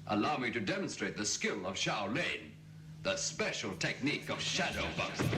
Allow me to demonstrate the skill of Shaolin, the special technique of shadow boxing.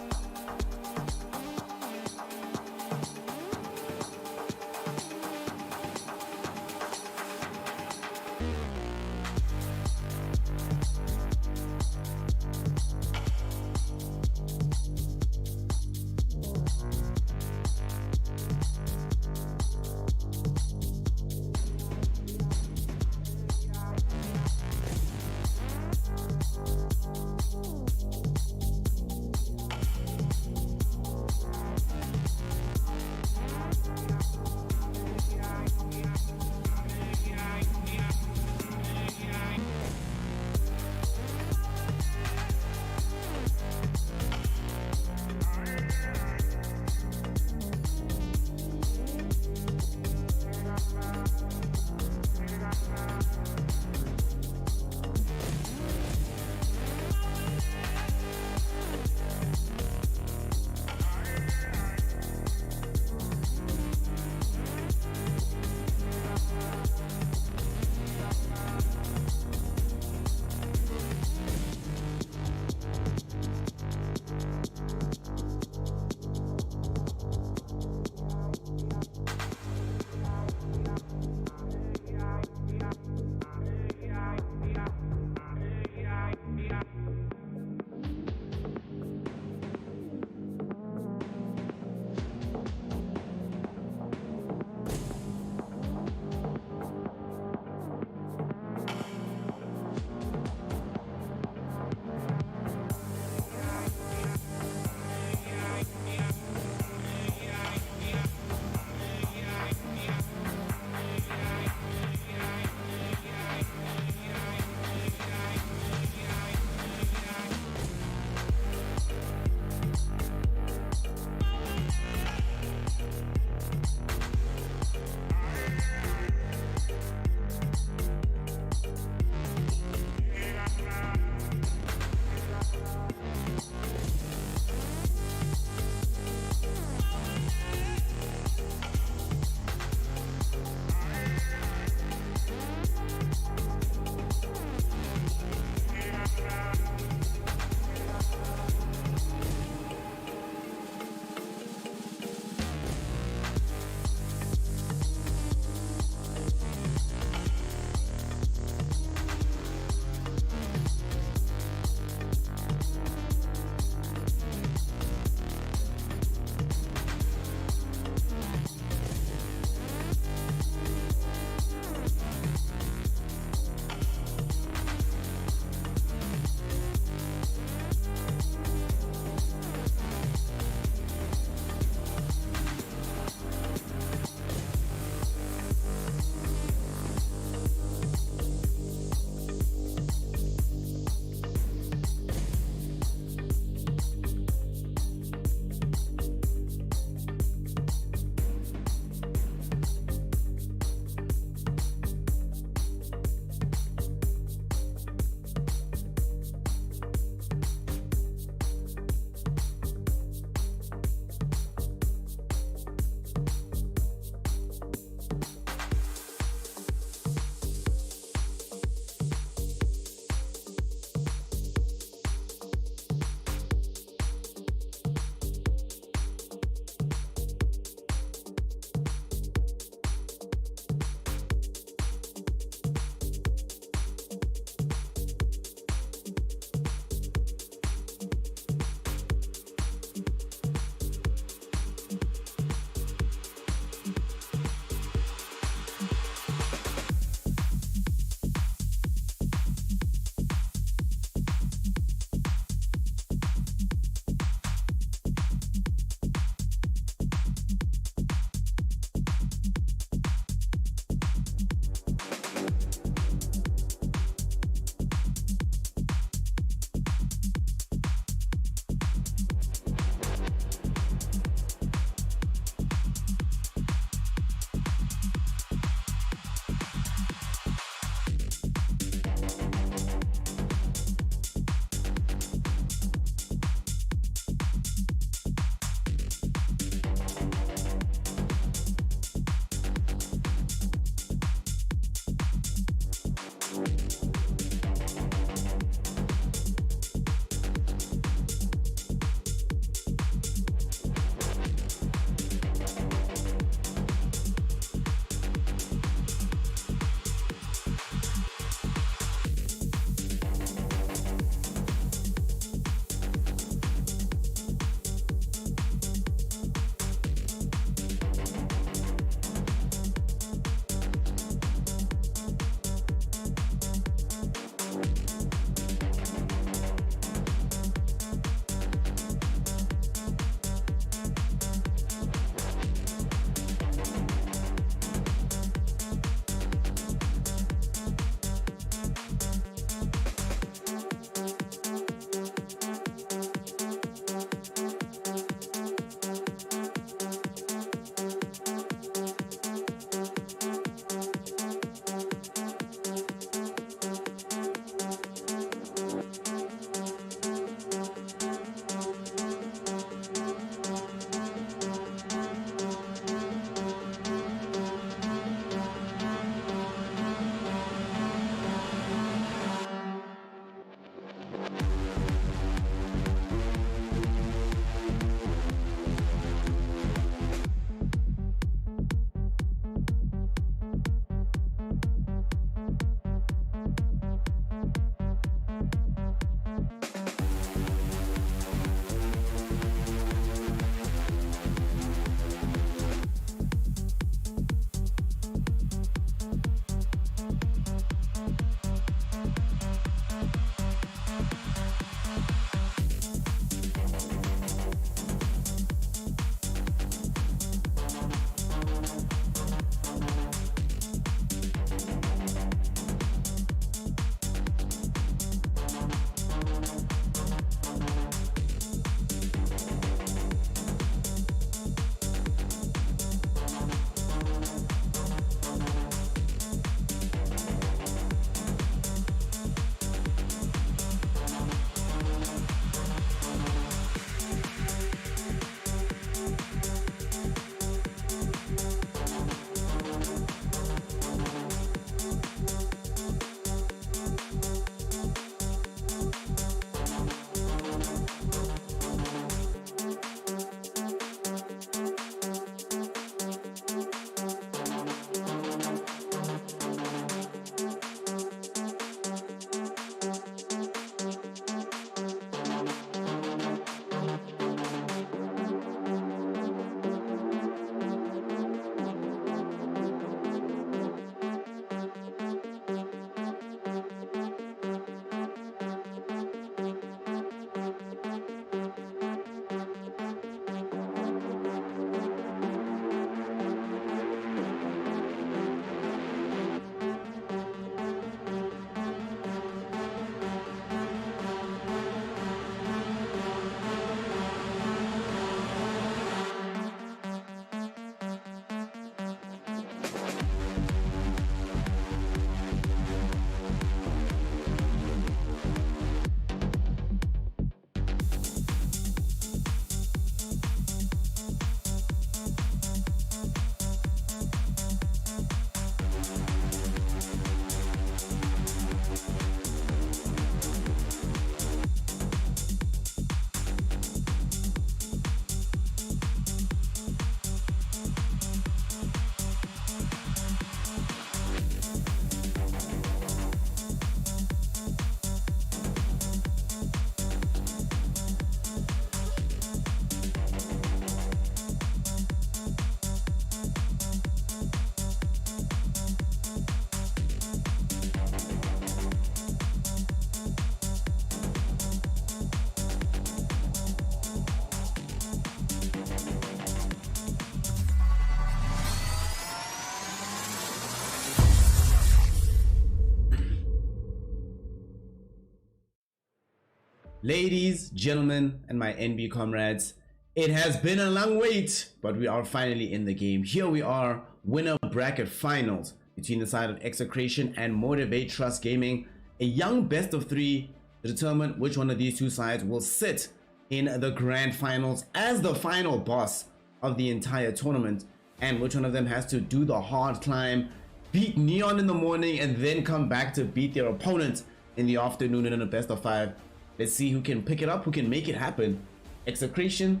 Ladies, gentlemen, and my NB comrades, it has been a long wait, but we are finally in the game. Here we are, winner bracket finals between the side of Execration and Motivate.Trust Gaming. A young best of three to determine which one of these two sides will sit in the grand finals as the final boss of the entire tournament, and which one of them has to do the hard climb, beat Neon in the morning, and then come back to beat their opponent in the afternoon in a best of five. Let's see who can pick it up, who can make it happen. Execration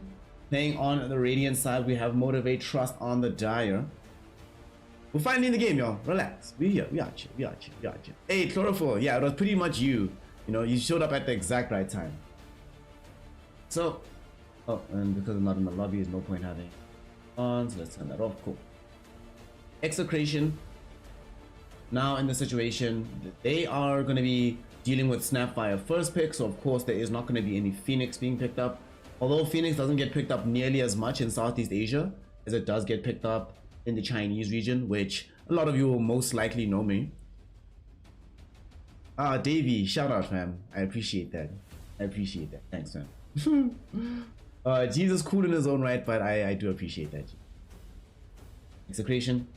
playing on the Radiant side. We have Motivate.Trust on the Dire. We're finally in the game, y'all. Relax. We're here. We are chill. We are chill. We are chill. Hey, Chlorophyll. Yeah, it was pretty much you. You know, you showed up at the exact right time. So, oh, and because I'm not in the lobby, there's no point having on. So let's turn that off. Cool. Execration. Now in the situation, they are going to be dealing with Snapfire first pick, so of course there is not going to be any Phoenix being picked up. Although Phoenix doesn't get picked up nearly as much in Southeast Asia as it does get picked up in the Chinese region, which a lot of you will most likely know me. Davey, shout out, fam. I appreciate that. I appreciate that. Thanks, man. Jesus cool in his own right, but I do appreciate that. Execration.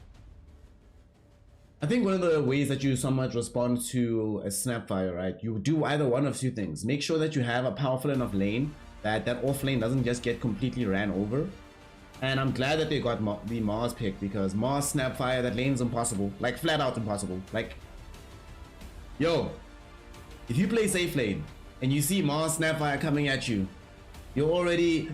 I think one of the ways that you somewhat respond to a Snapfire, right? You do either one of two things. Make sure that you have a powerful enough lane that off lane doesn't just get completely ran over. And I'm glad that they got the Mars pick, because Mars Snapfire, that lane's impossible. Like, flat out impossible. Like, yo, if you play safe lane and you see Mars Snapfire coming at you, you're already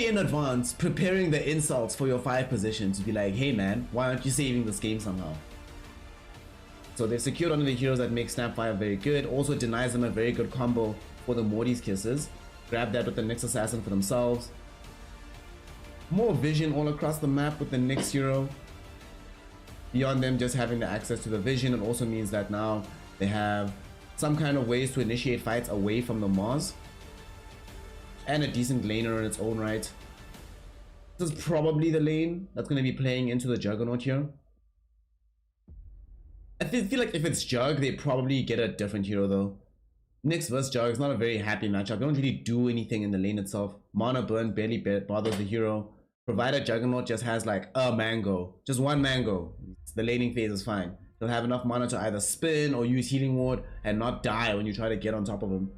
in advance preparing the insults for your 5 position to be like, hey man, why aren't you saving this game somehow? So they've secured one of the heroes that makes Snapfire very good. Also denies them a very good combo for the Morty's Kisses. Grab that with the Nyx Assassin for themselves. More vision all across the map with the Nyx hero. Beyond them just having the access to the vision, it also means that now they have some kind of ways to initiate fights away from the Mars. And a decent laner in its own right. This is probably the lane that's going to be playing into the Juggernaut here. I feel like if it's Jug, they probably get a different hero though. Nyx vs Jug is not a very happy matchup. They don't really do anything in the lane itself. Mana burn barely bothers the hero. Provided Juggernaut just has like a mango. Just one mango. The laning phase is fine. He'll have enough mana to either spin or use Healing Ward and not die when you try to get on top of him.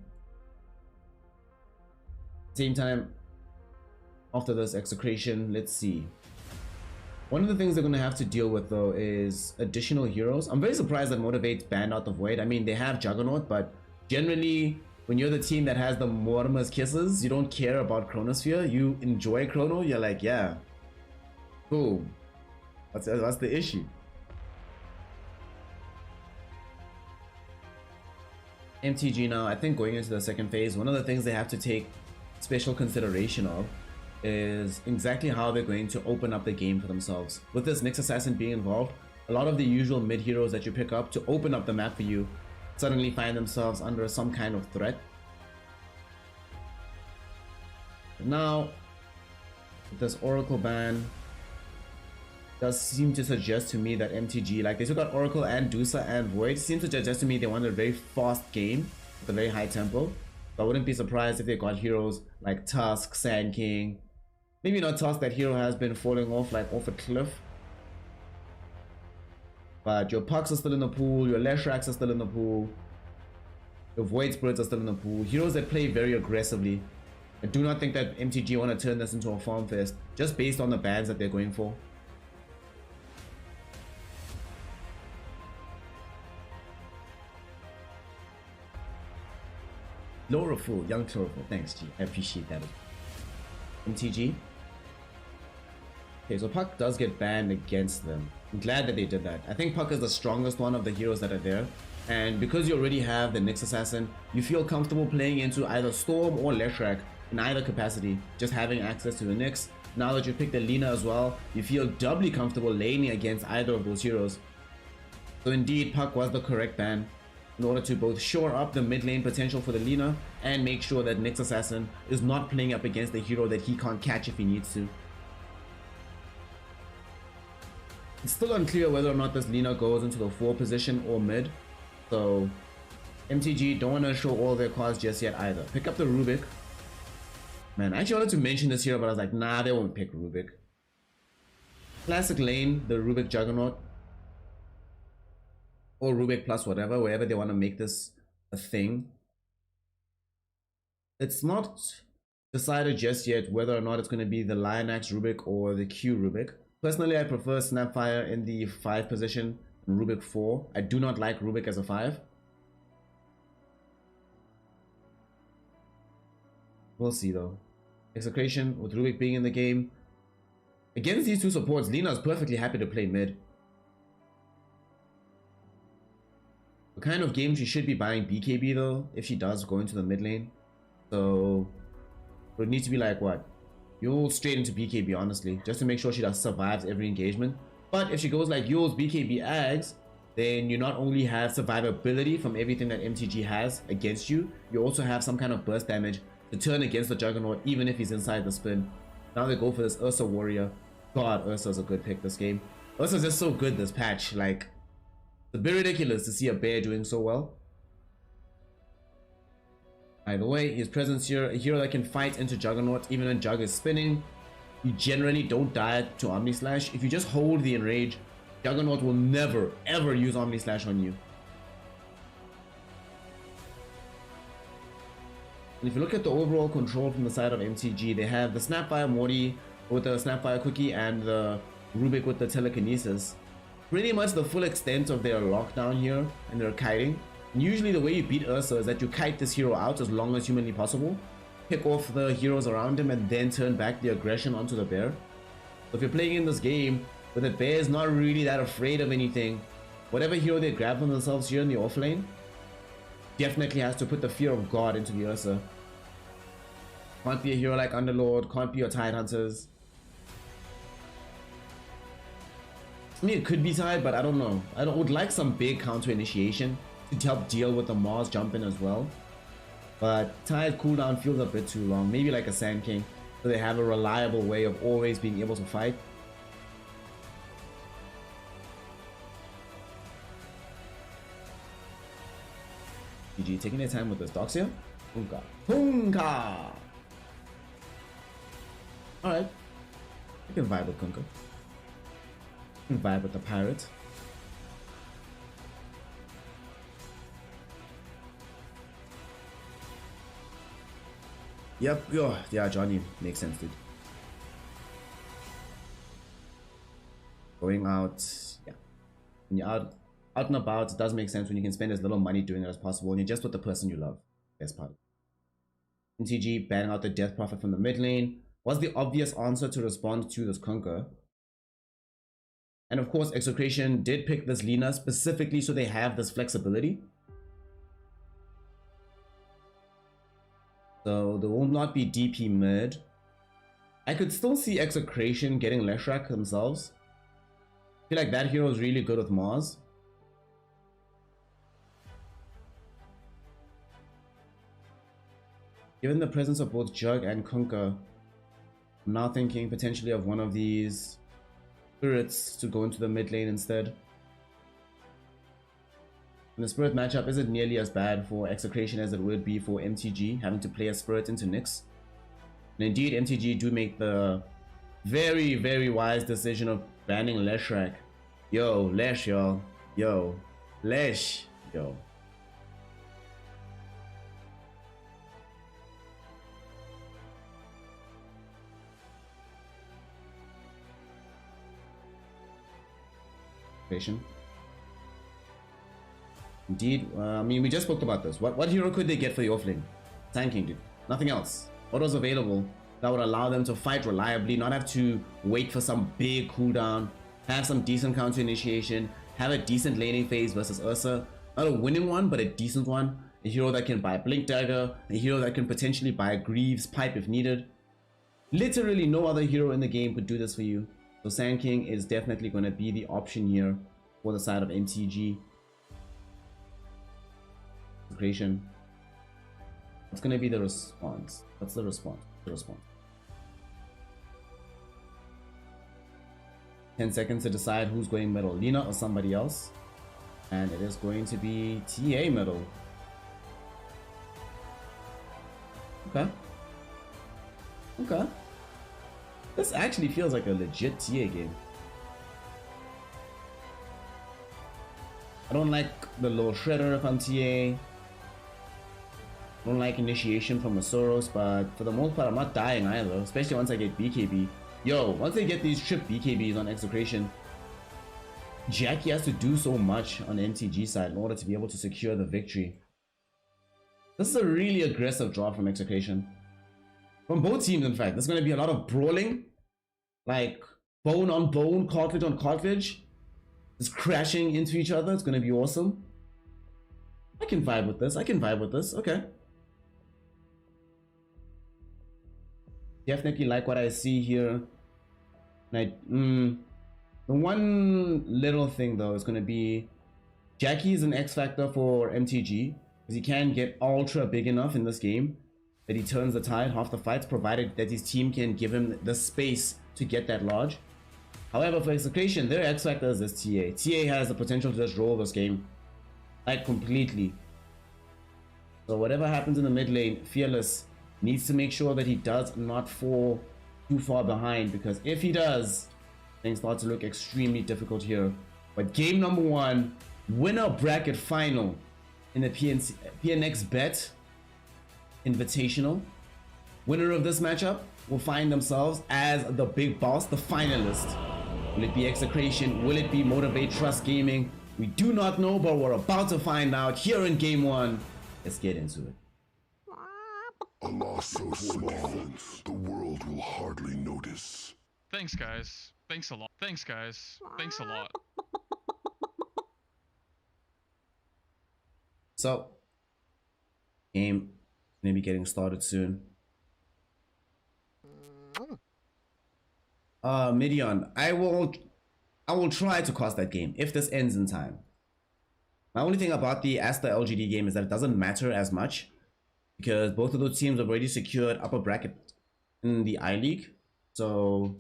Same time, after this Execration, let's see. One of the things they're going to have to deal with though is additional heroes. I'm very surprised that Motivate banned out the Void. I mean, they have Juggernaut, but generally when you're the team that has the Mortimer's Kisses, you don't care about Chronosphere. You enjoy Chrono, you're like, yeah, cool. That's the issue. MTG now, I think going into the second phase, one of the things they have to take special consideration of is exactly how they're going to open up the game for themselves. With this Nyx Assassin being involved, a lot of the usual mid heroes that you pick up to open up the map for you suddenly find themselves under some kind of threat. But now, with this Oracle ban, does seem to suggest to me that MTG, like they took out Oracle and Dusa and Void, seems to suggest to me they want a very fast game with a very high tempo. So I wouldn't be surprised if they got heroes like Tusk, Sand King. Maybe not Tusk, that hero has been falling off like off a cliff. But your Pucks are still in the pool, your Leshraks are still in the pool, your Void Spirits are still in the pool. Heroes that play very aggressively. I do not think that MTG want to turn this into a farm fest just based on the bans that they're going for. Chlorophyll, young Chlorophyll, thanks G, I appreciate that. MTG. Okay, so Puck does get banned against them. I'm glad that they did that. I think Puck is the strongest one of the heroes that are there. And because you already have the Nyx Assassin, you feel comfortable playing into either Storm or Leshrac in either capacity, just having access to the Nyx. Now that you picked the Lina as well, you feel doubly comfortable laning against either of those heroes. So indeed, Puck was the correct ban, in order to both shore up the mid lane potential for the Lina and make sure that Nyx Assassin is not playing up against a hero that he can't catch if he needs to. It's still unclear whether or not this Lina goes into the 4 position or mid, so MTG don't want to show all their cards just yet either. Pick up the Rubik. Man, I actually wanted to mention this here, but I was like, nah, they won't pick Rubik. Classic lane, the Rubik Juggernaut. Or Rubik plus whatever, wherever they want to make this a thing. It's not decided just yet whether or not it's going to be the Lionax Rubik or the Q Rubik. Personally, I prefer Snapfire in the 5 position, Rubik 4. I do not like Rubik as a 5. We'll see though. Execration with Rubik being in the game. Against these two supports, Lina is perfectly happy to play mid. The kind of game she should be buying BKB though, if she does go into the mid lane. So it would need to be like what? Yule straight into BKB, honestly, just to make sure she does survives every engagement. But if she goes like Yule's BKB Ags, then you not only have survivability from everything that MTG has against you, you also have some kind of burst damage to turn against the Juggernaut, even if he's inside the spin. Now they go for this Ursa Warrior. God, Ursa's a good pick this game. Ursa's just so good this patch. Like, it's a bit ridiculous to see a bear doing so well. Either way, his presence here, a hero that can fight into Juggernaut even when Jug is spinning. You generally don't die to Omni Slash. If you just hold the Enrage, Juggernaut will never ever use Omni Slash on you. And if you look at the overall control from the side of MTG, they have the Snapfire Morty with the Snapfire Cookie and the Rubik with the Telekinesis. Pretty much the full extent of their lockdown here and their kiting. And usually the way you beat Ursa is that you kite this hero out as long as humanly possible, pick off the heroes around him, and then turn back the aggression onto the bear. So if you're playing in this game where the bear is not really that afraid of anything, whatever hero they grab for themselves here in the offlane definitely has to put the fear of God into the Ursa. Can't be a hero like Underlord, can't be your Tide Hunters. I mean, it could be Tide, but I don't know. I would like some big counter initiation to help deal with the Mars jump in as well. But Tide cooldown feels a bit too long. Maybe like a Sand King, so they have a reliable way of always being able to fight. GG taking their time with this. Doxia? Punka. Punka! Alright. I can vibe with Kunka. I can vibe with the pirate. Yep, yeah, Johnny makes sense, dude. Going out, yeah. When you're out and about, it does make sense when you can spend as little money doing it as possible and you're just with the person you love. Best part. MTG banning out the Death Prophet from the mid lane was the obvious answer to respond to this Kunka. And of course, Execration did pick this Lina specifically so they have this flexibility. So there will not be DP mid. I could still see Execration getting Leshrac themselves. I feel like that hero is really good with Mars. Given the presence of both Jug and Kunka, I'm now thinking potentially of one of these spirits to go into the mid lane instead. And the spirit matchup isn't nearly as bad for Execration as it would be for MTG, having to play a spirit into Nyx. And indeed, MTG do make the very, very wise decision of banning Leshrac. Yo, Lesh, y'all. Yo, Lesh, yo. Indeed, I mean, we just spoke about this. What hero could they get for the offlane? Sand King, dude. Nothing else. What was available that would allow them to fight reliably, not have to wait for some big cooldown, have some decent counter initiation, have a decent laning phase versus Ursa. Not a winning one, but a decent one. A hero that can buy Blink Dagger, a hero that can potentially buy Greaves Pipe if needed. Literally no other hero in the game could do this for you. So Sand King is definitely going to be the option here for the side of MTG. Execration. What's going to be the response? What's the response? The response. 10 seconds to decide who's going middle, Lina or somebody else. And it is going to be TA middle. Okay. Okay. This actually feels like a legit TA game. I don't like the low shredder if I'm TA. I don't like initiation from Masoros, but for the most part, I'm not dying either, especially once I get BKB. Yo, once I get these trip BKBs on Execration, Jackie has to do so much on the MTG side in order to be able to secure the victory. This is a really aggressive draw from Execration. From both teams, in fact. There's going to be a lot of brawling. Like, bone on bone, cartilage on cartilage. Just crashing into each other. It's going to be awesome. I can vibe with this. I can vibe with this. Okay. Definitely like what I see here. The one little thing though is going to be Jackie is an X factor for MTG because he can get ultra big enough in this game that he turns the tide half the fights, provided that his team can give him the space to get that large. However, for Execration, their X factor is this TA. TA has the potential to just roll this game like completely. So whatever happens in the mid lane, Fearless needs to make sure that he does not fall too far behind, because if he does, things start to look extremely difficult here. But game number 1, winner bracket final in the PNXBET Invitational. Winner of this matchup will find themselves as the big boss, the finalist. Will it be Execration? Will it be Motivate.Trust Gaming? We do not know, but we're about to find out here in game 1. Let's get into it. A loss so small, the world will hardly notice. Thanks, guys. Thanks a lot. Thanks, guys. Thanks a lot. So, game gonna be getting started soon. Midian, I will try to cost that game if this ends in time. My only thing about the Asta LGD game is that it doesn't matter as much, because both of those teams have already secured upper bracket in the I-League. So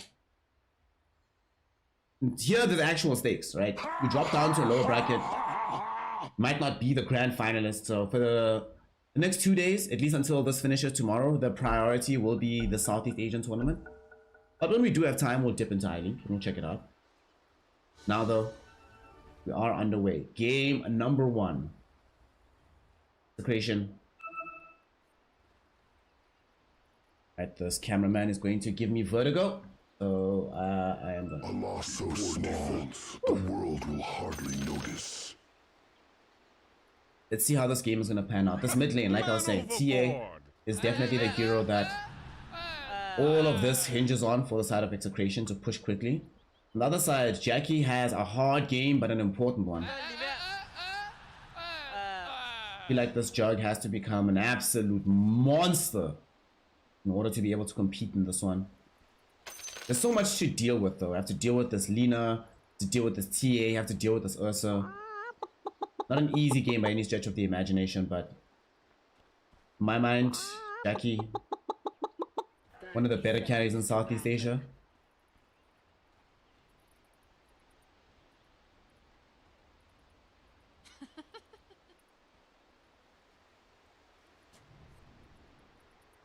here are the actual stakes, right? You drop down to a lower bracket, might not be the grand finalist. So for the next 2 days, at least until this finishes tomorrow, the priority will be the Southeast Asian tournament. But when we do have time, we'll dip into I-League and we'll check it out. Now though, we are underway. Game number 1. Execration. Right, this cameraman is going to give me vertigo. So I am going to... A loss so small, the world will hardly notice. Let's see how this game is going to pan out. This mid lane, like I was saying, TA is definitely the hero that all of this hinges on for the side of Execration to push quickly. On the other side, Jackie has a hard game, but an important one. I feel like this Jug has to become an absolute monster in order to be able to compete in this one. There's so much to deal with though. I have to deal with this Lina, to deal with this TA, I have to deal with this Ursa. Not an easy game by any stretch of the imagination, but in my mind, Jackie, one of the better carries in Southeast Asia.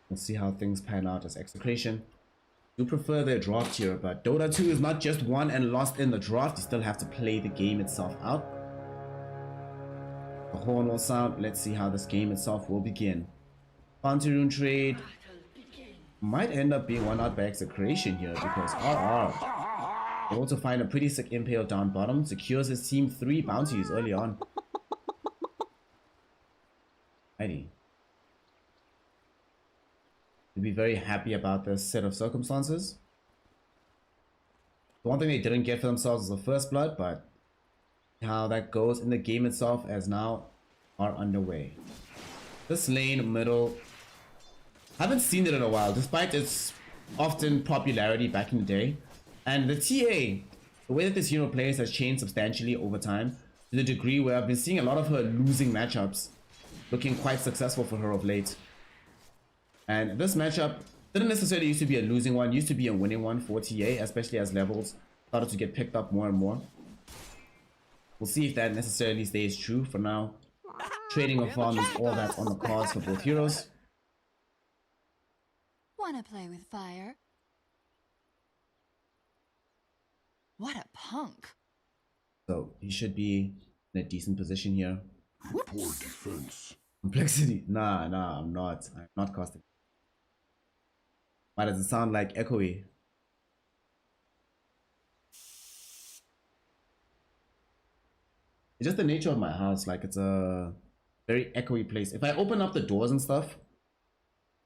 Let's see how things pan out as Execration. Do prefer their draft here, but Dota 2 is not just won and lost in the draft. You still have to play the game itself out. The horn will sound. Let's see how this game itself will begin. Pantheroon trade might end up being won out by Execration here, because RR able to find a pretty sick impale down bottom, secures his team 3 bounties early on. Righty. To be very happy about this set of circumstances. The one thing they didn't get for themselves is the first blood, but how that goes in the game itself as now are underway. This lane middle, haven't seen it in a while, despite its often popularity back in the day. And the TA, the way that this hero plays has changed substantially over time, to the degree where I've been seeing a lot of her losing matchups looking quite successful for her of late. And this matchup didn't necessarily used to be a losing one, used to be a winning one for TA, especially as levels started to get picked up more and more. We'll see if that necessarily stays true. For now, trading of farm is all that's on the cards for both heroes. wanna play with fire? What a punk. So he should be in a decent position here. Poor defense. Complexity. Nah, I'm not. I'm not casting. Why does it sound like echoey? It's just the nature of my house. Like, it's a very echoey place. If I open up the doors and stuff,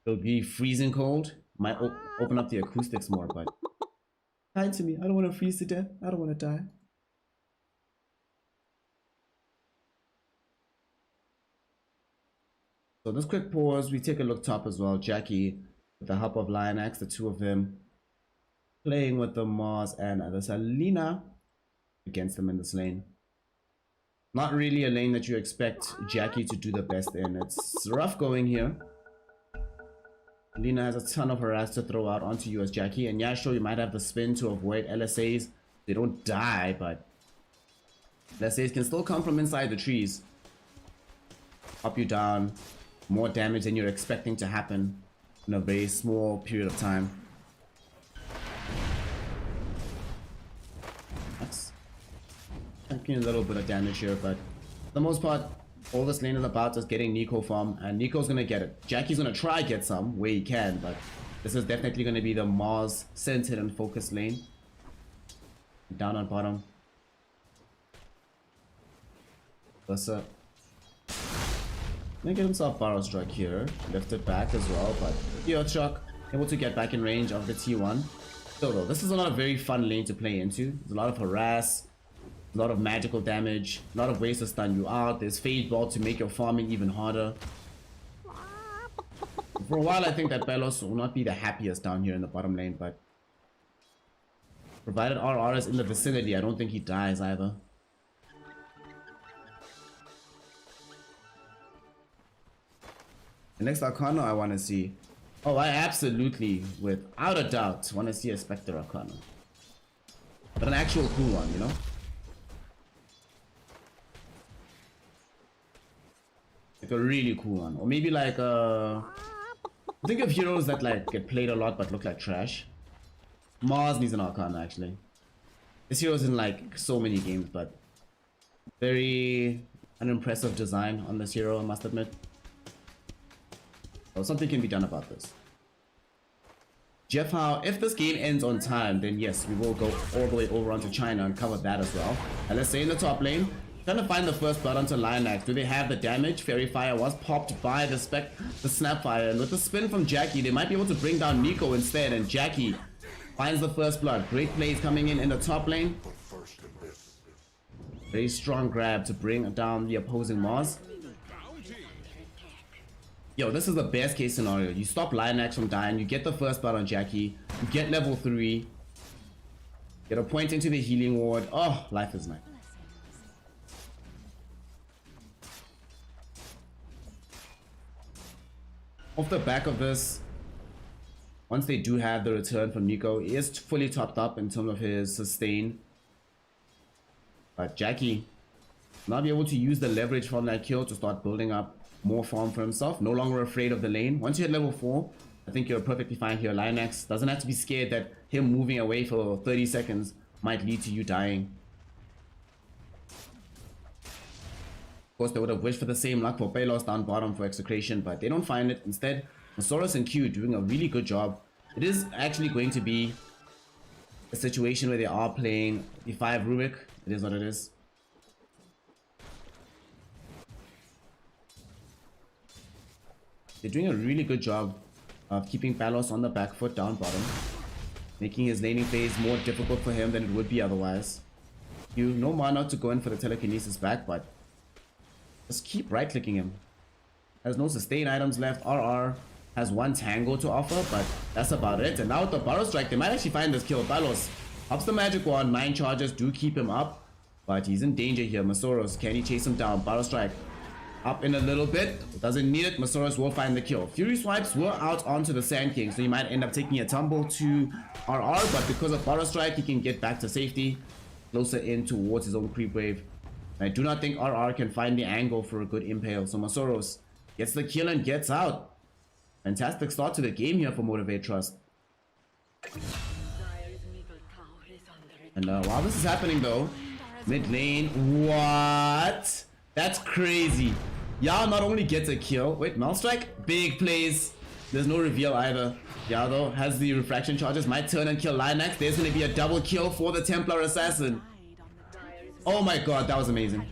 it'll be freezing cold. Might open up the acoustics more, but kind to me. I don't want to freeze to death. I don't want to die. So this quick pause, we take a look top as well. Jackie, with the help of Lionax, the two of them playing with the Mars and the Salina against them in this lane. Not really a lane that you expect Jackie to do the best in. It's rough going here. Lina has a ton of harass to throw out onto you as Jackie, and yeah, sure, you might have the spin to avoid LSAs. They don't die, but LSAs can still come from inside the trees, up you down, more damage than you're expecting to happen in a very small period of time. That's taking a little bit of damage here, but for the most part, all this lane is about is getting Nico farm, and Nico's gonna get it. Jackie's gonna try get some where he can, but this is definitely gonna be the Mars centered and focused lane. Down on bottom. Versa. Gonna get himself Barrow Strike here. Lift it back as well, but Shock able to get back in range of the T1. Still though, this is not a very fun lane to play into. There's a lot of harass, a lot of magical damage, a lot of ways to stun you out. There's Fade Ball to make your farming even harder. For a while I think that Belos will not be the happiest down here in the bottom lane, but provided RR is in the vicinity, I don't think he dies either. The next Arcana I want to see. Oh, I absolutely, without a doubt, want to see a Spectre Arcana. But an actual cool one, you know? Like a really cool one. Or maybe like think of heroes that like get played a lot but look like trash. Mars needs an Arcana actually. This hero's in like so many games, but very unimpressive design on this hero, I must admit. So something can be done about this. Jeff Howe, if this game ends on time, then yes, we will go all the way over onto China and cover that as well. And let's say in the top lane, trying to find the first blood onto Lionax. Do they have the damage? Fairy Fire was popped by the Snapfire, and with the spin from Jackie, they might be able to bring down Nico instead, and Jackie finds the first blood. Great plays coming in the top lane. Very strong grab to bring down the opposing Mars. Yo, this is the best case scenario. You stop Lionax from dying, you get the first blood on Jackie, you get level 3, get a point into the healing ward. Oh, life is nice. Off the back of this, once they do have the return from Nico, he is fully topped up in terms of his sustain. But Jackie will not be able to use the leverage from that kill to start building up more farm for himself. No longer afraid of the lane. Once you hit level 4, I think you're perfectly fine here. Lionax doesn't have to be scared that him moving away for 30 seconds might lead to you dying. Of course, they would have wished for the same luck for Palos down bottom for Execration, but they don't find it. Instead, Masaurus and Q doing a really good job. It is actually going to be a situation where they are playing the 5 Rubik. It is what it is. They're doing a really good job of keeping Palos on the back foot down bottom, making his laning phase more difficult for him than it would be otherwise. You no mana to go in for the telekinesis back, but just keep right clicking him. Has no sustain items left. RR has 1 tango to offer, but that's about it. And now with the Barrow Strike, they might actually find this kill. Palos pops the magic wand. 9 charges do keep him up, but he's in danger here. Masaurus, can he chase him down? Barrow Strike up in a little bit. Doesn't need it. Masaurus will find the kill. Fury Swipes were out onto the Sand King, so he might end up taking a tumble to RR, but because of Barrow Strike, he can get back to safety, closer in towards his own creep wave. And I do not think RR can find the angle for a good impale, so Masaurus gets the kill and gets out. Fantastic start to the game here for Motivate.Trust. And while this is happening though, mid lane, what? That's crazy. Yao not only gets a kill, wait, Malstrike, big plays. There's no reveal either. Yao though has the refraction charges, might turn and kill Linax. There's gonna be a double kill for the Templar Assassin. Oh my god, that was amazing.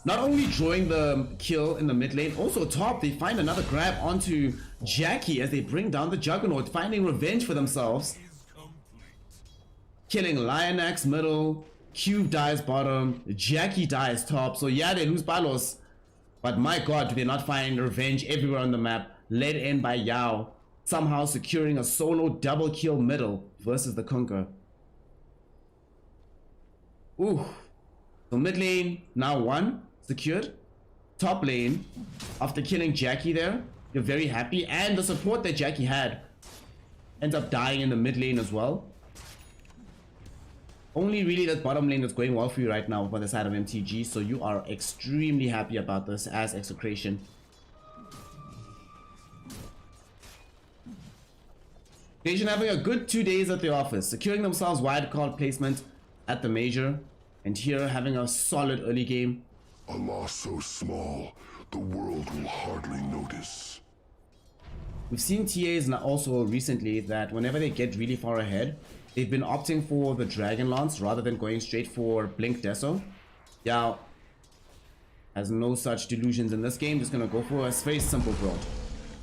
Not only drawing the kill in the mid lane, also top, they find another grab onto Jackie as they bring down the Juggernaut, finding revenge for themselves. Killing Lionax middle, Cube dies bottom, Jackie dies top. So yeah, they lose Balos. But my god, do they not find revenge everywhere on the map, led in by Yao, somehow securing a solo double kill middle versus the Conqueror. Ooh. So mid lane, now 1 secured. Top lane, after killing Jackie there, you're very happy. And the support that Jackie had ends up dying in the mid lane as well. Only really that bottom lane that's going well for you right now by the side of MTG. So you are extremely happy about this as Execration. Execration having a good 2 days at the office, securing themselves wildcard placement at the major. And here having a solid early game. A loss so small, the world will hardly notice. We've seen TAs now also recently that whenever they get really far ahead, they've been opting for the Dragon Lance rather than going straight for Blink Deso. Yao has no such delusions in this game, just gonna go for a very simple build.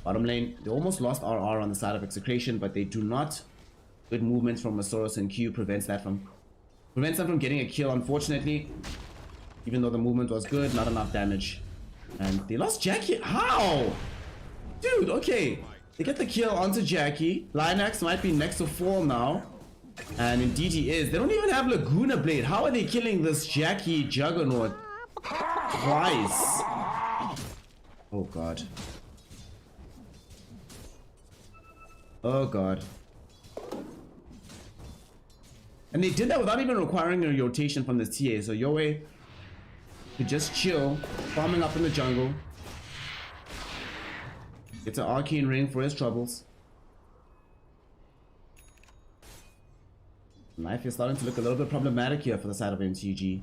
Bottom lane, they almost lost RR on the side of Execration, but they do not. Good movement from Masoros and Q prevents them from getting a kill, unfortunately. Even though the movement was good, not enough damage. And they lost Jackie. How? Dude, okay. They get the kill onto Jackie. Linax might be next to fall now. And indeed he is. They don't even have Laguna Blade. How are they killing this Jackie Juggernaut twice? Oh god. Oh god. And they did that without even requiring a rotation from the TA. So Yoe could just chill, farming up in the jungle. Gets an arcane ring for his troubles. Life is starting to look a little bit problematic here for the side of MTG.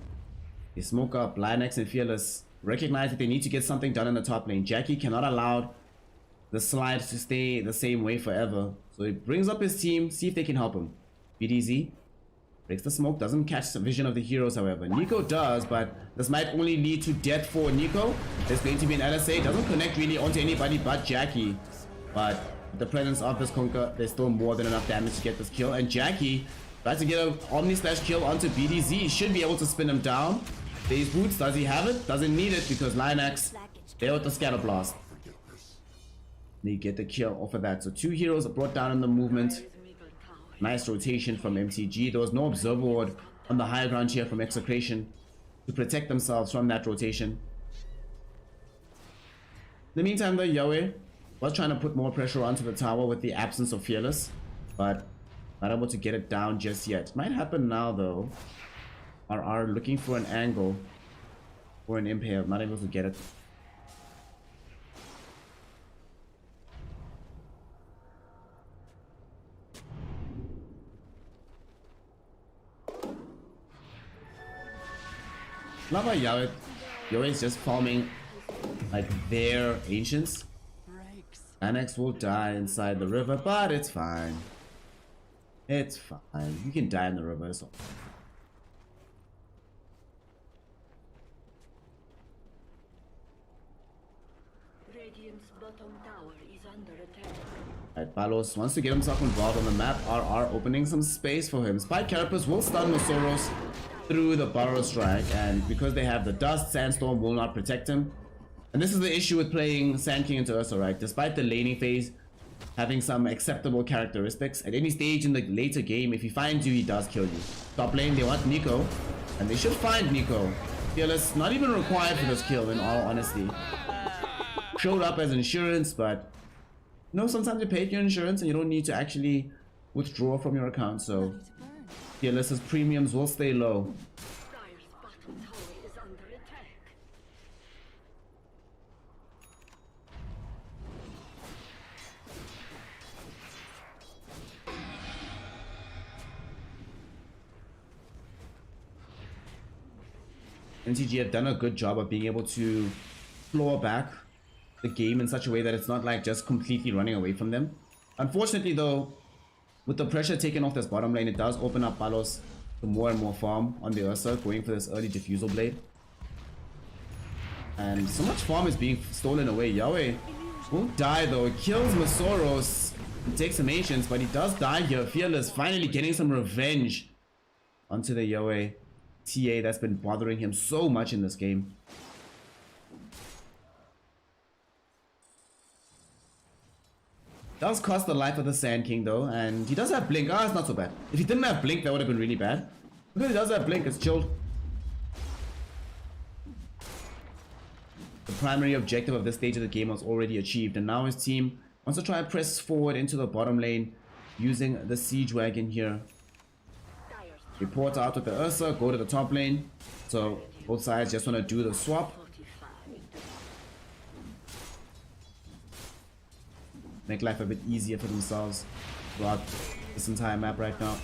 They smoke up. Lionex and Fearless recognize that they need to get something done in the top lane. Jackie cannot allow the slide to stay the same way forever. So he brings up his team, see if they can help him. BDZ breaks the smoke, doesn't catch the vision of the heroes, however. Nico does, but this might only lead to death for Nico. There's going to be an LSA, doesn't connect really onto anybody but Jackie. But with the presence of this Conquer, there's still more than enough damage to get this kill. And Jackie tries to get an Omni Slash kill onto BDZ. He should be able to spin him down. Phase Boots, does he have it? Doesn't need it because Linax there with the Scatter Blast. They get the kill off of that. So 2 heroes are brought down in the movement. Nice rotation from MTG. There was no Observer Ward on the high ground here from Execration to protect themselves from that rotation. In the meantime, the Yoe was trying to put more pressure onto the tower with the absence of Fearless, but not able to get it down just yet. Might happen now though. RR looking for an angle or an impale, not able to get it. Love how Yoe is just farming like their ancients. Annex will die inside the river, but it's fine. It's fine. You can die in the river. So. Radiant's bottom tower is under attack. Alright, Palos wants to get himself involved on the map. RR opening some space for him. Spike Carapace will stun Masoros through the Burrow Strike, and because they have the Dust, Sandstorm will not protect him. And this is the issue with playing Sand King into Ursa, right? Despite the laning phase having some acceptable characteristics, at any stage in the later game, if he finds you, he does kill you. Top lane, they want Nico, and they should find Nico. Fearless, not even required for this kill, in all honesty. Showed up as insurance, but you know, sometimes you pay your insurance and you don't need to actually withdraw from your account, so Fearless's premiums will stay low. Dire's bottom tower is under attack. MTG have done a good job of being able to claw back the game in such a way that it's not like just completely running away from them. Unfortunately though, with the pressure taken off this bottom lane, it does open up Palos to more and more farm on the Ursa, going for this early Diffusal Blade. And so much farm is being stolen away. Yahweh won't die though. It kills Masoros. It takes some Ancients, but he does die here. Fearless finally getting some revenge onto the Yahweh TA that's been bothering him so much in this game. Does cost the life of the Sand King though, and he does have Blink. Ah, it's not so bad. If he didn't have Blink, that would have been really bad. Because he does have Blink, it's chilled. The primary objective of this stage of the game was already achieved, and now his team wants to try and press forward into the bottom lane using the Siege Wagon here. Report out with the Ursa, go to the top lane. So both sides just want to do the swap. Make life a bit easier for themselves throughout this entire map right now.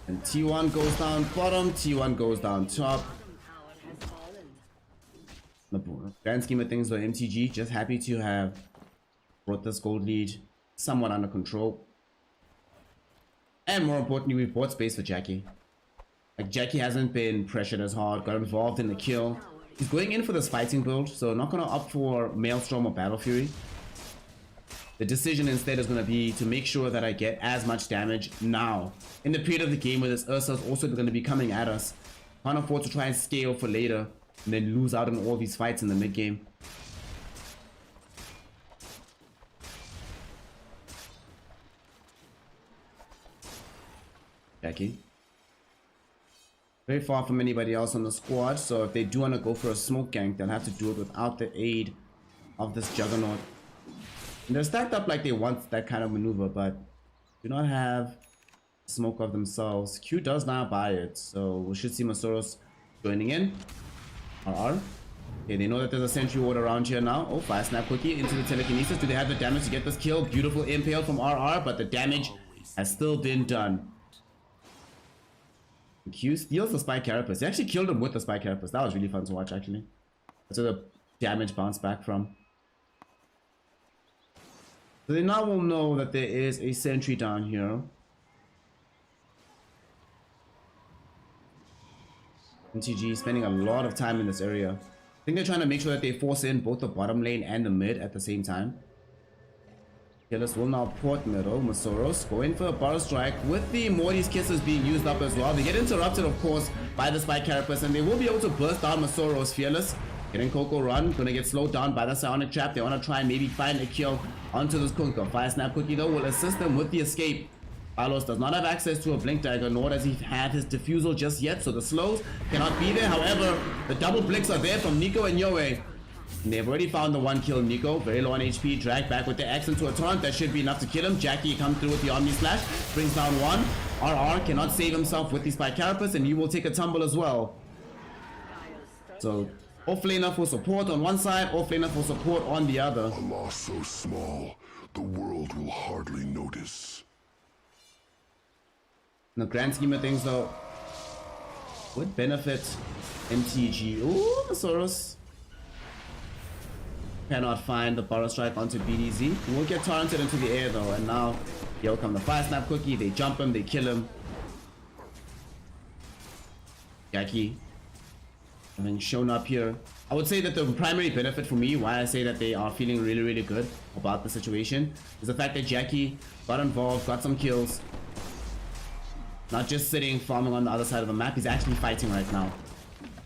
And T1 goes down bottom, T1 goes down top. In the grand scheme of things though, MTG just happy to have brought this gold lead somewhat under control. And more importantly, we've bought space for Jackie. Like, Jackie hasn't been pressured as hard, got involved in the kill. He's going in for this fighting build, so not gonna opt for Maelstrom or Battle Fury. The decision instead is gonna be to make sure that I get as much damage now, in the period of the game where this Ursa is also gonna be coming at us. Can't afford to try and scale for later, and then lose out on all these fights in the mid game. Jackie. Very far from anybody else on the squad, so if they do want to go for a smoke gank, they'll have to do it without the aid of this Juggernaut. And they're stacked up like they want that kind of maneuver, but do not have smoke of themselves. Q does now buy it, so we should see Masoros joining in. RR. Okay, they know that there's a sentry ward around here now. Oh, fire snap quickly into the telekinesis. Do they have the damage to get this kill? Beautiful impale from RR, but the damage has still been done. Q steals the Spike Carapace. He actually killed him with the Spike Carapace. That was really fun to watch, actually. That's where the damage bounced back from. So they now will know that there is a sentry down here. MTG spending a lot of time in this area. I think they're trying to make sure that they force in both the bottom lane and the mid at the same time. Fearless will now port middle. Masoros go in for a bar strike with the Morty's Kisses being used up as well. They get interrupted, of course, by the Spike Carapace, and they will be able to burst down Masoros. Fearless getting Coco Run, gonna get slowed down by the Psionic Trap. They want to try and maybe find a kill onto this Kunkka. Fire Snap Cookie though will assist them with the escape. Palos does not have access to a Blink Dagger, nor does he have his Diffusal just yet, so the slows cannot be there. However, the double blinks are there from Nico and Yoe. And they've already found the one kill. Nico, very low on HP, dragged back with the X into a taunt. That should be enough to kill him. Jackie comes through with the Omni Slash, brings down one. RR cannot save himself with the Spike Carapace, and you will take a tumble as well. So, offlaner for support on one side, offlaner for support on the other. A loss so small, the world will hardly notice. In the grand scheme of things though, would benefit MTG. Ooh, Masoros cannot find the Burrow Strike onto BDZ. He will get torrented into the air though, and now here come the Fire Snap Cookie. They jump him, they kill him. Jackie having shown up here. I would say that the primary benefit for me, why I say that they are feeling really, really good about the situation, is the fact that Jackie got involved, got some kills. Not just sitting, farming on the other side of the map, he's actually fighting right now.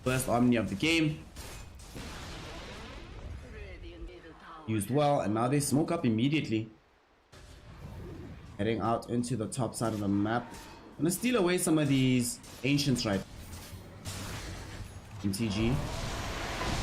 First Omni of the game. Used well, and now they smoke up immediately. Heading out into the top side of the map. Gonna steal away some of these Ancients right. MTG.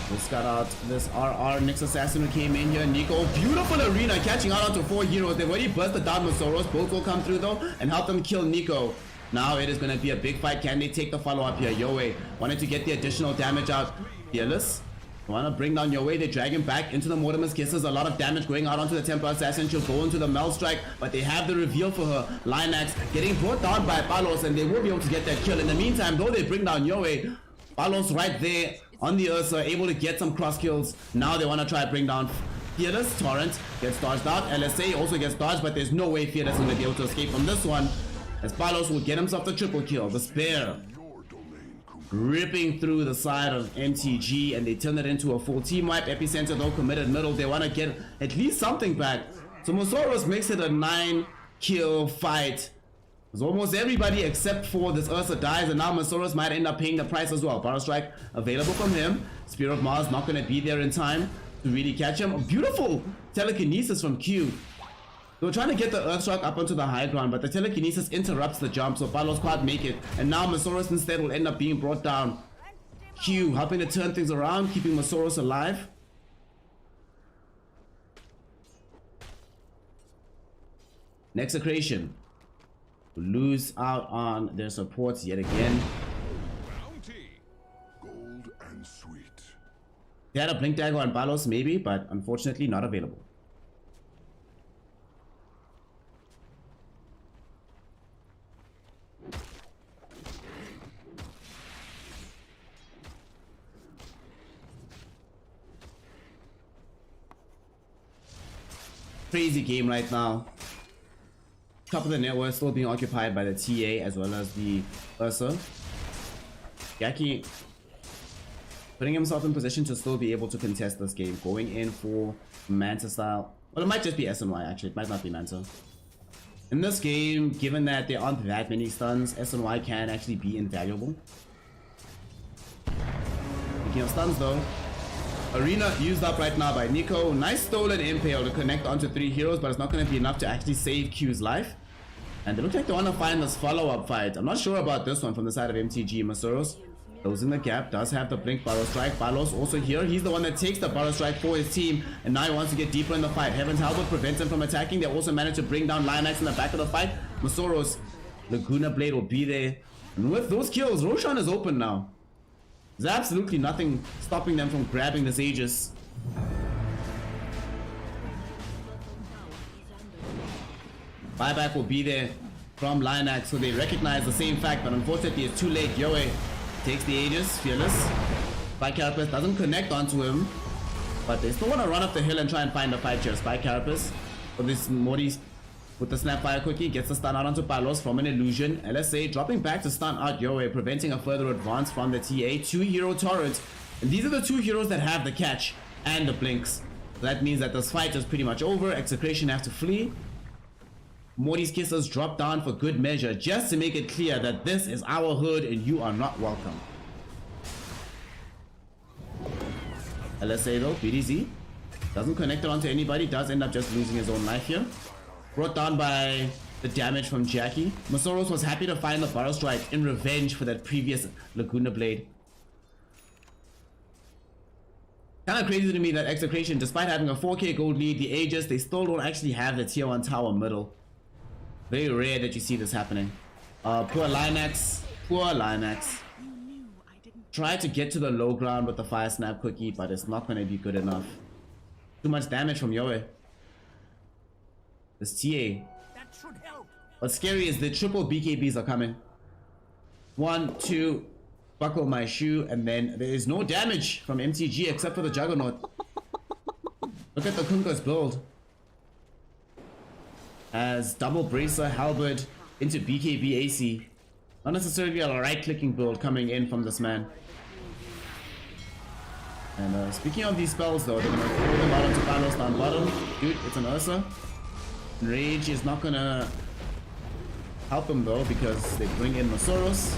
We'll scout out this RR Nyx Assassin who came in here. Nico, beautiful arena, catching out onto 4 heroes. They've already bursted down Masoros. Both will come through though and help them kill Nico. Now it is going to be a big fight. Can they take the follow-up here? Yoe wanted to get the additional damage out. Fearless Want to bring down your way. They drag him back into the Mortimer's Kisses. A lot of damage going out onto the Templar Assassin. She'll go into the Mel Strike, but they have the reveal for her. Linax getting brought down by Palos, and they will be able to get that kill. In the meantime, though, they bring down Yoe. Palos right there on the Ursa, able to get some cross kills. Now they want to try to bring down Fearless. Torrent gets dodged out. LSA also gets dodged, but there's no way Fearless is going to be able to escape from this one, as Palos will get himself the triple kill. The Spare ripping through the side of MTG, and they turn it into a full team wipe. Epicenter though committed middle. They want to get at least something back. So Mosoros makes it a 9-kill fight. Because almost everybody except for this Ursa dies, and now Mosoros might end up paying the price as well. Power Strike available from him. Spear of Mars not going to be there in time to really catch him. A beautiful telekinesis from Q. They were trying to get the Earthshock up onto the high ground, but the telekinesis interrupts the jump, so Palos can't make it. And now Mosoros instead will end up being brought down. Q helping to turn things around, keeping Mosoros alive. Execration lose out on their supports yet again. Gold and sweet. They had a Blink Dagger on Palos maybe, but unfortunately not available. Crazy game right now. Top of the network still being occupied by the TA as well as the Ursa. Yaki putting himself in position to still be able to contest this game, going in for Manta style. Well, it might just be SNY actually, it might not be Manta. In this game, given that there aren't that many stuns, SNY can actually be invaluable. Speaking of stuns though, Arena used up right now by Nico. Nice stolen impale to connect onto 3 heroes, but it's not going to be enough to actually save Q's life. And they look like they want to find this follow-up fight. I'm not sure about this one from the side of MTG. Mosoros closing the gap, does have the Blink Barrow Strike. Palos also here. He's the one that takes the Barrow Strike for his team, and now he wants to get deeper in the fight. Heaven's Halberd prevents him from attacking. They also managed to bring down Linax in the back of the fight. Mosoros, Laguna Blade will be there. And with those kills, Roshan is open now. There's absolutely nothing stopping them from grabbing this Aegis. Buyback will be there from Linax, so they recognize the same fact, but unfortunately it's too late. Yoe takes the Aegis, Fearless. Spy Carapace doesn't connect onto him, but they still want to run up the hill and try and find a fight here. Spy Carapace for this Morty with the Snapfire Cookie gets the stun out onto Palos from an illusion. LSA dropping back to stun out Yoe, preventing a further advance from the TA. 2-hero turrets, and these are the 2 heroes that have the catch and the blinks. So that means that this fight is pretty much over. Execration have to flee. Morty's Kisses drop down for good measure, just to make it clear that this is our hood and you are not welcome. LSA though, BDZ doesn't connect it onto anybody, does end up just losing his own life here. Brought down by the damage from Jackie. Mosoros was happy to find the Barrow Strike in revenge for that previous Laguna Blade. Kind of crazy to me that Execration, despite having a 4k gold lead, the Aegis, they still don't actually have the tier 1 tower middle. Very rare that you see this happening. Poor Linax. Poor Linax. Tried to get to the low ground with the Fire Snap Cookie, but it's not going to be good enough. Too much damage from Yoe. This TA. That should help. What's scary is the triple BKBs are coming. 1, 2, buckle my shoe, and then there is no damage from MTG except for the Juggernaut. Look at the Kunka's build. As double Bracer, Halberd into BKB AC. Not necessarily a right-clicking build coming in from this man. And speaking of these spells though, they're gonna throw them out onto Palos down bottom. Dude, it's an Ursa. Rage is not gonna help him though, because they bring in Mosoros.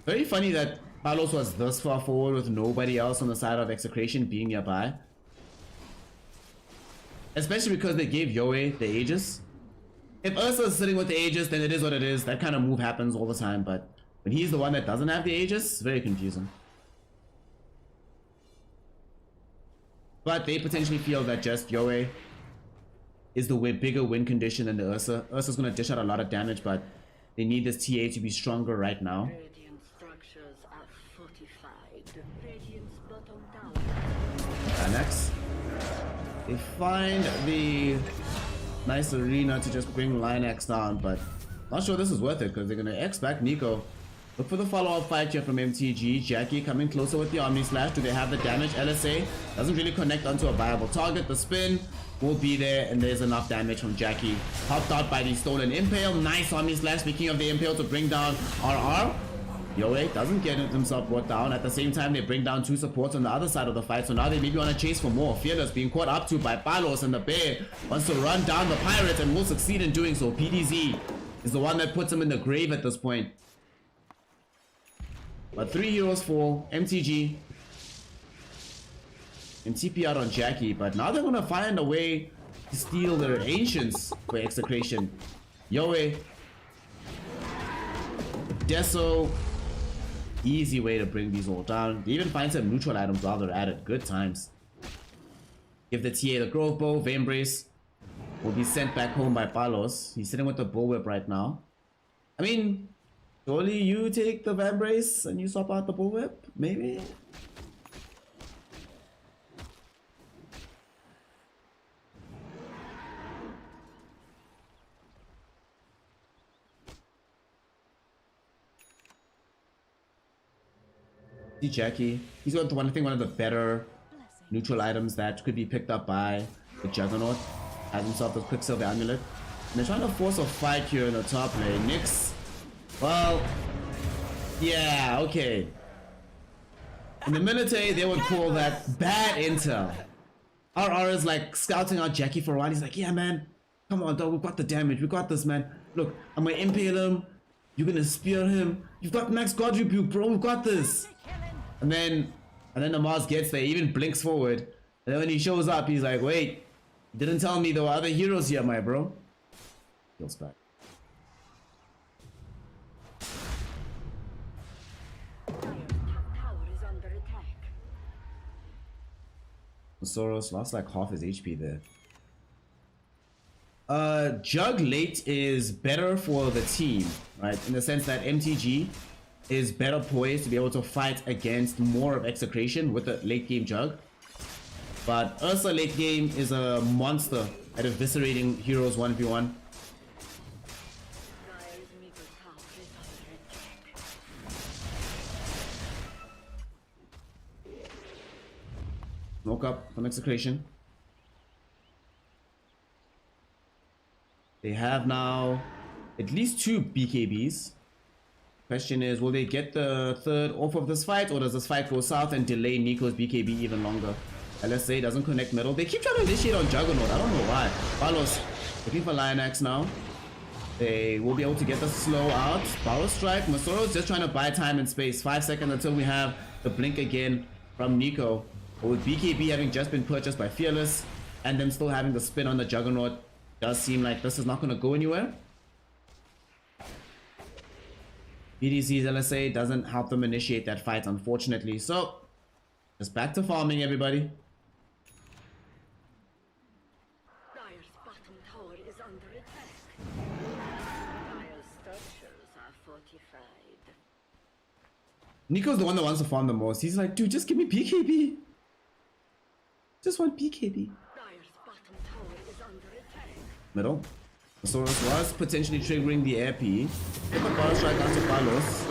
Very funny that Palos was this far forward with nobody else on the side of Execration being nearby. Especially because they gave Yoe the Aegis. If Ursa is sitting with the Aegis, then it is what it is. That kind of move happens all the time, but when he's the one that doesn't have the Aegis, it's very confusing. But they potentially feel that just Yoe is the bigger win condition than the Ursa. Ursa's gonna dish out a lot of damage, but they need this TA to be stronger right now. Radiant structures are fortified. Radiant's bottom tower Linux. They find the nice arena to just bring Linux down, but not sure this is worth it because they're gonna X back Nico. Look for the follow-up fight here from MTG. Jackie coming closer with the Omni Slash. Do they have the damage? LSA doesn't really connect onto a viable target. The spin will be there, and there's enough damage from Jackie. Helped out by the stolen Impale. Nice Omni Slash. Speaking of the Impale to bring down RR. Yoe doesn't get himself brought down. At the same time, they bring down two supports on the other side of the fight. So now they maybe want to chase for more. Fearless being caught up to by Palos, and the Bear wants to run down the Pirates and will succeed in doing so. PDZ is the one that puts him in the grave at this point. But 3 heroes fall. MTG and TP out on Jackie. But now they're gonna find a way to steal their Ancients for Execration. Yoe, Deso, easy way to bring these all down. They even find some neutral items while they're at it. Good times. Give the TA the Grove Bow. Vambrace will be sent back home by Palos. He's sitting with the Bullwhip right now. I mean, surely you take the Vambrace and you swap out the Bullwhip? Maybe? See Jackie. He's got one of the better neutral items that could be picked up by the Juggernaut. Has himself the Quicksilver Amulet. And they're trying to force a fight here in the top lane. Nyx, well, yeah, okay. In the military, they would call that bad intel. RR is like scouting out Jackie for a while. He's like, yeah, man, come on, dog, we've got the damage. We got this, man. Look, I'm gonna impale him. You're gonna spear him. You've got max God Rebuke, bro. We've got this. And then the Mars gets there, even blinks forward. And then when he shows up, he's like, wait, you didn't tell me there were other heroes here, my bro. Feels back. Soros lost like half his HP there. Jug late is better for the team, right? In the sense that MTG is better poised to be able to fight against more of Execration with the late game Jug. But Ursa late game is a monster at eviscerating heroes 1v1. Smoke up from Execration. They have now at least 2 BKBs. Question is, will they get the third off of this fight, or does this fight go south and delay Nico's BKB even longer? LSA doesn't connect middle. They keep trying to initiate on Juggernaut. I don't know why. Palos looking for Lionax now. They will be able to get the slow out. Power Strike. Masoro's just trying to buy time and space. 5 seconds until we have the blink again from Nico. But with BKB having just been purchased by Fearless and them still having the spin on the Juggernaut, does seem like this is not going to go anywhere. BDC's LSA doesn't help them initiate that fight, unfortunately. So, just back to farming, everybody. Dire's bottom tower is under attack. Dire's structures are fortified. Nico's the one that wants to farm the most. He's like, dude, just give me BKB. Just want BKB. Dire's bottom tower is under attack. Middle. Soros was potentially triggering the air P. Get the power strike onto Palos.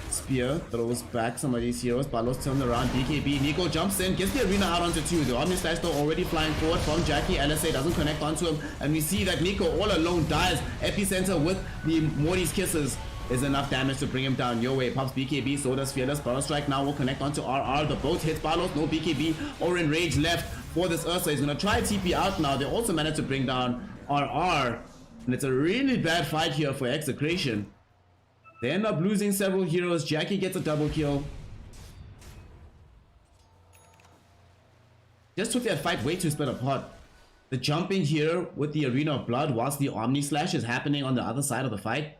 Spear throws back some of these heroes. Palos turned around. BKB. Nico jumps in, gets the arena out onto 2. The Omni Slash though already flying forward from Jackie. LSA doesn't connect onto him. And we see that Nico all alone dies. Epicenter with the Morty's Kisses is enough damage to bring him down. Your way pops BKB, so does Fearless. Power Strike now will connect onto RR. The both hits Palos, no BKB or Enrage left for this Ursa. He's gonna try TP out now. They also managed to bring down RR. And it's a really bad fight here for Execration. They end up losing several heroes. Jackie gets a double kill. Just took that fight way too split apart. The jumping here with the Arena of Blood whilst the Omni Slash is happening on the other side of the fight.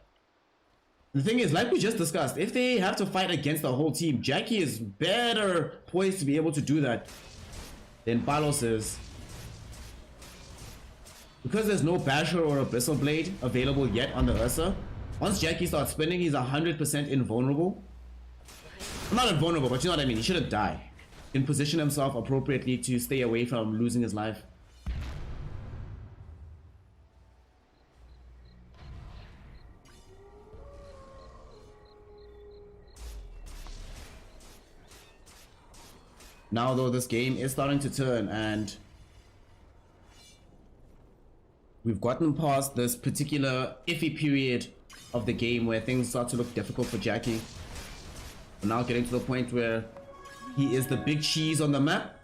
The thing is, like we just discussed, if they have to fight against the whole team, Jackie is better poised to be able to do that than Palos is. Because there's no Basher or Abyssal Blade available yet on the Ursa, once Jackie starts spinning, he's 100% invulnerable. Not invulnerable, but you know what I mean, he shouldn't die. can position himself appropriately to stay away from losing his life. Now though, this game is starting to turn, and we've gotten past this particular iffy period of the game where things start to look difficult for Jackie. We're now getting to the point where he is the big cheese on the map.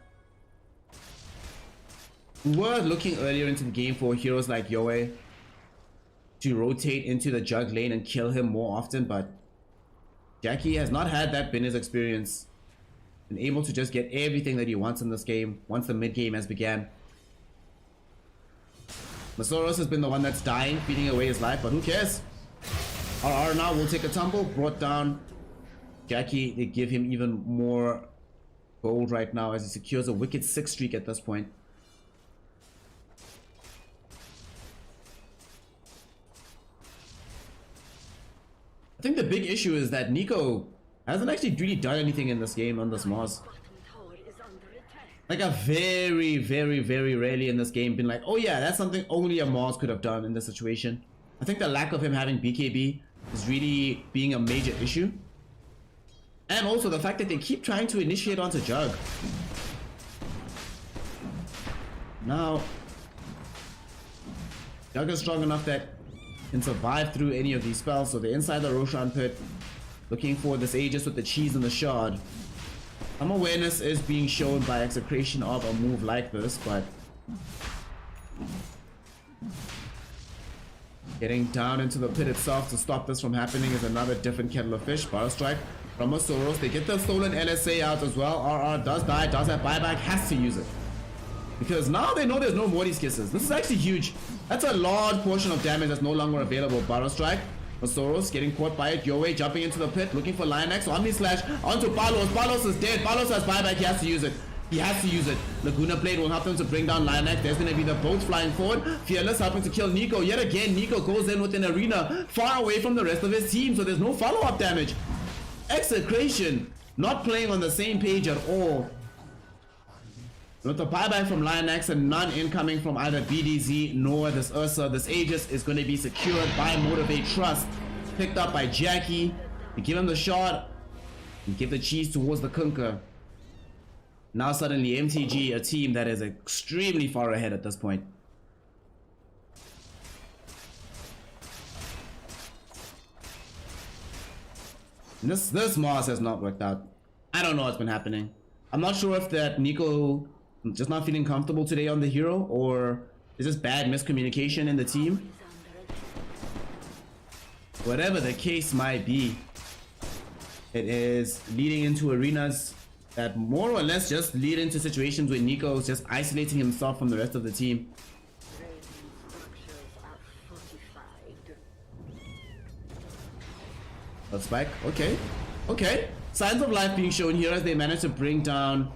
We were looking earlier into the game for heroes like Yoe to rotate into the jug lane and kill him more often, but Jackie has not had that Binner's experience and able to just get everything that he wants in this game once the mid game has began. Masoros has been the one that's dying, feeding away his life, but who cares? RR now will take a tumble, brought down. Jackie, they give him even more gold right now as he secures a wicked 6 streak at this point. I think the big issue is that Nico hasn't actually really done anything in this game on this Mars. Bottom tower is under attack. Like a very rarely in this game been like, oh yeah, that's something only a Mars could have done in this situation. I think the lack of him having BKB is really being a major issue. And also the fact that they keep trying to initiate onto Jug. Now, Jug is strong enough that can survive through any of these spells, so they're inside the Roshan pit, looking for this Aegis with the cheese and the shard. Some awareness is being shown by Execration of a move like this, but getting down into the pit itself to stop this from happening is another different kettle of fish. Battle strike from Soros. They get the stolen LSA out as well. RR does die, does have buyback, has to use it. Because now they know there's no Morty's kisses. This is actually huge. That's a large portion of damage that's no longer available. Battle strike. Soros getting caught by it. Yoe jumping into the pit, looking for Lion X. Omni Slash onto Palos. Palos is dead. Palos has buyback. He has to use it. He has to use it. Laguna Blade will help them to bring down Lion X. There's going to be the boats flying forward. Fearless helping to kill Nico. Yet again, Nico goes in with an arena far away from the rest of his team, so there's no follow-up damage. Execration not playing on the same page at all. With the buyback from Lion X and none incoming from either BDZ nor this Ursa, this Aegis is going to be secured by Motivate.Trust. Picked up by Jackie. We give him the shot and give the cheese towards the Kunkka. Now suddenly MTG, a team that is extremely far ahead at this point. This Mars has not worked out. I don't know what's been happening. I'm not sure if that Nico just not feeling comfortable today on the hero, or is this bad miscommunication in the team? Whatever the case might be, it is leading into arenas that more or less just lead into situations where Nico is just isolating himself from the rest of the team. Radiant structures are fortified. That spike. Okay. Okay. Signs of life being shown here as they manage to bring down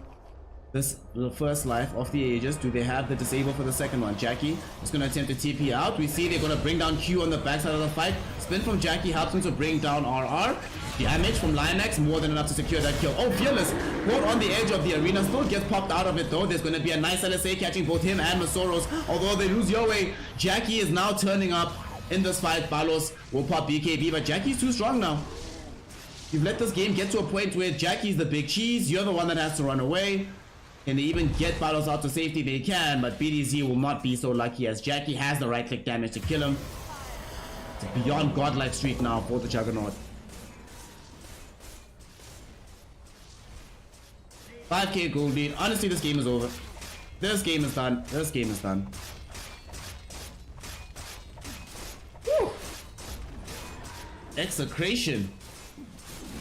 this first life of the Aegis. Do they have the disable for the second one? Jackie is going to attempt to TP out. We see they're going to bring down Q on the backside of the fight. Spin from Jackie helps him to bring down RR. Damage from Lion X more than enough to secure that kill. Oh, Fearless caught on the edge of the arena. Still gets popped out of it though. There's going to be a nice LSA catching both him and Masoros. Although they lose Yoe, Jackie is now turning up in this fight. Balos will pop BKB, but Jackie's too strong now. You've let this game get to a point where Jackie's the big cheese. You're the one that has to run away. Can they even get Balos out to safety? They can, but BDZ will not be so lucky as Jackie has the right click damage to kill him. It's a beyond godlike streak now for the Juggernaut. 5k gold lead. Honestly, this game is over. This game is done. This game is done. Woo. Execration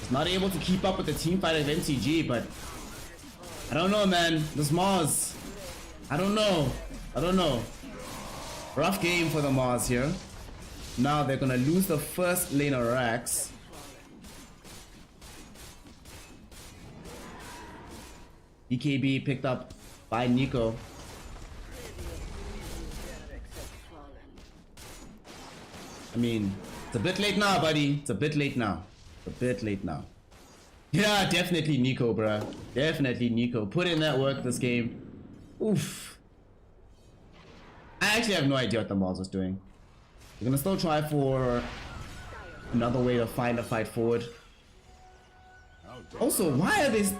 is not able to keep up with the team fight of MTG, but I don't know, man. This Mars, I don't know. I don't know. Rough game for the Mars here. Now they're gonna lose the first laner Rax. BKB picked up by Nico. I mean, it's a bit late now, buddy. It's a bit late now. It's a bit late now. Yeah, definitely Nico, bruh. Definitely Nico. Put in that work this game. Oof. I actually have no idea what the Mars is doing. We're gonna still try for another way to find a fight forward. Also, why are these...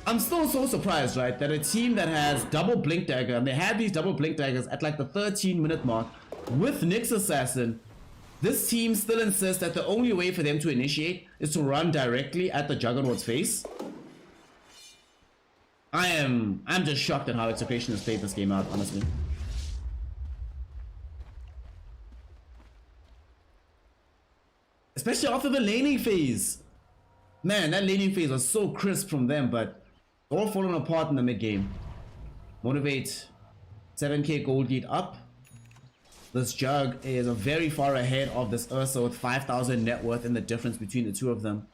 I'm still so surprised, right, that a team that has double blink dagger, and they had these double blink daggers at like the 13-minute mark with Nyx Assassin, this team still insists that the only way for them to initiate is to run directly at the Juggernaut's face. I'm just shocked at how Execration has played this game out, honestly. Especially after the laning phase. Man, that laning phase was so crisp from them, but all falling apart in the mid game. Motivate, 7k gold lead up. This Jug is very far ahead of this Ursa with 5,000 net worth in the difference between the two of them.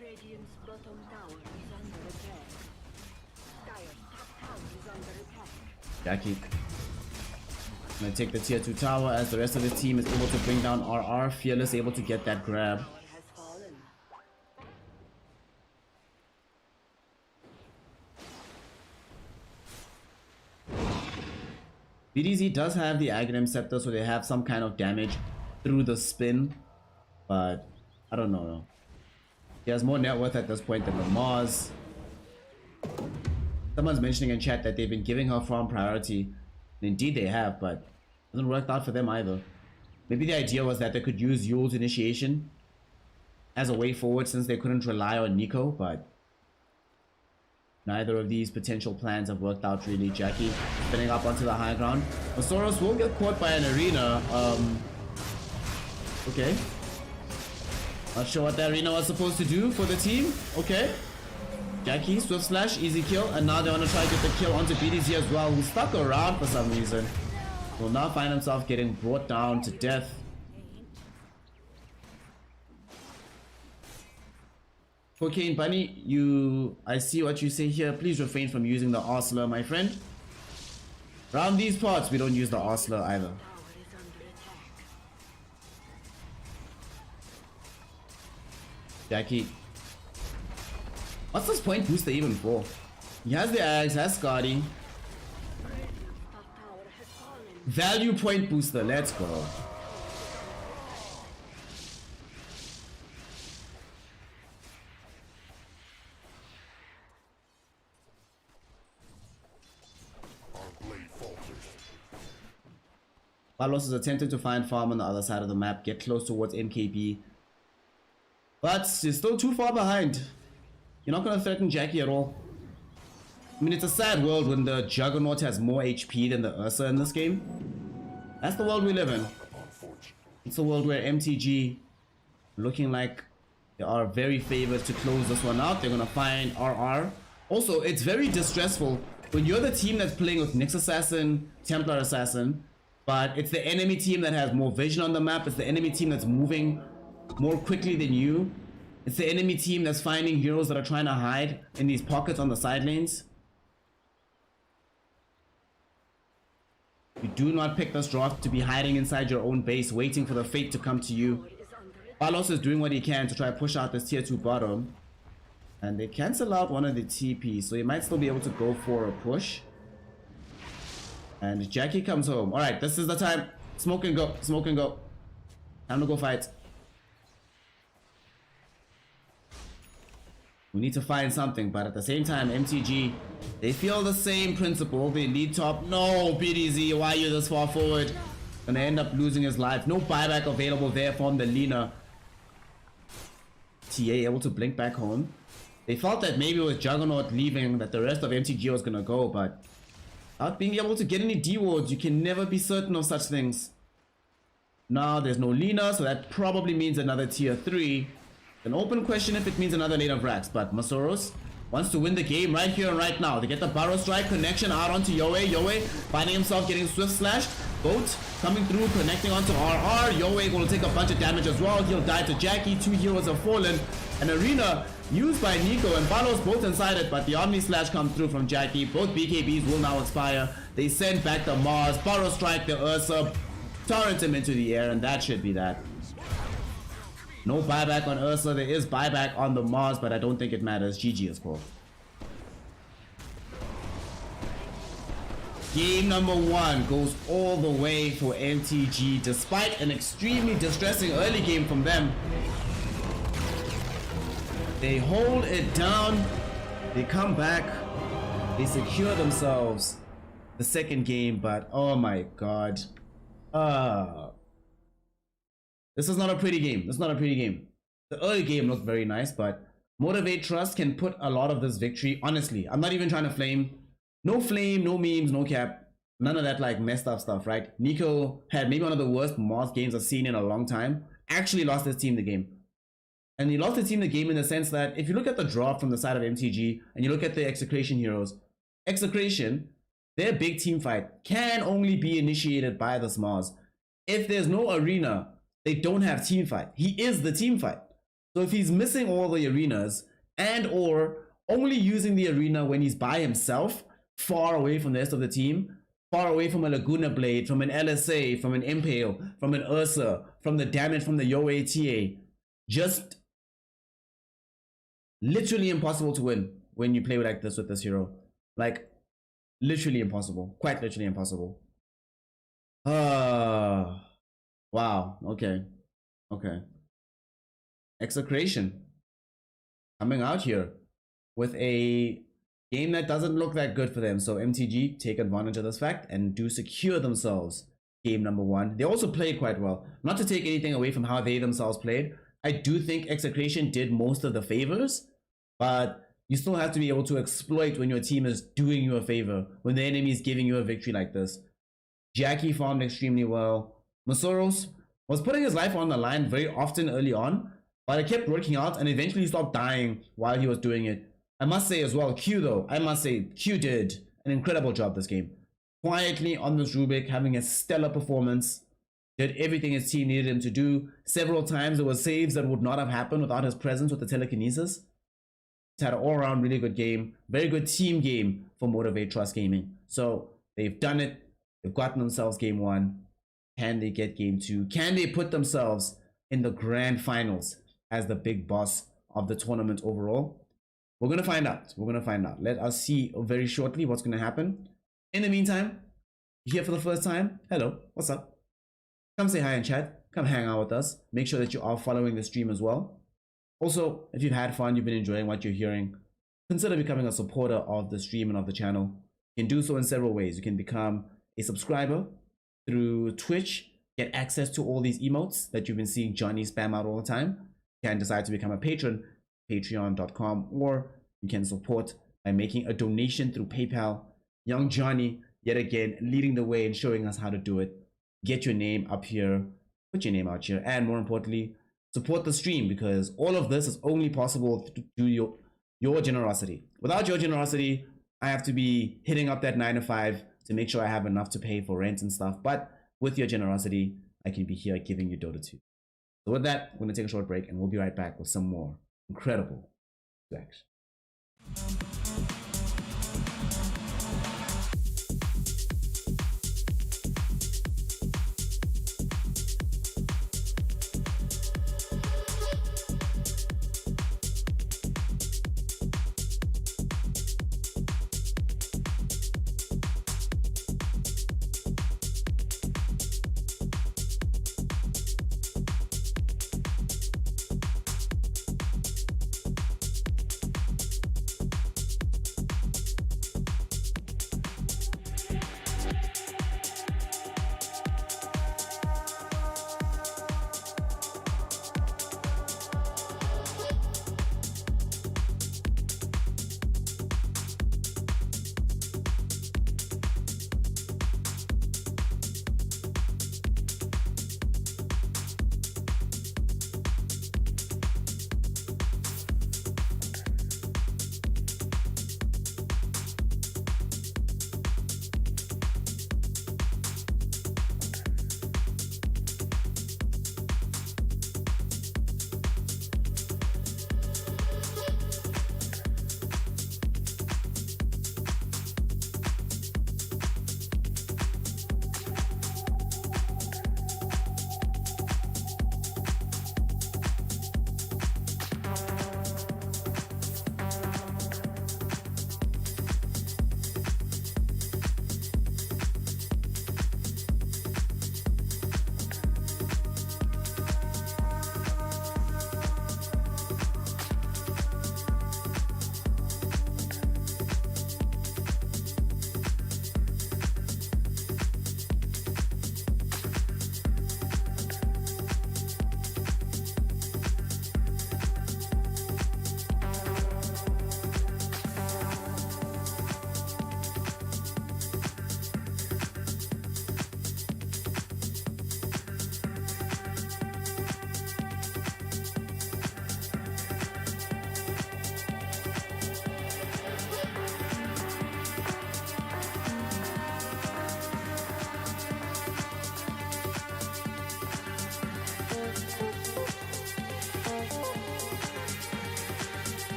Radiant's bottom tower is under attack. Dire's top tower is under attack. Jackie gonna take the tier 2 tower as the rest of the team is able to bring down RR. Fearless able to get that grab. Tower has fallen. BDZ does have the Aghanim Scepter, so they have some kind of damage through the spin, but I don't know. He has more net worth at this point than the Mars. Someone's mentioning in chat that they've been giving her farm priority. And indeed they have, but it hasn't worked out for them either. Maybe the idea was that they could use Yule's initiation as a way forward since they couldn't rely on Nico, but neither of these potential plans have worked out really. Jackie spinning up onto the high ground. Masoros will get caught by an arena. Okay. Not sure what the arena was supposed to do for the team. Okay. Jackie, swift slash, easy kill. And now they want to try to get the kill onto BDZ as well, who's stuck around for some reason. Will now find himself getting brought down to death. Cocaine Bunny, I see what you say here. Please refrain from using the Arsler, my friend. Around these parts, we don't use the Arsler either. Tower is under attack. Jackie. What's this point booster even for? He has the Axe, has Scotty. Radiant's top tower has fallen. Value point booster, let's go. Our blade falters. Carlos is attempting to find farm on the other side of the map, get close towards MKB. But he's still too far behind. You're not going to threaten Jackie at all. I mean, it's a sad world when the Juggernaut has more HP than the Ursa in this game. That's the world we live in. Unfortunate. It's a world where MTG looking like they are very favored to close this one out. They're going to find RR. Also, it's very distressful when you're the team that's playing with Nyx Assassin, Templar Assassin, but it's the enemy team that has more vision on the map. It's the enemy team that's moving more quickly than you. It's the enemy team that's finding heroes that are trying to hide in these pockets on the side lanes. You do not pick this draft to be hiding inside your own base, waiting for the fate to come to you. Tower is under attack. Carlos is doing what he can to try to push out this tier 2 bottom. And they cancel out one of the TPs, so he might still be able to go for a push. And Jackie comes home. Alright, this is the time. Smoke and go. Smoke and go. Time to go fight. We need to find something, but at the same time, MTG, they feel the same principle. They lead top. No, BDZ, why are you this far forward? Gonna end up losing his life. No buyback available there from the Lina. TA able to blink back home. They felt that maybe with Juggernaut leaving, that the rest of MTG was gonna go, but without being able to get any D wards, you can never be certain of such things. Now there's no Lina, so that probably means another tier 3. An open question if it means another lane of racks, but Masoros wants to win the game right here and right now. They get the Burrow Strike connection out onto Yoe. Yoe finding himself getting swift slashed. Boat coming through, connecting onto RR. Yoe going to take a bunch of damage as well. He'll die to Jackie. 2 heroes have fallen. An arena used by Nico and Barlow's both inside it, but the Omni Slash comes through from Jackie. Both BKBs will now expire. They send back the Mars. Burrow Strike the Ursa. Torrent him into the air, and that should be that. No buyback on Ursa. There is buyback on the Mars, but I don't think it matters. GG is called. Game number 1 goes all the way for MTG despite an extremely distressing early game from them. They hold it down. They come back. They secure themselves the second game, but oh my god. This is not a pretty game. This is not a pretty game. The early game looked very nice, but Motivate.Trust can put a lot of this victory. Honestly, I'm not even trying to flame. No flame, no memes, no cap. None of that like messed up stuff, right? Nico had maybe one of the worst Mars games I've seen in a long time. Actually lost his team the game. And he lost his team the game in the sense that if you look at the drop from the side of MTG and you look at the Execration heroes, Execration, their big team fight can only be initiated by the Mars. If there's no arena, they don't have team fight. He is the team fight. So if he's missing all the arenas and or only using the arena when he's by himself, far away from the rest of the team, far away from a Laguna Blade, from an LSA, from an Impale, from an Ursa, from the damage from the Yo ATA, just literally impossible to win when you play like this with this hero. Like, literally impossible. Quite literally impossible. Wow. Okay. Execration coming out here with a game that doesn't look that good for them. So MTG take advantage of this fact and do secure themselves game number 1. They also played quite well. Not to take anything away from how they themselves played. I do think Execration did most of the favors, but you still have to be able to exploit when your team is doing you a favor, when the enemy is giving you a victory like this. Jackie farmed extremely well. Masoros was putting his life on the line very often early on, but it kept working out and eventually stopped dying while he was doing it. I must say as well, Q though, I must say Q did an incredible job this game. Quietly on this Rubik, having a stellar performance, did everything his team needed him to do. Several times there were saves that would not have happened without his presence with the telekinesis. He's had an all-around really good game, very good team game for Motivate.Trust Gaming. So they've done it, they've gotten themselves game 1. Can they get game 2? Can they put themselves in the grand finals as the big boss of the tournament overall? We're going to find out. We're going to find out. Let us see very shortly what's going to happen. In the meantime, here for the first time, hello, what's up? Come say hi in chat. Come hang out with us. Make sure that you are following the stream as well. Also, if you've had fun, you've been enjoying what you're hearing, consider becoming a supporter of the stream and of the channel. You can do so in several ways. You can become a subscriber through Twitch, get access to all these emotes that you've been seeing Johnny spam out all the time. You can decide to become a patron, patreon.com, or you can support by making a donation through PayPal. Young Johnny, yet again, leading the way and showing us how to do it. Get your name up here, put your name out here, and more importantly, support the stream, because all of this is only possible through your generosity. Without your generosity, I have to be hitting up that 9 to 5 to make sure I have enough to pay for rent and stuff. But with your generosity, I can be here giving you Dota 2. So with that, we're going to take a short break and we'll be right back with some more incredible reaction.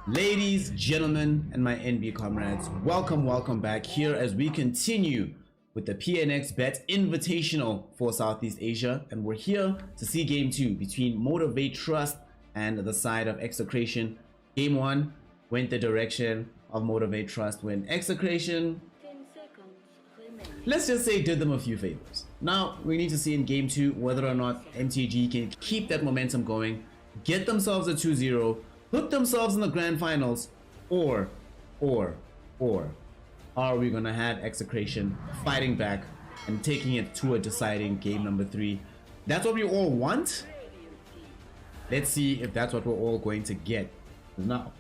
Ladies, gentlemen, and my NB comrades, welcome back here as we continue with the PNXBET Invitational for Southeast Asia, and we're here to see Game 2 between Motivate.Trust and the side of Execration. Game 1 went the direction of Motivate.Trust when Execration, 10 seconds remaining. let's just say, did them a few favors. Now, we need to see in Game 2 whether or not MTG can keep that momentum going, get themselves a 2-0, put themselves in the grand finals, or are we gonna have Execration fighting back and taking it to a deciding game number 3? That's what we all want. Let's see if that's what we're all going to get. Now,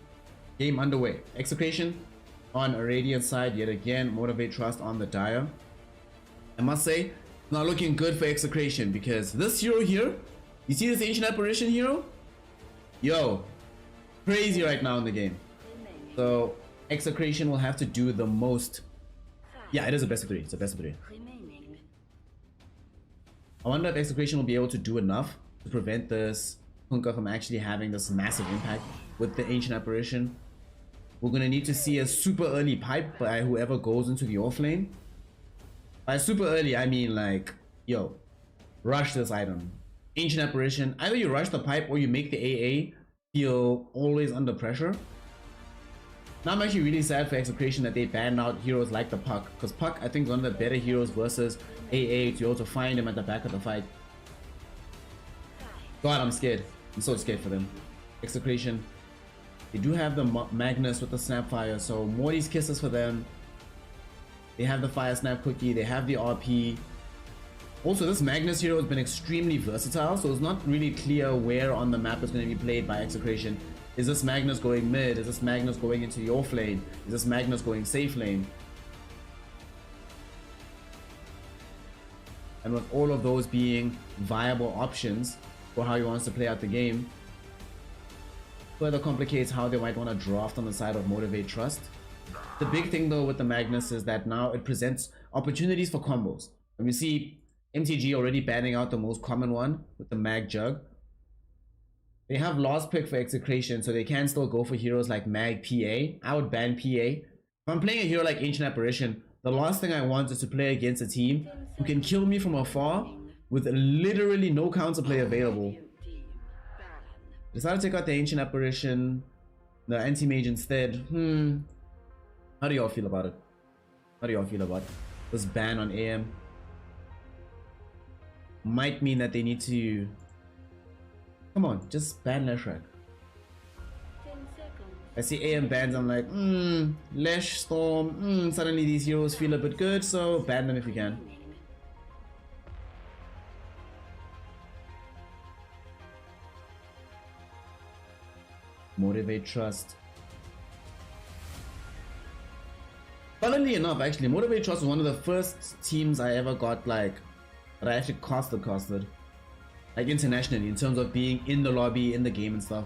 game underway. Execration on a Radiant side yet again. Motivate.Trust on the Dire. I must say, not looking good for Execration because this hero here, you see this Ancient Apparition hero? Yo, crazy right now in the game. So Execration will have to do the most. Yeah, it is a best of 3. It's a best of 3. Remaining. I wonder if Execration will be able to do enough to prevent this Hunka from actually having this massive impact with the Ancient Apparition. We're gonna need to see a super early pipe by whoever goes into the off lane. By super early, I mean like, yo, rush this item. Ancient Apparition, either you rush the pipe or you make the AA feel always under pressure. Now I'm actually really sad for Execration that they banned out heroes like the Puck, because Puck I think is one of the better heroes versus AA to also find him at the back of the fight. God, I'm scared. I'm so scared for them. Execration, they do have the Magnus with the Snapfire, so Morty's kisses for them. They have the Fire Snap Cookie, they have the RP. Also, this Magnus hero has been extremely versatile, so it's not really clear where on the map it's going to be played by Execration. Is this Magnus going mid? Is this Magnus going into the off lane? Is this Magnus going safe lane? And with all of those being viable options for how he wants to play out the game, further complicates how they might want to draft on the side of Motivate.Trust. The big thing though with the Magnus is that now it presents opportunities for combos. And we see MTG already banning out the most common one with the Mag Jug. They have lost pick for Execration, so they can still go for heroes like Mag PA. I would ban PA. If I'm playing a hero like Ancient Apparition, the last thing I want is to play against a team who can kill me from afar with literally no counterplay available. Decided to take out the Ancient Apparition, the Anti-Mage instead. How do y'all feel about it? How do y'all feel about this ban on AM? Might mean that they need to... Come on, just ban Leshrac. 10 seconds. I see AM bans, I'm like, Lesh, Storm, suddenly these heroes feel a bit good, so ban them if you can. Motivate.Trust. Funnily enough, actually, Motivate.Trust was one of the first teams I ever got, like, that I actually costed. Like, internationally, in terms of being in the lobby, in the game and stuff.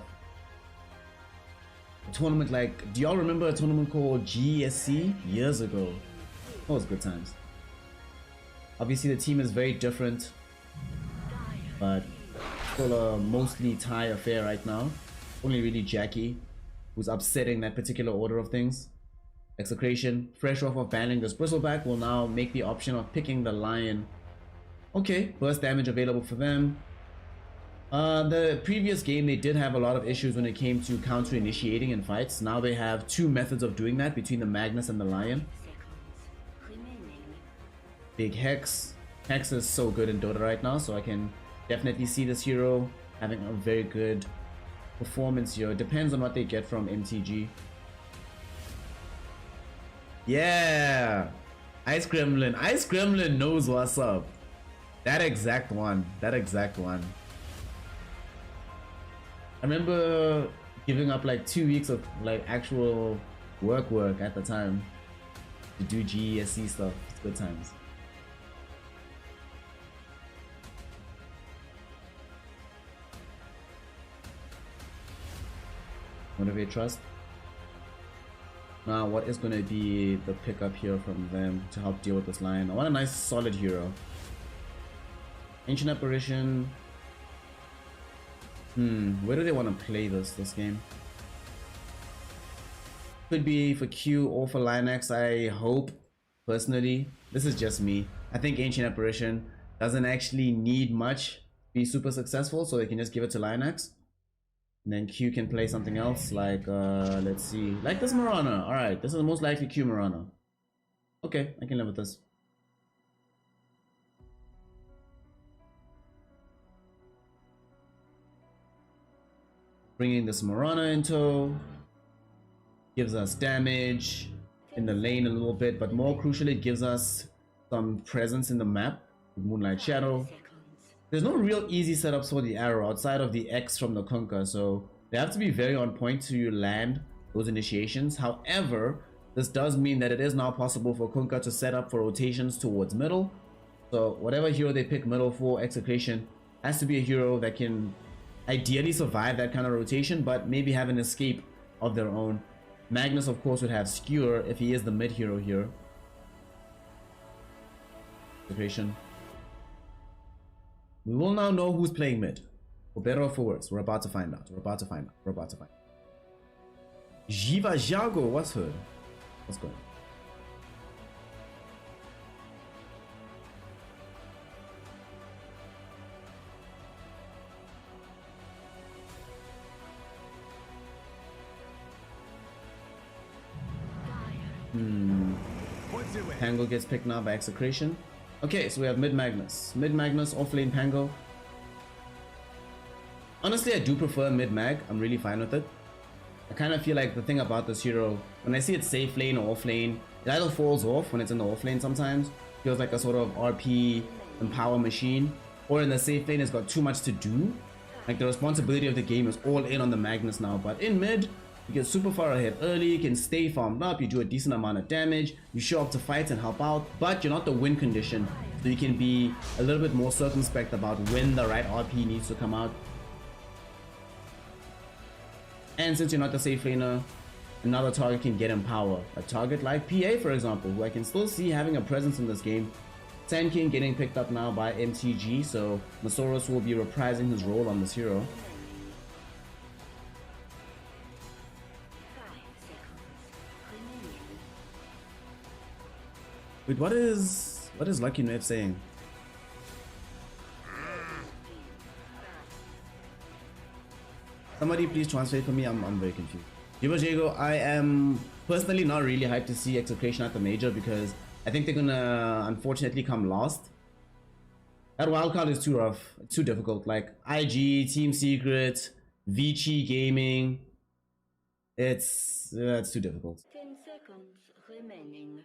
A tournament like, do y'all remember a tournament called GSC? Years ago. That was good times. Obviously, the team is very different, but still a mostly Thai affair right now. Only really Jackie, who's upsetting that particular order of things. Execration, fresh off of banning this Bristleback, will now make the option of picking the Lion. Okay, burst damage available for them. The previous game, they did have a lot of issues when it came to counter-initiating in fights. Now they have 2 methods of doing that between the Magnus and the Lion. Big Hex. Hex is so good in Dota right now, so I can definitely see this hero having a very good performance here. It depends on what they get from MTG. Yeah! Ice Gremlin. Ice Gremlin knows what's up. That exact one. I remember giving up like 2 weeks of like actual work at the time to do GESC stuff. It's good times. Motivate.Trust. Now, what is going to be the pickup here from them to help deal with this line? I want a nice solid hero. Ancient Apparition. Where do they want to play this game? Could be for Q or for Linux. I hope, personally. This is just me. I think Ancient Apparition doesn't actually need much to be super successful, so they can just give it to Linux. And then Q can play something else, like, let's see, like this Marana. Alright, this is the most likely Q Marana. Okay, I can live with this. Bringing this Marana in tow. Gives us damage in the lane a little bit, but more crucially, it gives us some presence in the map with Moonlight Shadow. There's no real easy setups for the arrow outside of the X from the Kunkka, so they have to be very on point to land those initiations. However, this does mean that it is now possible for Kunkka to set up for rotations towards middle. So whatever hero they pick middle for, Execration has to be a hero that can ideally survive that kind of rotation, but maybe have an escape of their own. Magnus, of course, would have Skewer if he is the mid hero here. Execration. We will now know who's playing mid. For better or for worse. We're about to find out. We're about to find out. We're about to find out. Jiva Jago, what's hood? What's going on? Pango gets picked now by Execration. Okay, so we have mid Magnus. Mid Magnus, off lane Pango. Honestly, I do prefer mid Mag. I'm really fine with it. I kind of feel like the thing about this hero, when I see it safe lane or off lane, it either falls off when it's in the off lane sometimes. Feels like a sort of RP and power machine. Or in the safe lane, it's got too much to do. Like the responsibility of the game is all in on the Magnus now. But in mid, you get super far ahead early, you can stay farmed up, you do a decent amount of damage, you show up to fights and help out, but you're not the win condition. So you can be a little bit more circumspect about when the right RP needs to come out. And since you're not the safe laner, another target can get in power. A target like PA, for example, who I can still see having a presence in this game. Sand King getting picked up now by MTG, so Masaurus will be reprising his role on this hero. Wait, what is Lucky Knife saying? Somebody please translate for me. I'm very confused. Jiva Jago, I am personally not really hyped to see Execration at the major because I think they're gonna unfortunately come last. That wildcard is too rough. It's too difficult. Like IG, Team Secret, Vici Gaming. It's too difficult. 10 seconds remaining.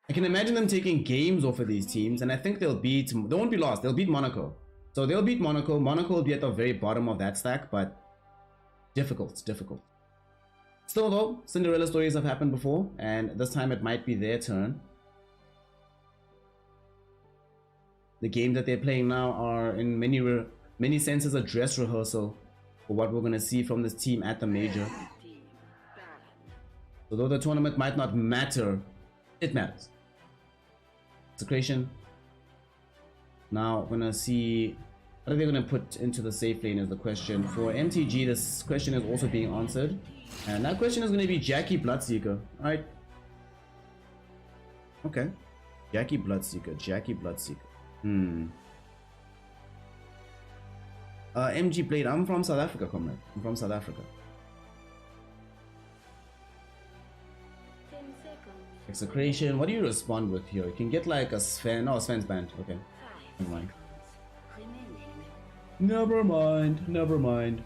I can imagine them taking games off of these teams, and I think they won't be lost, they'll beat Monaco. So they'll beat Monaco. Monaco will be at the very bottom of that stack, but difficult, difficult. Still though, Cinderella stories have happened before, and this time it might be their turn. The game that they're playing now are in many senses a dress rehearsal for what we're going to see from this team at the major. So though the tournament might not matter, it matters. Execration. Now we're gonna see what are they gonna put into the safe lane is the question. For MTG, this question is also being answered, and that question is gonna be Jackie Bloodseeker. All right. Okay. Jackie Bloodseeker. Jackie Bloodseeker. MG Blade. I'm from South Africa, comrade. I'm from South Africa. 10 seconds. Execration. What do you respond with here? You can get like a Sven. Oh, Sven's banned. Okay. 5 Never mind. seconds remaining. Never mind. Never mind.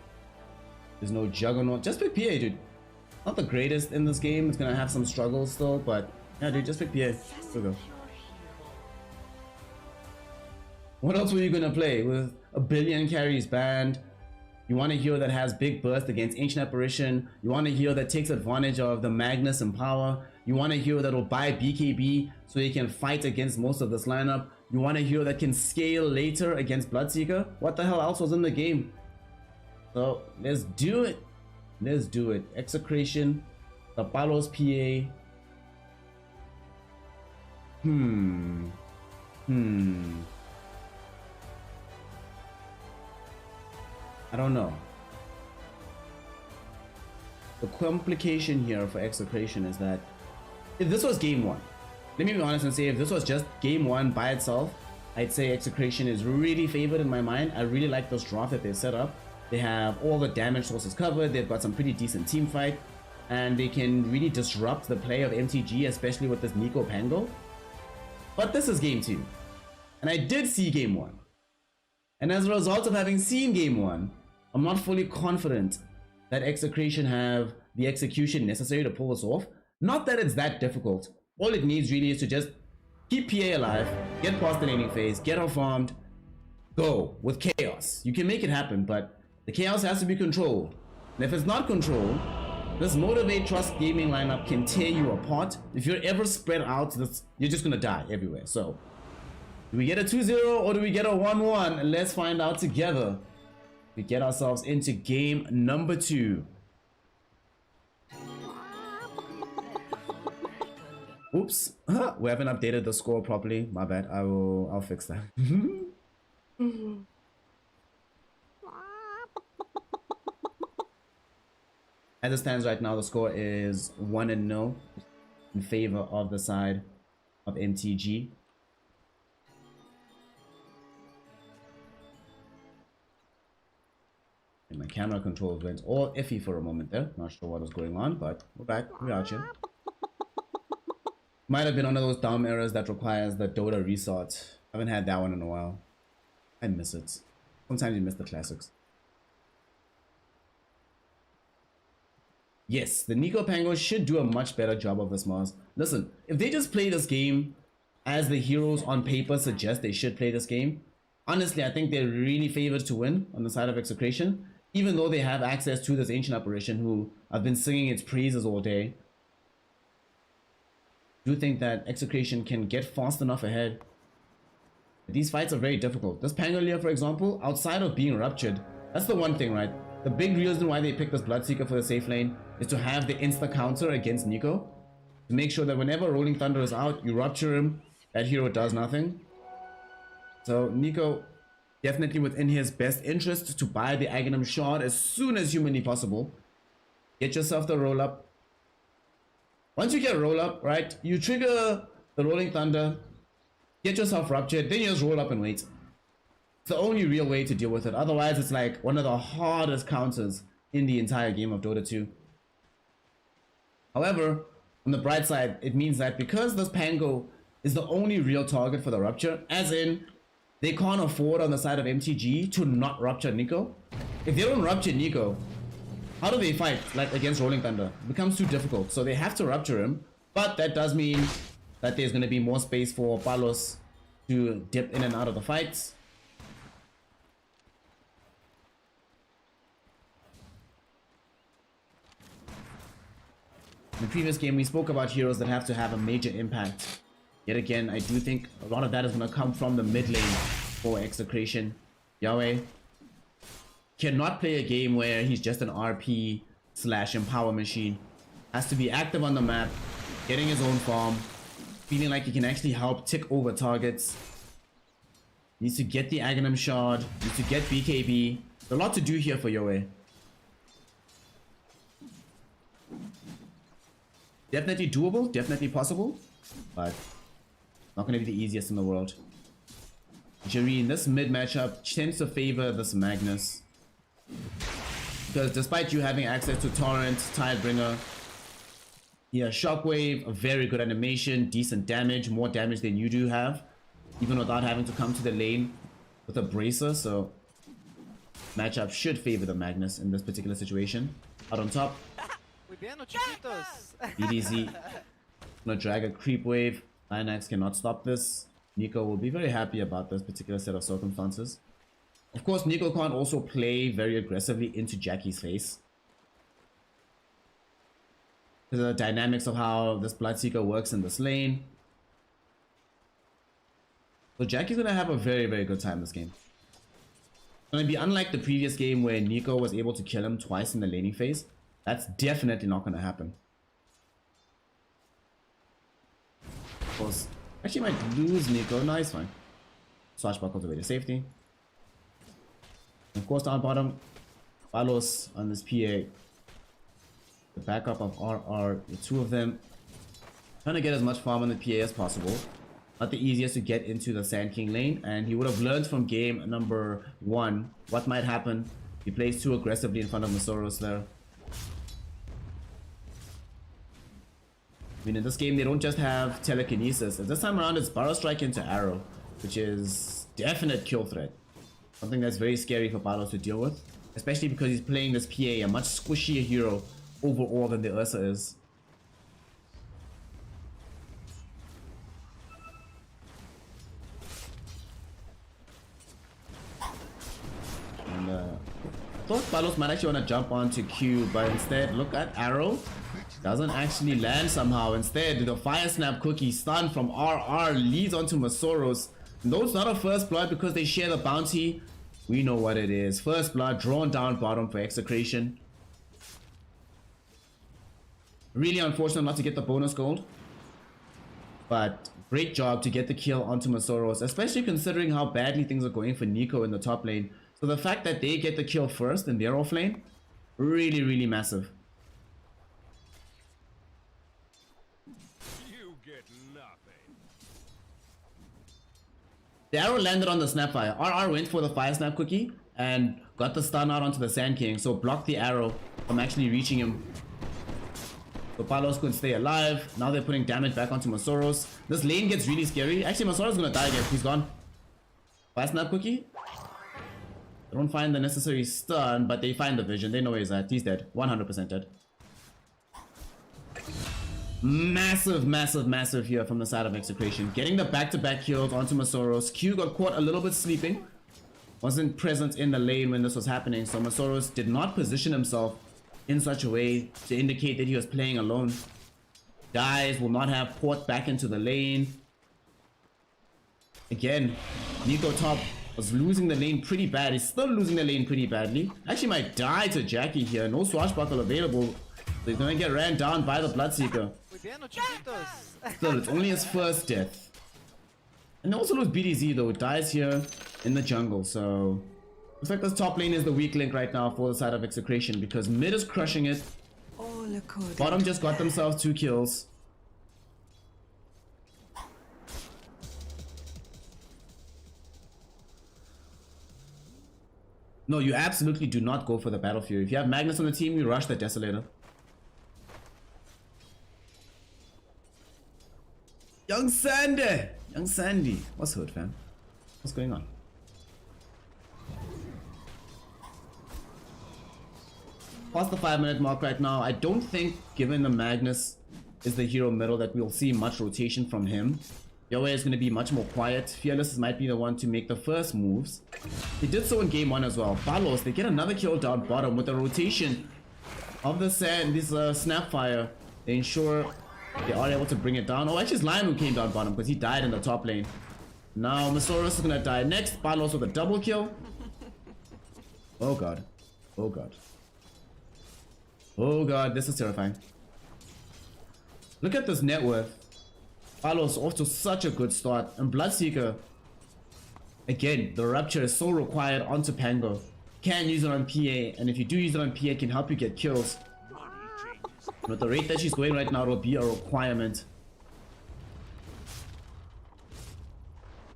There's no Juggernaut. Just pick PA, dude. Not the greatest in this game. It's gonna have some struggles still, but yeah, dude, just pick PA. Here we go. What else were you gonna play with a billion carries banned? You want a hero that has big burst against Ancient Apparition. You want a hero that takes advantage of the Magnus and power. You want a hero that will buy BKB so he can fight against most of this lineup. You want a hero that can scale later against Bloodseeker. What the hell else was in the game? So let's do it. Let's do it. Execration, the Palos PA. I don't know. the complication here for Execration is that if this was game one, let me be honest and say if this was just game one by itself, I'd say Execration is really favored in my mind. I really like this draft that they set up. They have all the damage sources covered. They've got some pretty decent team fight, and they can really disrupt the play of MTG, especially with this Nico Pango. But this is game two, and I did see game one. And as a result of having seen game one, I'm not fully confident that Execration have the execution necessary to pull this off. Not that it's that difficult. All it needs really is to just keep PA alive, get past the laning phase, get her farmed, go with chaos. You can make it happen, but the chaos has to be controlled. And if it's not controlled, this Motivate.Trust gaming lineup can tear you apart. If you're ever spread out, you're just gonna die everywhere. So, do we get a 2-0 or do we get a 1-1? Let's find out together. We get ourselves into game number 2. Oops, we haven't updated the score properly. My bad. I'll fix that. As it stands right now, the score is 1-0 in favor of the side of MTG. And my camera controls went all iffy for a moment there. Not sure what was going on, but we're back. We're out here. Might have been one of those dumb errors that requires the Dota restart. Haven't had that one in a while. I miss it. Sometimes you miss the classics. Yes, the Nico Pango should do a much better job of this, Mars. Listen, if they just play this game as the heroes on paper suggest they should play this game, honestly, I think they're really favored to win on the side of Execration, even though they have access to this ancient apparition who I've been singing its praises all day. I do think that Execration can get fast enough ahead. These fights are very difficult. This Pangolier, for example, outside of being ruptured, that's the one thing, right? The big reason why they picked this Bloodseeker for the safe lane is to have the insta counter against Nico, to make sure that whenever Rolling Thunder is out, you rupture him, that hero does nothing. So Nico, definitely within his best interest to buy the Aghanim Shard as soon as humanly possible. Get yourself the roll up. Once you get roll up, right, you trigger the Rolling Thunder, get yourself ruptured, then you just roll up and wait. It's the only real way to deal with it. Otherwise, it's like one of the hardest counters in the entire game of Dota 2. However, on the bright side, it means that because this Pango is the only real target for the rupture, as in, they can't afford on the side of MTG to not rupture Nico. If they don't rupture Nico, how do they fight like against Rolling Thunder? It becomes too difficult, so they have to rupture him. But that does mean that there's going to be more space for Palos to dip in and out of the fights. In the previous game, we spoke about heroes that have to have a major impact. Yet again, I do think a lot of that is going to come from the mid lane for Execration. Yahweh cannot play a game where he's just an RP / empower machine. Has to be active on the map, getting his own farm, feeling like he can actually help tick over targets. Needs to get the Aghanim Shard, needs to get BKB. There's a lot to do here for Yahweh. Definitely doable, definitely possible, but not going to be the easiest in the world. Jerry in this mid matchup tends to favor this Magnus, because despite you having access to Torrent, Tidebringer, he has Shockwave, a very good animation, decent damage, more damage than you do have, even without having to come to the lane with a Bracer, so matchup should favor the Magnus in this particular situation. Out on top, BDZ gonna drag a creep wave. Linax cannot stop this. Nico will be very happy about this particular set of circumstances. Of course, Nico can't also play very aggressively into Jackie's face, because of the dynamics of how this Bloodseeker works in this lane. So Jackie's gonna have a very, very good time this game. It's gonna be unlike the previous game where Nico was able to kill him twice in the laning phase. That's definitely not gonna happen. Of course, actually might lose Nico. No, he's fine. Swashbuckles away to safety. And of course, down bottom, Palos on this PA. The backup of RR, the two of them trying to get as much farm on the PA as possible. Not the easiest to get into the Sand King lane, and he would have learned from game number 1 what might happen. He plays too aggressively in front of Masoros there. I mean, in this game, they don't just have telekinesis. This time around, it's Burrow Strike into Arrow, which is definite kill threat. Something that's very scary for Palos to deal with, especially because he's playing this PA, a much squishier hero overall than the Ursa is. And I thought Palos might actually want to jump onto Q, but instead, look at Arrow. Doesn't actually land somehow. Instead, the Fire Snap Cookie stun from RR leads onto Masoros. And though it's not a first blood because they share the bounty, we know what it is. First blood drawn down bottom for Execration. Really unfortunate not to get the bonus gold, but great job to get the kill onto Masoros, especially considering how badly things are going for Nico in the top lane. So the fact that they get the kill first in their off lane, really, really massive. The arrow landed on the Snapfire. RR went for the Fire Snap Cookie and got the stun out onto the Sand King, so blocked the arrow from actually reaching him. So Palos couldn't stay alive. Now they're putting damage back onto Masoros. This lane gets really scary. Actually, Masoros is gonna die again. He's gone. Fire Snap Cookie. They don't find the necessary stun, but they find the vision. They know where he's at. He's dead. 100% dead. Massive, massive, massive here from the side of Execration. Getting the back-to-back kills onto Masoros. Q got caught a little bit sleeping. Wasn't present in the lane when this was happening, so Masoros did not position himself in such a way to indicate that he was playing alone. Guys will not have port back into the lane. Again, Nico top was losing the lane pretty bad. He's still losing the lane pretty badly. Actually might die to Jackie here. No swashbuckle available. So he's gonna get ran down by the Bloodseeker. Still, it's only his first death. And they also lose BDZ though. It dies here in the jungle. So looks like this top lane is the weak link right now for the side of Execration, because mid is crushing it. Bottom just got themselves 2 kills. No, you absolutely do not go for the Battle Fury. If you have Magnus on the team, you rush the Desolator. Young Sandy! Young Sandy. What's hood, fam? What's going on? Past the 5-minute mark right now. I don't think, given the Magnus is the hero middle, that we'll see much rotation from him. Yowie is going to be much more quiet. Fearless might be the one to make the first moves. They did so in game 1 as well. Palos, they get another kill down bottom with the rotation of the sand. This Snapfire. They ensure they are able to bring it down. Oh, actually it's Lion who came down bottom because he died in the top lane. Now Masoros is going to die next. Palos with a double kill. Oh god. Oh god. Oh god, this is terrifying. Look at this net worth. Palos off to such a good start. And Bloodseeker, again, the Rupture is so required onto Pango. Can use it on PA, and if you do use it on PA, it can help you get kills. But at the rate that she's going right now, it will be a requirement.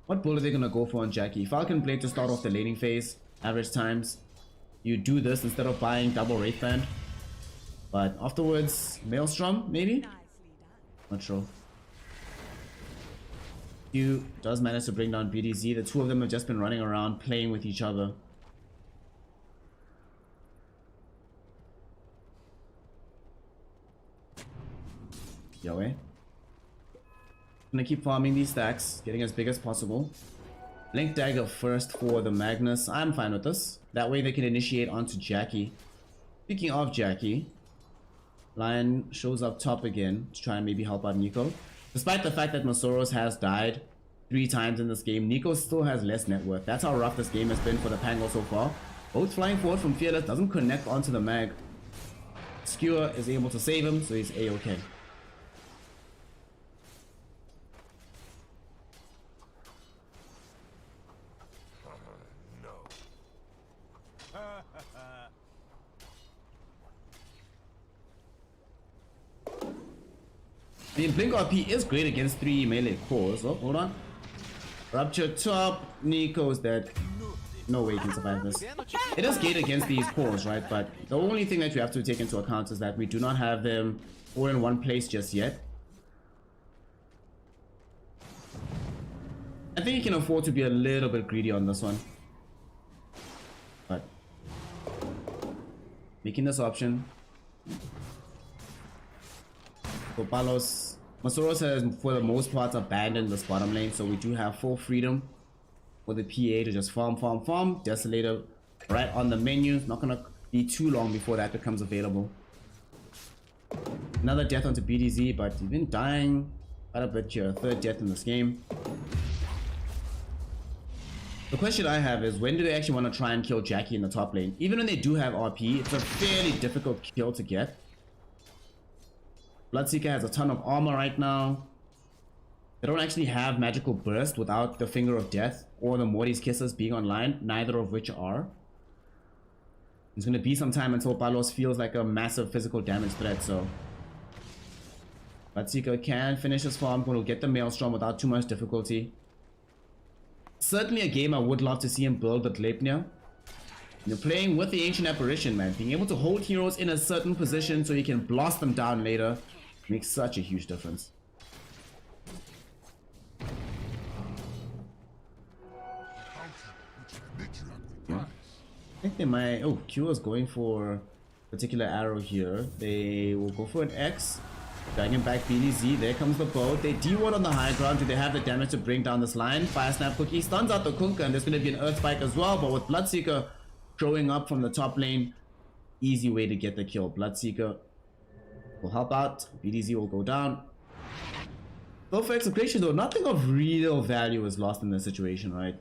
What build are they going to go for on Jackie? Falcon Blade to start off the laning phase. Average times. You do this instead of buying double Wraith Band. But afterwards, Maelstrom, maybe? Not sure. Q does manage to bring down BDZ. The two of them have just been running around playing with each other. Yowie. Gonna keep farming these stacks, getting as big as possible. Blink Dagger first for the Magnus. I'm fine with this. That way they can initiate onto Jackie. Speaking of Jackie, Lion shows up top again to try and maybe help out Nico. Despite the fact that Masoros has died 3 times in this game, Nico still has less net worth. That's how rough this game has been for the Pango so far. Both flying forward from Fearless, doesn't connect onto the mag. Skewer is able to save him, so he's A-okay. I mean, Blink RP is great against 3 melee cores. Oh, hold on. Rupture top. Nico's dead. No way you can survive this. It is great against these cores, right? But the only thing that you have to take into account is that we do not have them all in one place just yet. I think you can afford to be a little bit greedy on this one. But making this option. For Palos, Masoros has for the most part abandoned this bottom lane, so we do have full freedom for the PA to just farm. Desolator right on the menu. It's not gonna be too long before that becomes available. Another death onto BDZ, but he's been dying quite a bit here. Third death in this game. The question I have is, when do they actually want to try and kill Jackie in the top lane? Even when they do have RP, it's a fairly difficult kill to get. Bloodseeker has a ton of armor right now. They don't actually have magical burst without the Finger of Death or the Morty's Kisses being online, neither of which are. It's going to be some time until Palos feels like a massive physical damage threat, so Bloodseeker can finish his farm, will get the Maelstrom without too much difficulty. Certainly a game I would love to see him build with Gleipnir. You're playing with the Ancient Apparition, man. Being able to hold heroes in a certain position so you can blast them down later makes such a huge difference. Yeah. I think they might... Oh, Q is going for a particular arrow here. They will go for an X. Dragging back BDZ. There comes the boat. They D-ward on the high ground. Do they have the damage to bring down this line? Fire Snap Cookie stuns out the Kunkka, and there's going to be an Earth Spike as well. But with Bloodseeker showing up from the top lane, easy way to get the kill. Bloodseeker will help out. BDZ will go down. Though for Execration though, nothing of real value is lost in this situation, right?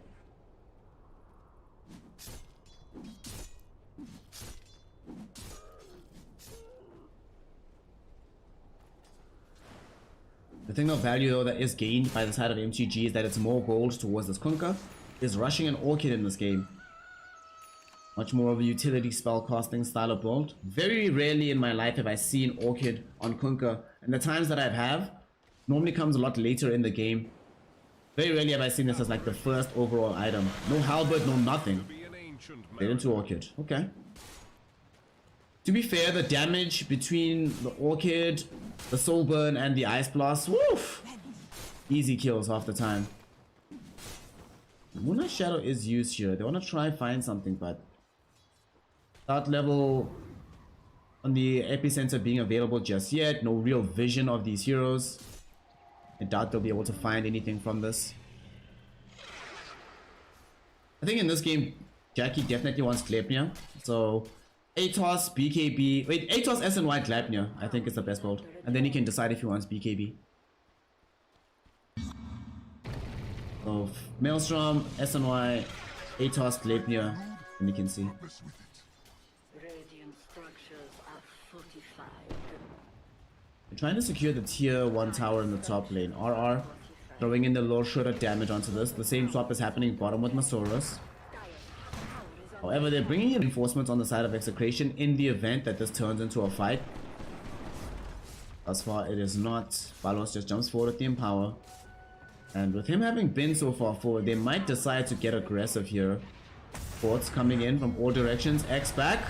The thing of value though that is gained by the side of MTG is that it's more gold towards this Kunkka. Is rushing an Orchid in this game. Much more of a utility spell casting style of build. Very rarely in my life have I seen Orchid on Kunkka, and the times that I have normally comes a lot later in the game. Very rarely have I seen this as like the first overall item. No halberd, no nothing. Get into Orchid. Okay. To be fair, the damage between the Orchid, the Soul Burn, and the Ice Blast, woof! Easy kills half the time. Moonlight Shadow is used here. They want to try and find something, but start level on the epicenter being available just yet. No real vision of these heroes. I doubt they'll be able to find anything from this. I think in this game, Jackie definitely wants Gleipnir. So Atos, BKB. Wait, Atos, SNY, Gleipnir. I think is the best build. And then he can decide if he wants BKB. So Maelstrom, SNY, Atos, Gleipnir, and you can see. Radiant structures are fortified. We're trying to secure the tier 1 tower in the top lane. RR throwing in the low shredder damage onto this. The same swap is happening bottom with Masoros. However, they're bringing in reinforcements on the side of Execration in the event that this turns into a fight. Thus far, it is not. Palos just jumps forward with the Empower. And with him having been so far forward, they might decide to get aggressive here. Forts coming in from all directions. X back.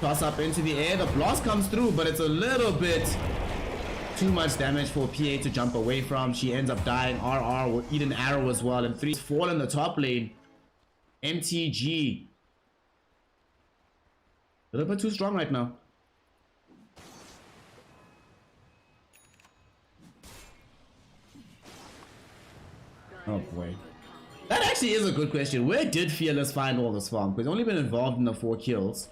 Toss up into the air. The blast comes through, but it's a little bit too much damage for PA to jump away from. She ends up dying. RR will eat an arrow as well. And 3 fall in the top lane. MTG. A little bit too strong right now. Oh boy. That actually is a good question. Where did Fearless find all this farm? Because he's only been involved in the 4 kills.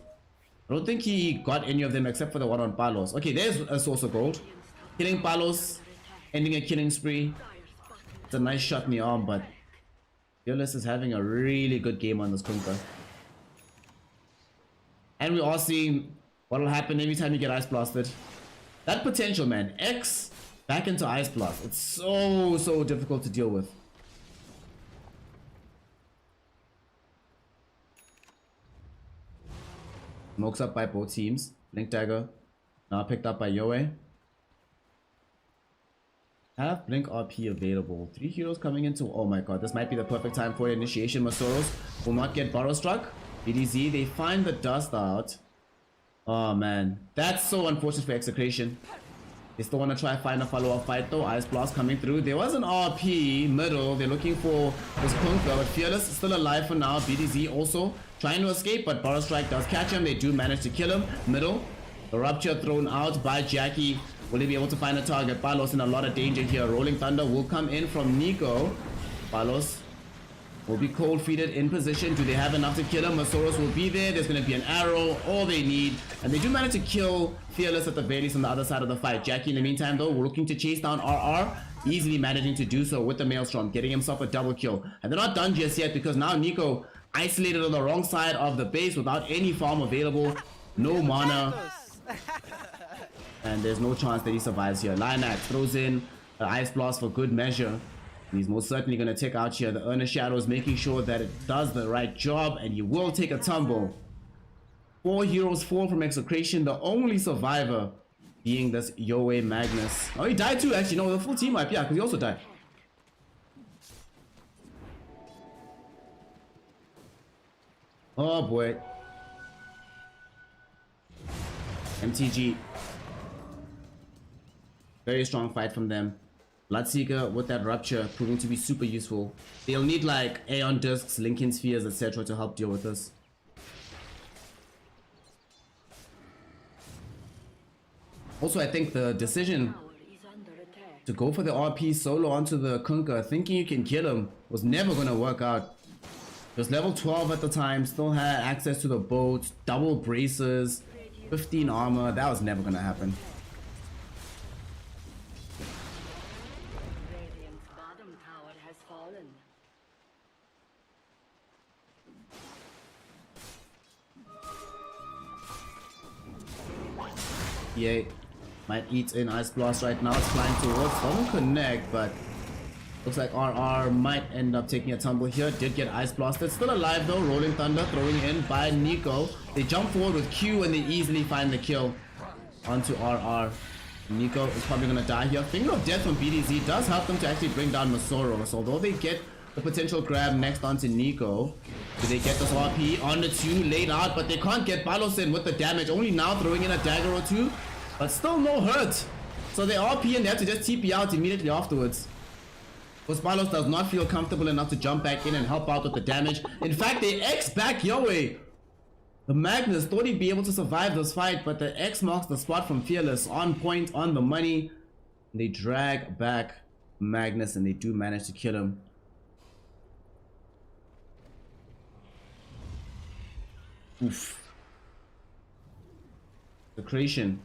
I don't think he got any of them except for the one on Palos. Okay, there's a source of gold. Killing Palos, ending a killing spree. It's a nice shot in the arm, but Fearless is having a really good game on this Kunkka. And we are seeing what will happen every time you get Ice Blasted. That potential, man. X back into Ice Blast. It's so difficult to deal with. Smokes up by both teams. Blink Dagger now picked up by Yoe. Have Blink RP available. 3 heroes coming into. Oh my god, this might be the perfect time for initiation. Masoros will not get Burrow struck. BDZ, they find the dust out. Oh man, that's so unfortunate for Execration. They still want to try find a follow-up fight though. Ice Blast coming through. There was an RP middle. They're looking for this Kunka, but Fearless is still alive for now. BDZ also trying to escape, but Burrow Strike does catch him. They do manage to kill him. Middle. The Rupture thrown out by Jackie. Will he be able to find a target? Palos in a lot of danger here. Rolling Thunder will come in from Nico. Palos will be cold feeded in position. Do they have enough to kill him? Masoros will be there. There's going to be an arrow. All they need. And they do manage to kill Fearless at the very least on the other side of the fight. Jackie in the meantime though, looking to chase down RR. Easily managing to do so with the Maelstrom. Getting himself a double kill. And they're not done just yet because now Nico isolated on the wrong side of the base without any farm available. No mana. And there's no chance that he survives here. Lionax throws in the Ice Blast for good measure. He's most certainly going to take out here the Earnest Shadows, making sure that it does the right job, and he will take a tumble. 4 heroes fall from Execration, the only survivor being this Yoe Magnus. Oh, he died too, actually. No, the full team wipe, yeah, because he also died. Oh boy. MTG. Very strong fight from them. Bloodseeker with that Rupture proving to be super useful. They'll need like Aeon Discs, Lincoln Spheres, etc. to help deal with this. Also, I think the decision Tower is under attack. to go for the RP solo onto the Kunkka, thinking you can kill him, was never going to work out. He was level 12 at the time, still had access to the boat, double braces, 15 armor. That was never going to happen. Radiant's bottom tower has fallen. EA might eat in Ice Blast right now. It's flying towards. Doesn't connect, but looks like RR might end up taking a tumble here. Did get Ice Blasted. Still alive though. Rolling Thunder throwing in by Nico. They jump forward with Q and they easily find the kill onto RR. Nico is probably going to die here. Finger of Death from BDZ does help them to actually bring down Masoros. Although they get the potential grab next onto Nico. Do they get this RP on the 2 laid out? But they can't get Palos in with the damage. Only now throwing in a dagger or 2. But still no hurt. So they RP and they have to just TP out immediately afterwards. Because Palos does not feel comfortable enough to jump back in and help out with the damage. In fact, they X back Yoe. The Magnus thought he'd be able to survive this fight, but the X marks the spot from Fearless. On point, on the money. They drag back Magnus and they do manage to kill him. Oof. Execration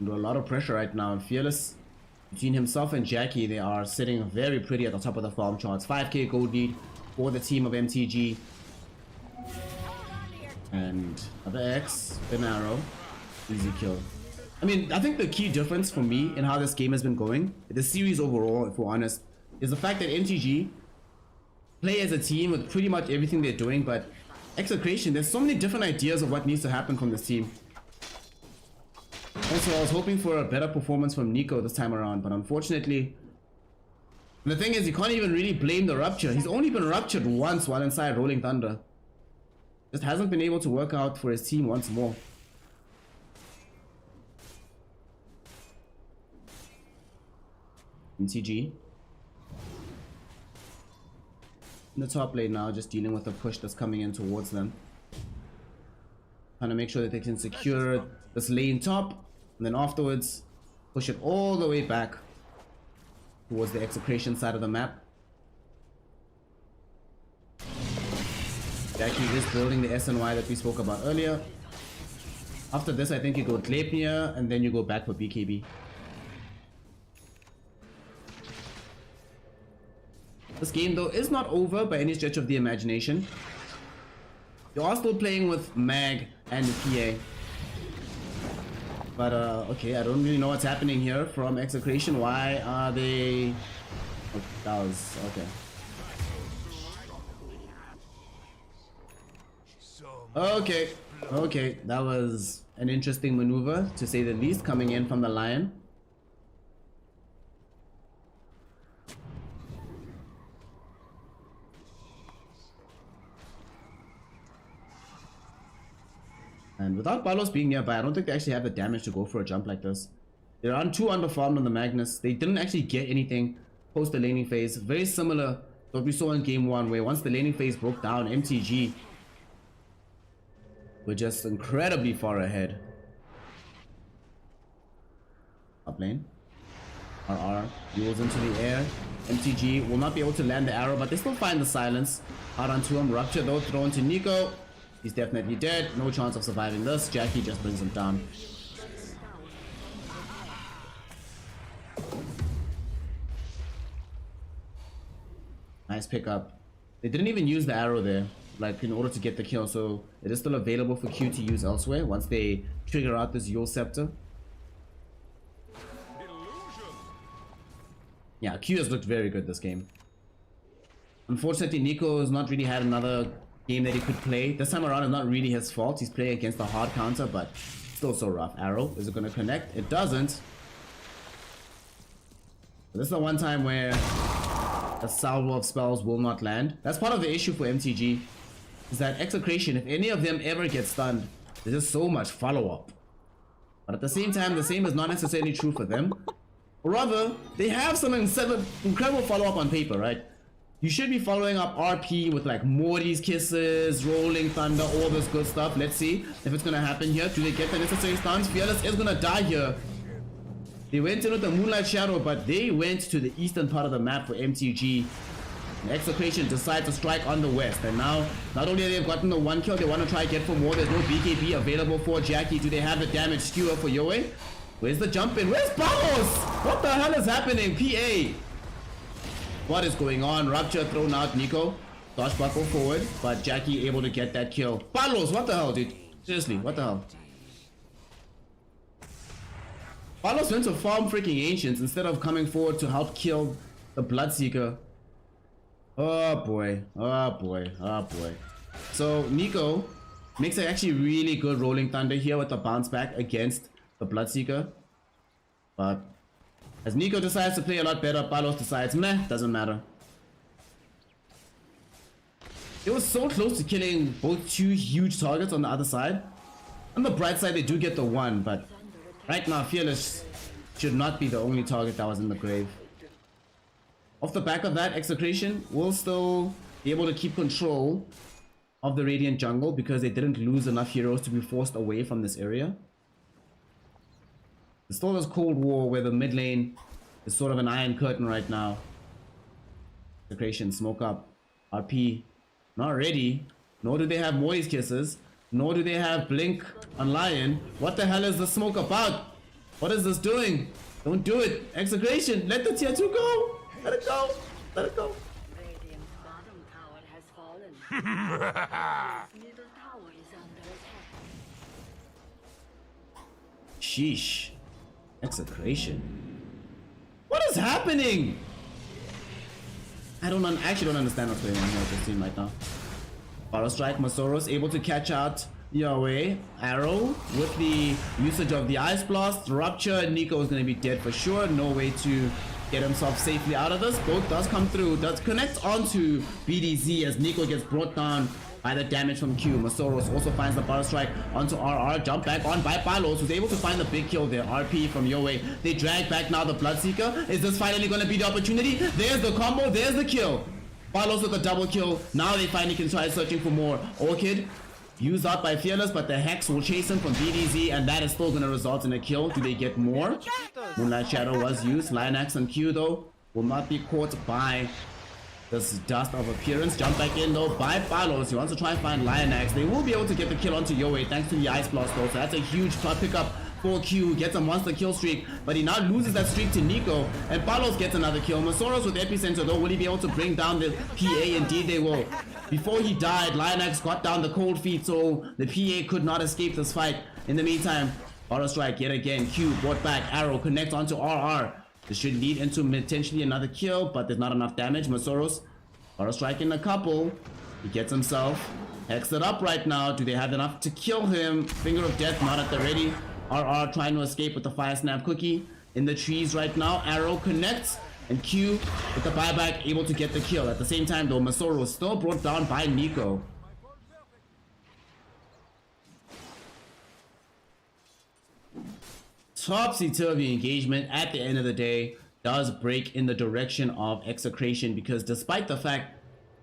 under a lot of pressure right now. Fearless, between himself and Jackie, they are sitting very pretty at the top of the farm charts. 5k gold lead for the team of MTG. And other X, an arrow, easy kill. I mean, I think the key difference for me in how this game has been going, the series overall, if we're honest, is the fact that MTG play as a team with pretty much everything they're doing, but Execration, there's so many different ideas of what needs to happen from this team. Also, I was hoping for a better performance from Nico this time around, but unfortunately, the thing is, you can't even really blame the Rupture. He's only been ruptured once while inside Rolling Thunder. Just hasn't been able to work out for his team once more. MTG in the top lane now, just dealing with the push that's coming in towards them. Trying to make sure that they can secure this lane top, and then afterwards push it all the way back towards the Execration side of the map. Jackie is building the SNY that we spoke about earlier. After this, I think you go Gleipnir and then you go back for BKB. This game though is not over by any stretch of the imagination. You are still playing with Mag and the PA. But okay, I don't really know what's happening here from Execration. Why are they... Oh, that was... okay. Okay, that was an interesting maneuver to say the least, coming in from the Lion. And without Palos being nearby, I don't think they actually have the damage to go for a jump like this. They're on 2 underfarmed on the Magnus. They didn't actually get anything post the laning phase. Very similar to what we saw in game 1, where once the laning phase broke down, MTG were just incredibly far ahead. Up lane. RR duels into the air. MTG will not be able to land the arrow, but they still find the silence. Out onto him. Rupture though thrown to Nico. He's definitely dead. No chance of surviving this. Jackie just brings him down. Nice pickup. They didn't even use the arrow there, like in order to get the kill, so it is still available for Q to use elsewhere once they trigger out this Yule Scepter. Yeah, Q has looked very good this game. Unfortunately, Nico has not really had another game that he could play. This time around, it's not really his fault. He's playing against a hard counter, but still so rough. Arrow, is it going to connect? It doesn't. This is the one time where a salvo of spells will not land. That's part of the issue for MTG, is that Execration, if any of them ever get stunned, there's just so much follow-up. But at the same time, the same is not necessarily true for them. Or rather, they have some incredible follow-up on paper, right? You should be following up RP with like Morty's Kisses, Rolling Thunder, all this good stuff. Let's see if it's gonna happen here. Do they get the necessary stuns? Fearless is gonna die here. They went in with the Moonlight Shadow, but they went to the eastern part of the map for MTG. And Execration decides to strike on the west. And now, not only have they gotten the 1 kill, they want to try to get for more. There's no BKB available for Jackie. Do they have the damage skewer for Yoe? Where's the jump in? Where's Palos? What the hell is happening? PA. What is going on? Rupture thrown out. Nico. Dodge buckle forward. But Jackie able to get that kill. Palos, what the hell, dude? Seriously, what the hell? Palos went to farm freaking Ancients instead of coming forward to help kill the Bloodseeker. Oh boy. Oh boy. Oh boy. So Nico makes an actually really good Rolling Thunder here with the bounce back against the Bloodseeker. But as Nico decides to play a lot better, Palos decides, meh, doesn't matter. It was so close to killing both 2 huge targets on the other side. On the bright side, they do get the 1, but right now, Fearless should not be the only target that was in the grave. Off the back of that, Execration will still be able to keep control of the Radiant jungle because they didn't lose enough heroes to be forced away from this area. There's still this Cold War where the mid lane is sort of an iron curtain right now. Execration, smoke up. RP, not ready. Nor do they have Moi's Kisses. Nor do they have Blink on Lion. What the hell is the smoke about? What is this doing? Don't do it. Execration, let the tier 2 go. Let it go. Let it go. Radiant's bottom tower has fallen. Radiant's middle tower is under attack. Sheesh. Execration. What is happening? I actually don't understand what's going on here with this team right now. Auto Strike, Masoros able to catch out Yahweh. Arrow with the usage of the Ice Blast. Rupture, Nico is going to be dead for sure. No way to get himself safely out of this. Both does come through. Does connect onto BDZ as Nico gets brought down by the damage from Q. Masoros also finds the Butter Strike onto RR. Jump back on by Palos, who's able to find the big kill there. RP from Yoe. They drag back now the Bloodseeker. Is this finally going to be the opportunity? There's the combo. There's the kill. Palos with a double kill. Now they finally can try searching for more. Orchid used out by Fearless, but the Hex will chase him from BDZ, and that is still going to result in a kill. Do they get more? Moonlight Shadow was used. Lionax and Q, though, will not be caught by this dust of appearance. Jump back in, though, by Palos. He wants to try and find Lionax. They will be able to get the kill onto Yoe, thanks to the Ice Blast, though. So that's a huge pickup for Q. Gets a monster kill streak, but he now loses that streak to Nico, and Palos gets another kill. Masoros with Epicenter, though, will he be able to bring down the PA? Indeed they will. Before he died, Lionax got down the cold feet, so the PA could not escape this fight. In the meantime, Auto Strike yet again. Q brought back. Arrow connects onto RR. This should lead into potentially another kill, but there's not enough damage. Masoros Auto Strike in a couple. He gets himself hexed it up right now. Do they have enough to kill him? Finger of Death not at the ready. RR trying to escape with the Fire Snap Cookie in the trees right now. Arrow connects, and Q with the buyback able to get the kill. At the same time, though, Masoros still brought down by Nico. topsy-turvy engagement at the end of the day does break in the direction of Execration, because despite the fact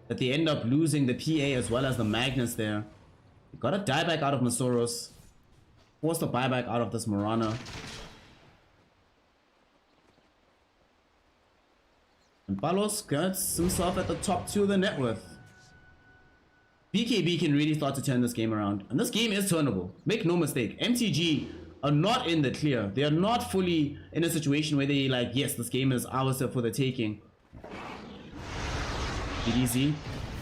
that they end up losing the PA as well as the Magnus there, they got a dieback out of Masoros, forced a buyback out of this Morana. And Palos gets himself at the top 2 of the net worth. BKB can really start to turn this game around. And this game is turnable. Make no mistake. MTG are not in the clear. They are not fully in a situation where they like, yes, this game is ours for the taking. BDZ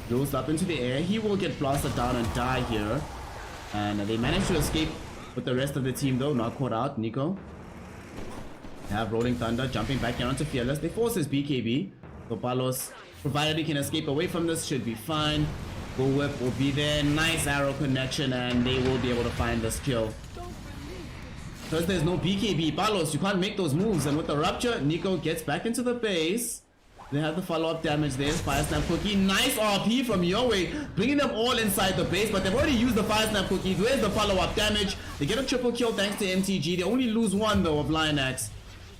goes up into the air. He will get blasted down and die here. And they manage to escape with the rest of the team though. Not caught out. Nico. They have Rolling Thunder jumping back down to Fearless. They force his BKB. So Palos, provided he can escape away from this, should be fine. Go Whip will be there. Nice arrow connection, and they will be able to find this kill. Because there's no BKB, Palos, you can't make those moves. And with the Rupture, Nico gets back into the base. They have the follow-up damage there. Fire Snap Cookie. Nice RP from Yowei, bringing them all inside the base, but they've already used the Fire Snap Cookies. Where's the follow-up damage? They get a triple kill thanks to MTG. They only lose one though of Lion Axe.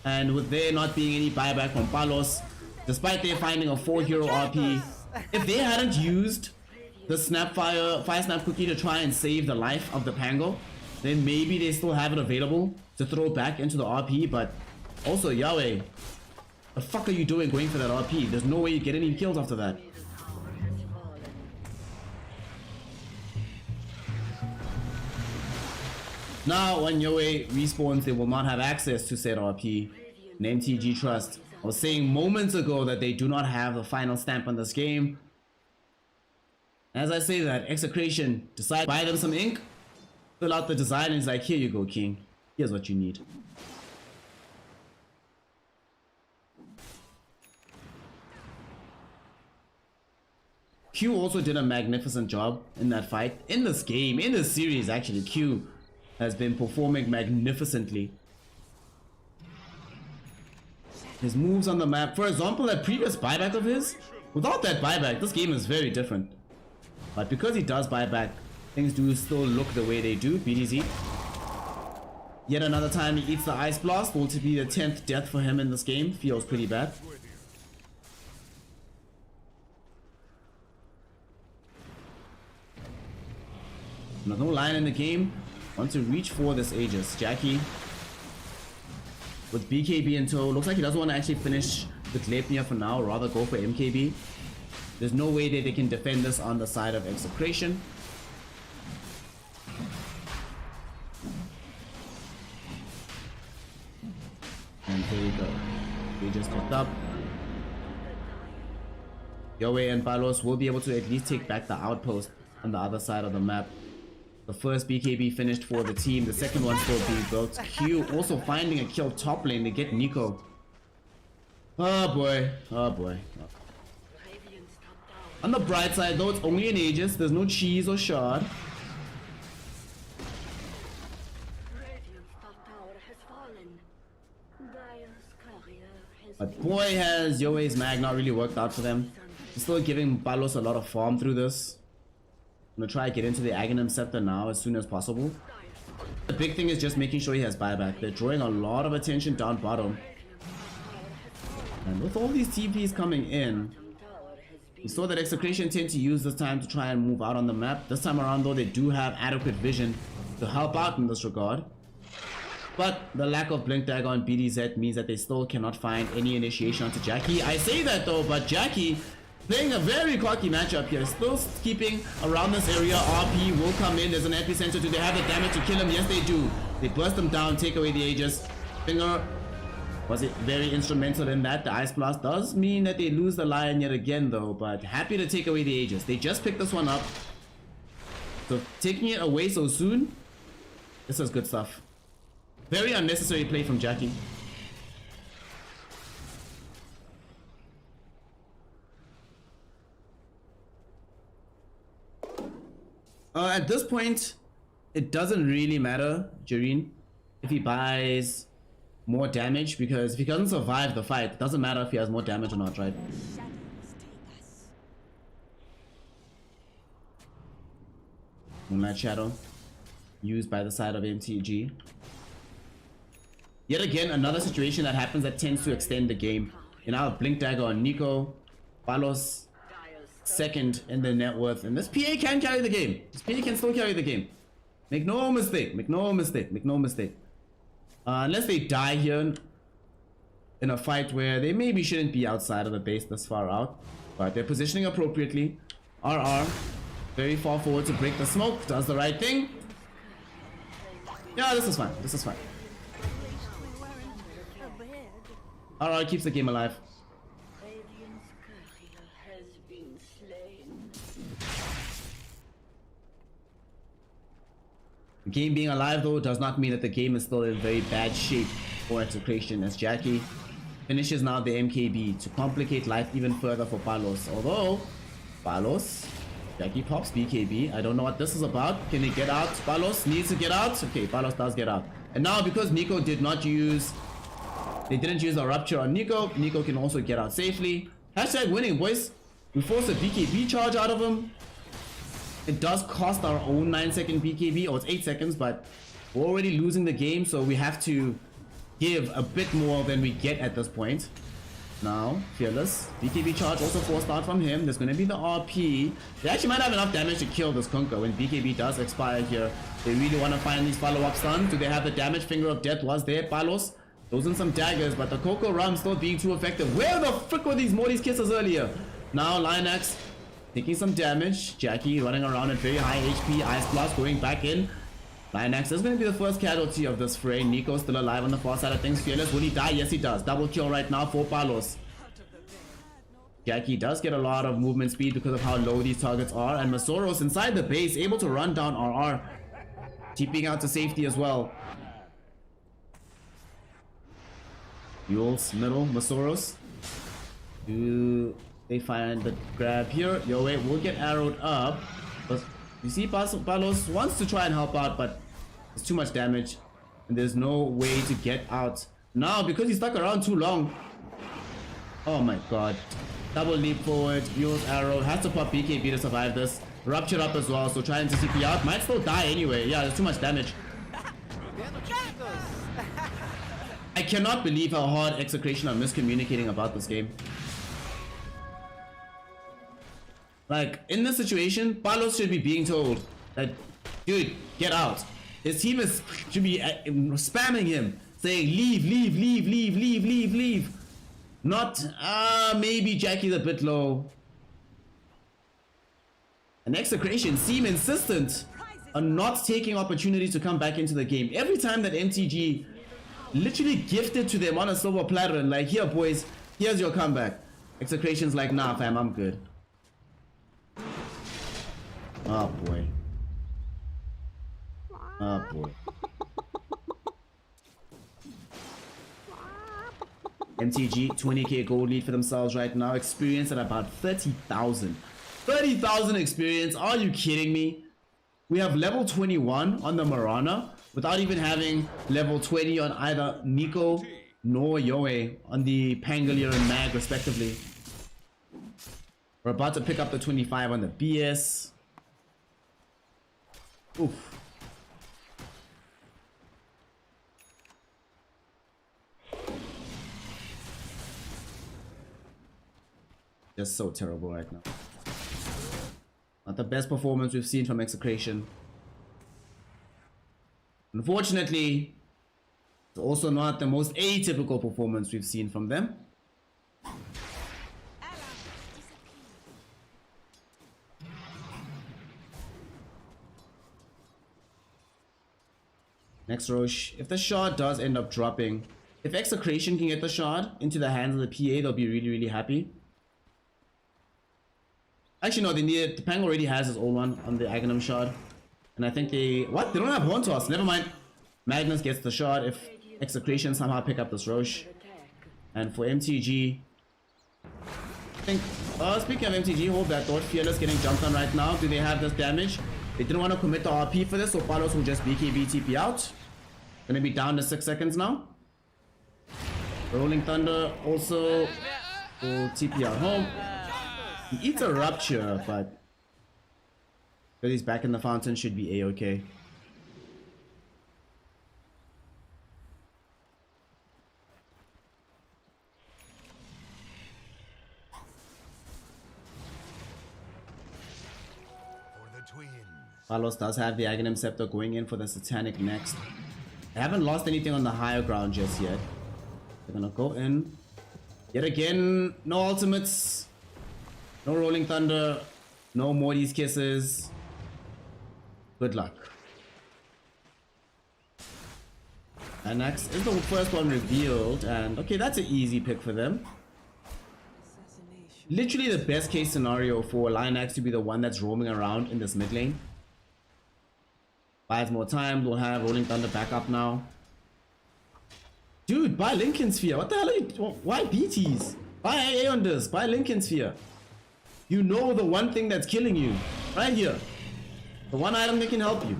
And with there not being any buyback from Palos, despite their finding a 4-hero RP, if they hadn't used the Fire Snap Cookie to try and save the life of the Pango, then maybe they still have it available to throw back into the RP. But also, Yahweh, the fuck are you doing going for that RP? There's no way you get any kills after that. Now, when Yahweh respawns, they will not have access to said RP. And MTG.Trust, I was saying moments ago that they do not have the final stamp on this game. As I say that, Execration decide to buy them some ink, fill out the design, and he's like, here you go, king. Here's what you need. Q also did a magnificent job in that fight. In this game, in this series actually, Q has been performing magnificently. His moves on the map, for example, that previous buyback of his, without that buyback, this game is very different. But because he does buyback, things do still look the way they do. BDZ. Yet another time he eats the Ice Blast, will to be the 10th death for him in this game. Feels pretty bad. No line in the game. Want to reach for this Aegis. Jackie with BKB in tow. Looks like he doesn't want to actually finish the Gleipnir for now. Rather go for MKB. There's no way that they can defend this on the side of Execration. And there you go. They just picked up. Yowei and Palos will be able to at least take back the outpost on the other side of the map. The first BKB finished for the team. The second one still being built. Q also finding a kill top lane. They get Nico. Oh boy. Oh boy. On the bright side though, it's only an Aegis. There's no cheese or shard. But boy, has Yowei's mag not really worked out for them. He's still giving Palos a lot of farm through this. I'm gonna try to get into the Aghanim Scepter now as soon as possible. The big thing is just making sure he has buyback. They're drawing a lot of attention down bottom. And with all these TPs coming in, we saw that Execration tend to use this time to try and move out on the map. This time around though, they do have adequate vision to help out in this regard. But the lack of Blink Dagger on BDZ means that they still cannot find any initiation onto Jackie. I say that though, but Jackie playing a very cocky matchup here, still keeping around this area. RP will come in. There's an epicenter. Do they have the damage to kill him? Yes, they do. They burst him down, take away the Aegis. Finger was it very instrumental in that. The Ice Blast does mean that they lose the Lion yet again though, but happy to take away the Aegis. They just picked this one up. So taking it away so soon, this is good stuff. Very unnecessary play from Jackie. At this point, it doesn't really matter, Jareen, if he buys more damage, because if he doesn't survive the fight, it doesn't matter if he has more damage or not, right? Moonlight Shadow used by the side of MTG. Yet again, another situation that happens that tends to extend the game. You know, Blink Dagger on Nico, Palos second in the net worth, and this PA can carry the game. This PA can still carry the game. Make no mistake, make no mistake, make no mistake. Unless they die here in a fight where they maybe shouldn't be outside of the base this far out, but they're positioning appropriately. RR very far forward to break the smoke, does the right thing. Yeah, this is fine, this is fine. RR keeps the game alive. Radiant's courier has been slain. The game being alive though does not mean that the game is still in very bad shape for Execration, as Jackie finishes now the MKB to complicate life even further for Palos. Although Palos, Jackie pops BKB. I don't know what this is about. Can he get out? Palos needs to get out. Okay, Palos does get out. And now because Nico did not use, they didn't use the rupture on Nico, Nico can also get out safely. Hashtag winning, boys. We forced a BKB charge out of him. It does cost our own 9-second BKB, or it's 8 seconds, but we're already losing the game, so we have to give a bit more than we get at this point. Now, Fearless, BKB charge also forced out from him. There's going to be the RP. They actually might have enough damage to kill this Kunkka when BKB does expire here. They really want to find these follow-up stuns. Do they have the damage? Finger of Death was there. Palos, those in some daggers, but the Coco Rum still being too effective. Where the frick were these Morty's kisses earlier? Now, Lionax taking some damage. Jackie running around at very high HP. Ice Blast going back in. Lionax is going to be the first casualty of this fray. Nico still alive on the far side of things. Fearless, will he die? Yes, he does. Double kill right now for Palos. Jackie does get a lot of movement speed because of how low these targets are. And Masoros inside the base, able to run down RR. Keeping out to safety as well. Yules, middle, Masoros. Do they find the grab here? Yo, wait, we'll get arrowed up. But you see, Palos wants to try and help out, but it's too much damage. And there's no way to get out. Now, because he stuck around too long. Oh my god. Double leap forward, Yules arrow. Has to pop BKB to survive this. Rupture up as well, so trying to CP out. Might still die anyway. Yeah, there's too much damage. I cannot believe how hard Execration are miscommunicating about this game. Like, in this situation, Palos should be being told that, dude, get out. His team should be spamming him, saying, leave, leave, leave, leave, leave, leave, leave. Not, maybe Jackie's a bit low. And Execration seem insistent on not taking opportunities to come back into the game. Every time that MTG literally gifted to them on a silver platter and like, here boys, here's your comeback. Execration's like, nah fam, I'm good. Oh boy. Oh boy. MTG 20k gold lead for themselves right now. Experience at about 30,000. 30,000 experience. Are you kidding me? We have level 21 on the Marana without even having level 20 on either Nico nor Yoe on the Pangolier and Mag respectively. We're about to pick up the 25 on the BS. Oof. Just so terrible right now. Not the best performance we've seen from Execration. Unfortunately, it's also not the most atypical performance we've seen from them. Next Roche, if the shard does end up dropping, if Execration can get the shard into the hands of the PA, they'll be really, really happy. Actually, no, they need it. The Pang already has his old one on the Aghanim shard. And I think they... What? They don't have Horn Toss. Never mind. Magnus gets the shard if Execration somehow pick up this Roche. And for MTG... I think... speaking of MTG, hold that thought. Fearless getting jumped on right now. Do they have this damage? They didn't want to commit the RP for this, so Palos will just BKB TP out. Gonna be down to 6 seconds now. Rolling Thunder also will TP out home. He eats a rupture, but because he's back in the fountain, should be a-okay. Palos does have the Aghanim Scepter going in for the Satanic next. They haven't lost anything on the higher ground just yet. They're gonna go in. Yet again, no ultimates. No Rolling Thunder. No Morty's Kisses. Good luck. And next is the first one revealed. And okay, that's an easy pick for them. Literally the best case scenario for Lionax to be the one that's roaming around in this mid lane. Buys more time, we'll have Rolling Thunder back up now. Dude, buy Lincoln Sphere. What the hell are you... Why BTs? Buy AA on this. Buy Lincoln Sphere. You know the one thing that's killing you. Right here. The one item that can help you.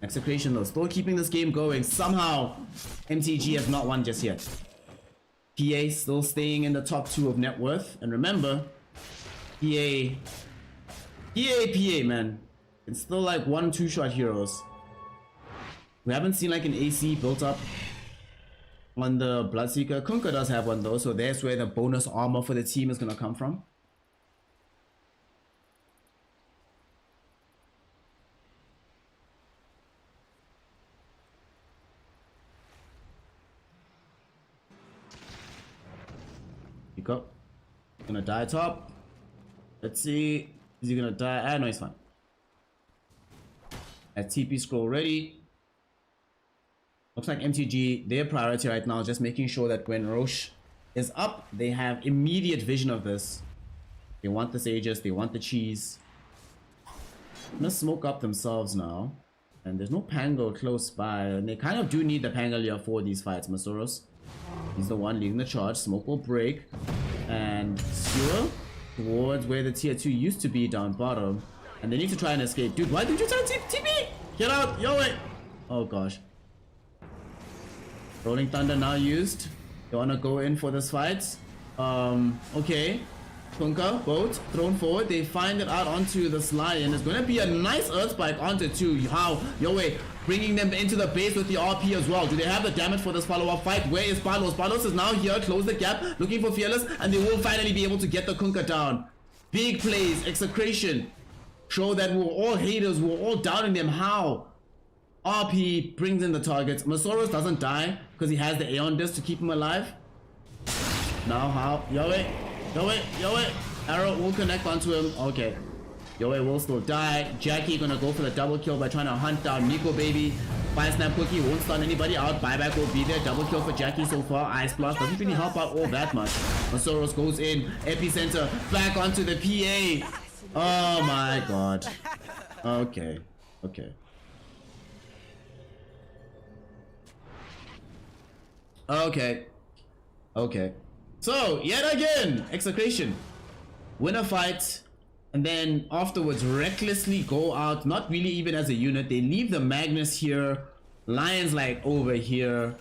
Execration though, still keeping this game going. Somehow, MTG has not won just yet. PA still staying in the top 2 of net worth. And remember, PA, man. It's still like 1-2 shot heroes. We haven't seen like an AC built up on the Bloodseeker. Kunkka does have one though, so that's where the bonus armor for the team is gonna come from. Pick up. Gonna die top. Let's see. Is he gonna die? Ah, no, he's fine. At TP scroll ready. Looks like MTG, their priority right now is just making sure that when Roche is up, they have immediate vision of this. They want the Sages, they want the cheese. I'm gonna smoke up themselves now. And there's no Pango close by. And they kind of do need the Pangalia for these fights. Masoros, he's the one leading the charge. Smoke will break. And Sewer towards where the tier 2 used to be down bottom. And they need to try and escape. Dude, why did you try to TP? Get out! Yo, wait! Oh gosh. Rolling Thunder now used. They wanna go in for this fight. Okay. Kunkka, boat, thrown forward. They find it out onto this lion. It's gonna be a nice earth spike onto 2. How? Yo, wait. Bringing them into the base with the RP as well. Do they have the damage for this follow-up fight? Where is Palos? Palos is now here. Close the gap. Looking for Fearless. And they will finally be able to get the Kunkka down. Big plays. Execration. Show that we were all haters. We were all doubting them. How? RP brings in the targets. Masoros doesn't die because he has the Aeon Disc to keep him alive. Now how? Yo, wait. Yo, wait. Yo, wait. Arrow will connect onto him. Okay. Yoe will still die. Jackie gonna go for the double kill by trying to hunt down Nico baby. Fire Snap Cookie won't stun anybody out. Buyback will be there. Double kill for Jackie so far. Ice Blast doesn't really help out all that much. Masoros goes in. Epicenter back onto the PA. Oh my god. Okay. Okay. Okay. Okay. So, yet again, Execration. Win a fight. And then afterwards recklessly go out, not really even as a unit. They leave the Magnus here, Lions like over here,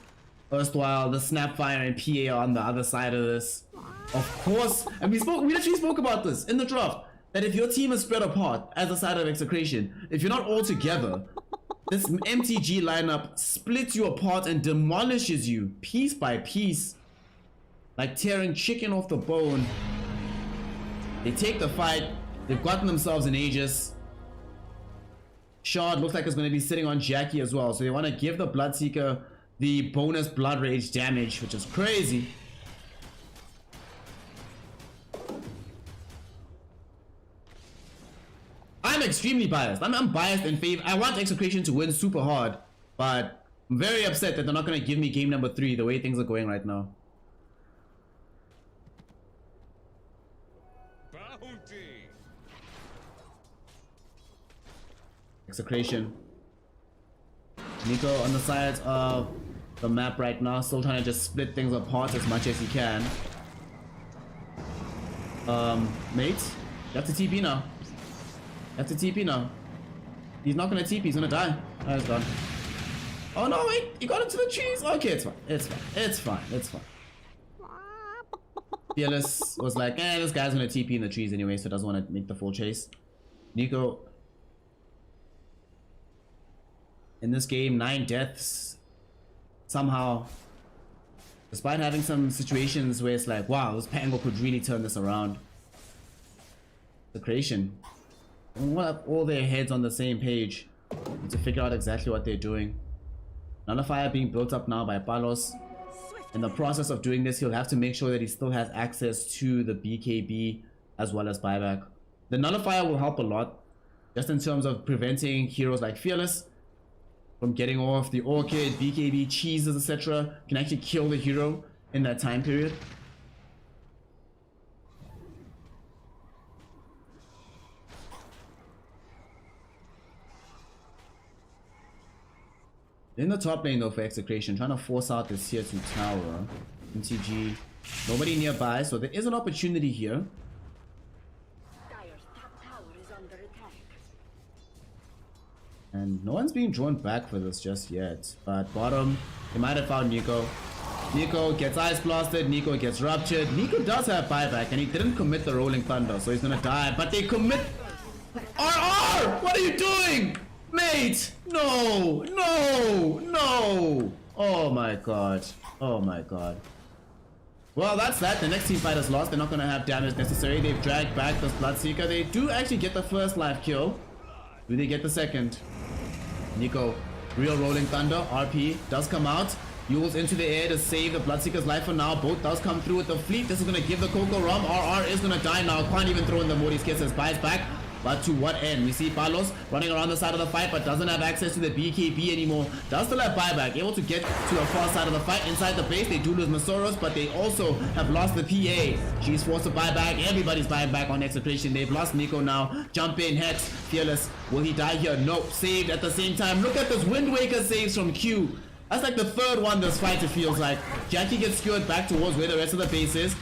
erstwhile the Snapfire and PA are on the other side of this. Of course, and we literally spoke about this in the draft, that if your team is spread apart as a side of Execration, if you're not all together, this MTG lineup splits you apart and demolishes you piece by piece, like tearing chicken off the bone. They take the fight. They've gotten themselves an Aegis. Shard looks like it's going to be sitting on Jackie as well. So they want to give the Bloodseeker the bonus Blood Rage damage, which is crazy. I'm extremely biased. I'm biased in favor. I want Execration to win super hard. But I'm very upset that they're not going to give me game number 3 the way things are going right now. Execration. Nico on the sides of the map right now, still trying to just split things apart as much as he can. Mate, you have to TP now. You have to TP now. He's not gonna TP, he's gonna die. Oh, he's gone. Oh no, wait, he got into the trees. Okay, it's fine, it's fine, it's fine, it's fine. Fearless was like, this guy's gonna TP in the trees anyway, so doesn't want to make the full chase. Nico. In this game, 9 deaths. Somehow. Despite having some situations where it's like, wow, this Pango could really turn this around. Execration. They want to have all their heads on the same page and to figure out exactly what they're doing. Nullifier being built up now by Palos. In the process of doing this, he'll have to make sure that he still has access to the BKB as well as buyback. The Nullifier will help a lot, just in terms of preventing heroes like Fearless from getting off the Orchid, BKB, cheeses, etc. Can actually kill the hero in that time period. In the top lane though for Execration, trying to force out this tier 2 tower. MTG, nobody nearby, so there is an opportunity here. Dire's top tower is under attack. And no one's being drawn back for this just yet. But bottom, they might have found Nico. Nico gets ice blasted, Nico gets ruptured. Nico does have buyback and he didn't commit the rolling thunder, so he's gonna die. But they commit RR! What are you doing? Mate! No! No! No! Oh my god. Oh my god. Well, that's that. The next team fight is lost. They're not gonna have damage necessary. They've dragged back this Bloodseeker. They do actually get the first live kill. Do they get the second? Nico, real rolling thunder. RP does come out. Yules into the air to save the Bloodseeker's life for now. Both does come through with the fleet. This is gonna give the Coco Rum. RR is gonna die now. Can't even throw in the Morty's Kisses. Buys back. But to what end? We see Palos running around the side of the fight, but doesn't have access to the BKB anymore. Does still have buyback, able to get to a far side of the fight. Inside the base, they do lose Masoros, but they also have lost the PA. She's forced to buy back. Everybody's buying back on Execration. They've lost Nico now. Jump in, Hex, Fearless. Will he die here? Nope. Saved at the same time. Look at this Wind Waker saves from Q. That's like the third one this fight, it feels like. Jackie gets skewered back towards where the rest of the base is.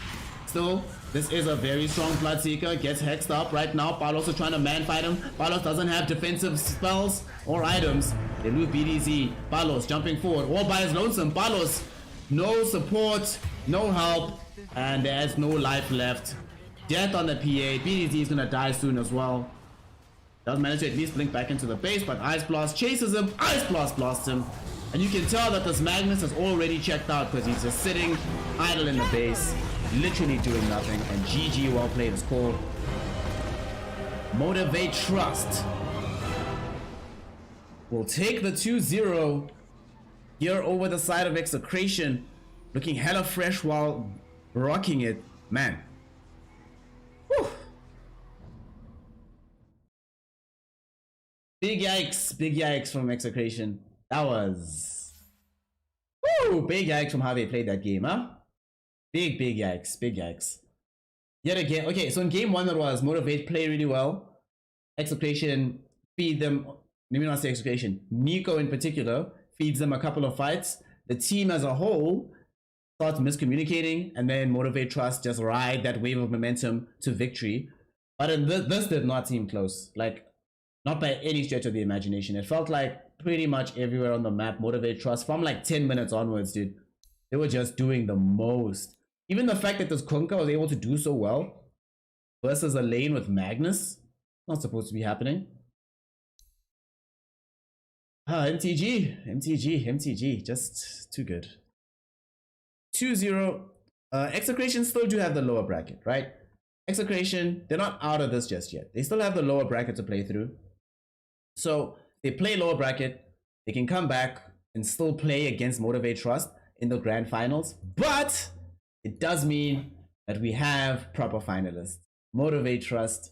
Still, this is a very strong Bloodseeker. Gets hexed up right now. Palos is trying to man fight him. Palos doesn't have defensive spells or items. They lose BDZ. Palos jumping forward all by his lonesome. Palos, no support, no help, and there's no life left. Death on the PA. BDZ is gonna die soon as well. Does manage to at least blink back into the base, but Ice Blast chases him. Ice Blast blasts him. And you can tell that this Magnus has already checked out because he's just sitting idle in the base, literally doing nothing. And GG, well played, is called. Motivate.Trust will take the 2-0 here over the side of Execration, looking hella fresh while rocking it. Man. Whew. Big yikes from Execration. That was, woo, big yikes from how they played that game, huh? Big yikes. Yet again, okay, so in game one that was Motivate play really well. Execration feed them, maybe not say Execration, Nico in particular feeds them a couple of fights. The team as a whole starts miscommunicating, and then Motivate.Trust just ride that wave of momentum to victory. But in this did not seem close, like not by any stretch of the imagination. It felt like pretty much everywhere on the map, Motivate.Trust from like 10 minutes onwards, dude, they were just doing the most. Even the fact that this Kunkka was able to do so well versus a lane with Magnus, not supposed to be happening. MTG, just too good. 2-0. Execration still do have the lower bracket, right? Execration, they're not out of this just yet. They still have the lower bracket to play through. So they play lower bracket, they can come back and still play against Motivate.Trust in the grand finals, but it does mean that we have proper finalists. Motivate.Trust,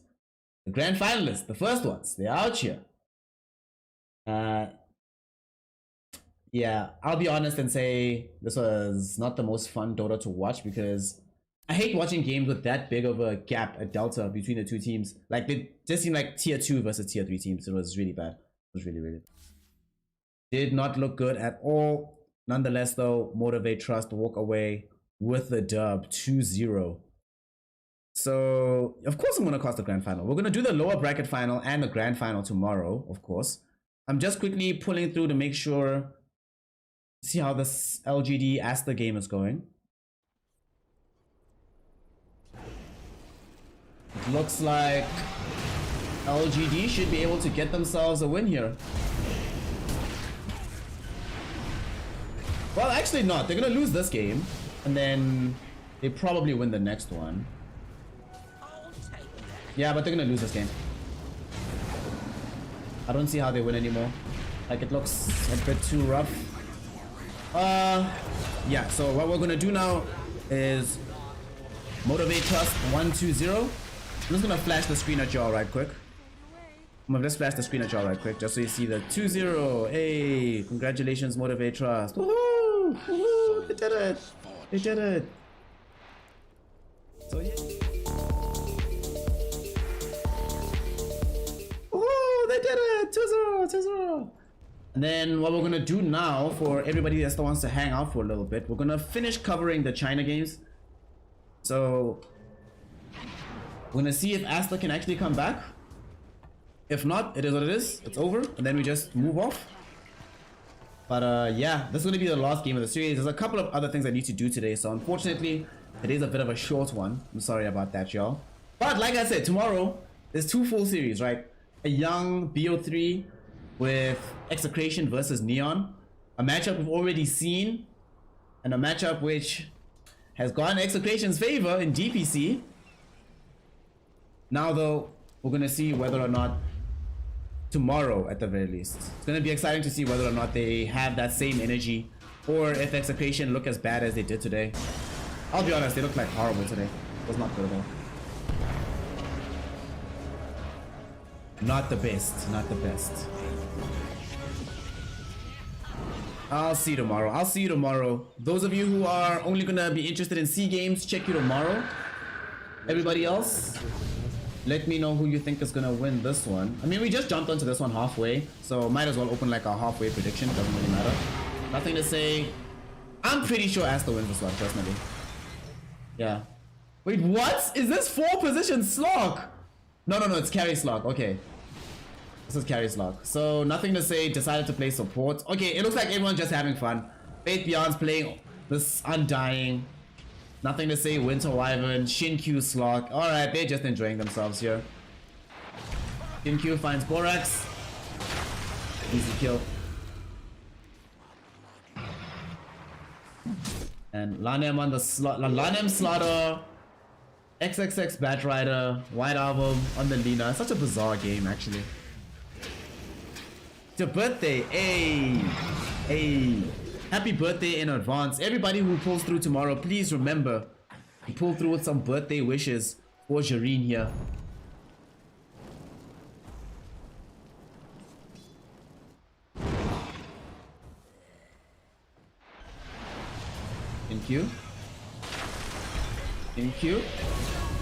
the grand finalists, the first ones, they're out here. Yeah, I'll be honest and say this was not the most fun Dota to watch because I hate watching games with that big of a gap, a delta between the two teams. Like, they just seemed like tier 2 versus tier 3 teams. It was really bad. It was really bad. Did not look good at all. Nonetheless, though, Motivate.Trust walk away with the dub 2-0. So, of course I'm going to cast the grand final. We're going to do the lower bracket final and the grand final tomorrow, of course. I'm just quickly pulling through to make sure, see how this LGD Asta game is going. It looks like LGD should be able to get themselves a win here. Well, actually not. They're gonna lose this game, and then they probably win the next one. Yeah, but they're gonna lose this game. I don't see how they win anymore. Like, it looks a bit too rough. Yeah, so what we're gonna do now is Motivate.Trust 1-2-0. I'm just gonna flash the screen at y'all right quick. I'm gonna just flash the screen at y'all right quick, just so you see the 2-0. Hey, congratulations, Motivate.Trust. Woohoo! Woohoo! They did it! They did it! So yeah. Woohoo! They did it! 2-0! 2-0! And then what we're gonna do now, for everybody that still wants to hang out for a little bit, we're gonna finish covering the China games. So we're gonna see if Asta can actually come back. If not, it is what it is. It's over, and then we just move off. But yeah, this is gonna be the last game of the series. There's a couple of other things I need to do today, so unfortunately, today's a bit of a short one. I'm sorry about that, y'all. But like I said, tomorrow there's 2 full series, right? A young BO3 with Execration versus Neon, a matchup we've already seen, and a matchup which has gone in Execration's favor in DPC. Now though, we're gonna see whether or not tomorrow, at the very least, it's gonna be exciting to see whether or not they have that same energy, or if Execration look as bad as they did today. I'll be honest, they look like horrible today. It was not good at all. Not the best, not the best. I'll see you tomorrow. I'll see you tomorrow. Those of you who are only gonna be interested in C games, check you tomorrow. Everybody else, let me know who you think is gonna win this one. I mean, we just jumped onto this one halfway, so might as well open like a halfway prediction. Doesn't really matter. Nothing to say. I'm pretty sure Asta wins this one, personally. Yeah. Wait, what? Is this 4-position slog? No, it's carry slog. Okay. This is carry slog. So nothing to say. Decided to play support. Okay, it looks like everyone's just having fun. Faith Beyond's playing this Undying. Nothing to say. Winter Wyvern, Shin-Q slog. Alright, they're just enjoying themselves here. Shin-Q finds Borax. Easy kill. And Lanem on the Lanem Slaughter. XXX Bat Rider. White Album on the Lina. Such a bizarre game, actually. It's your birthday. Hey. Happy birthday in advance. Everybody who pulls through tomorrow, please remember to pull through with some birthday wishes for Jareen here. Thank you. Thank you.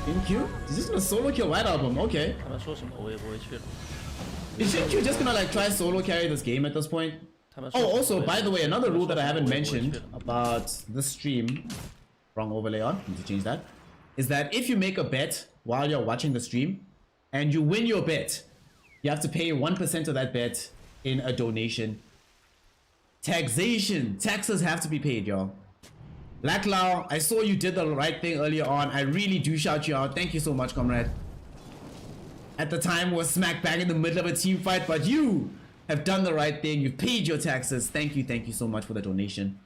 Thank you. Is this gonna solo kill White Album? Okay. Is Shin-Q just gonna like try solo carry this game at this point? Oh, also, by the way, another rule that I haven't mentioned about this stream, wrong overlay on, need to change that, is that if you make a bet while you're watching the stream and you win your bet, you have to pay 1% of that bet in a donation. Taxation. Taxes have to be paid, y'all. Laclau, I saw you did the right thing earlier on. I really do shout you out. Thank you so much, comrade. At the time, we're smack bang in the middle of a team fight, but you have done the right thing. You've paid your taxes. Thank you so much for the donation.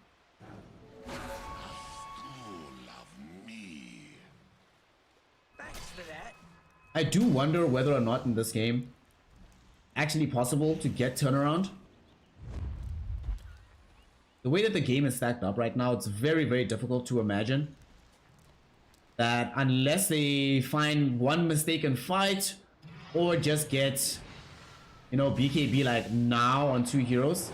Thanks for that. I do wonder whether or not in this game actually possible to get turnaround. The way that the game is stacked up right now, it's very, very difficult to imagine that unless they find one mistaken fight or just get, you know, BKB like now on 2 heroes,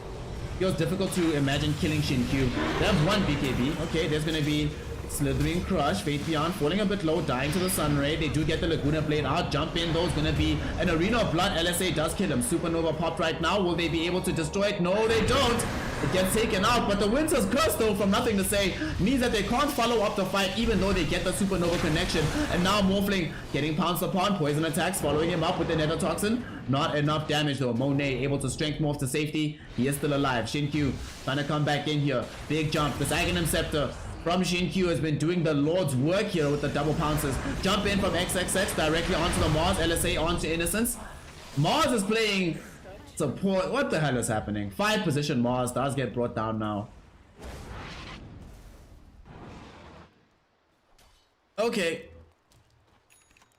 it was difficult to imagine killing Shin-Q. They have 1 BKB. Okay, there's gonna be Slithering Crush, Faith Beyond falling a bit low, dying to the Sunray. They do get the Laguna Blade out, jump in, though, it's gonna be an Arena of Blood. LSA does kill him. Supernova popped right now. Will they be able to destroy it? No, they don't. It gets taken out, but the Winter's Curse, though, from nothing to say, means that they can't follow up the fight even though they get the Supernova connection. And now Morphling getting pounced upon, poison attacks, following him up with the Nether Toxin. Not enough damage though. Monet able to strength morph to safety. He is still alive. Shin-Q trying to come back in here. Big jump. This Aghanim Scepter from Shin-Q has been doing the Lord's work here with the double pounces. Jump in from XXX directly onto the Mars. LSA onto Innocence. Mars is playing support. What the hell is happening? 5-position Mars does get brought down now. Okay.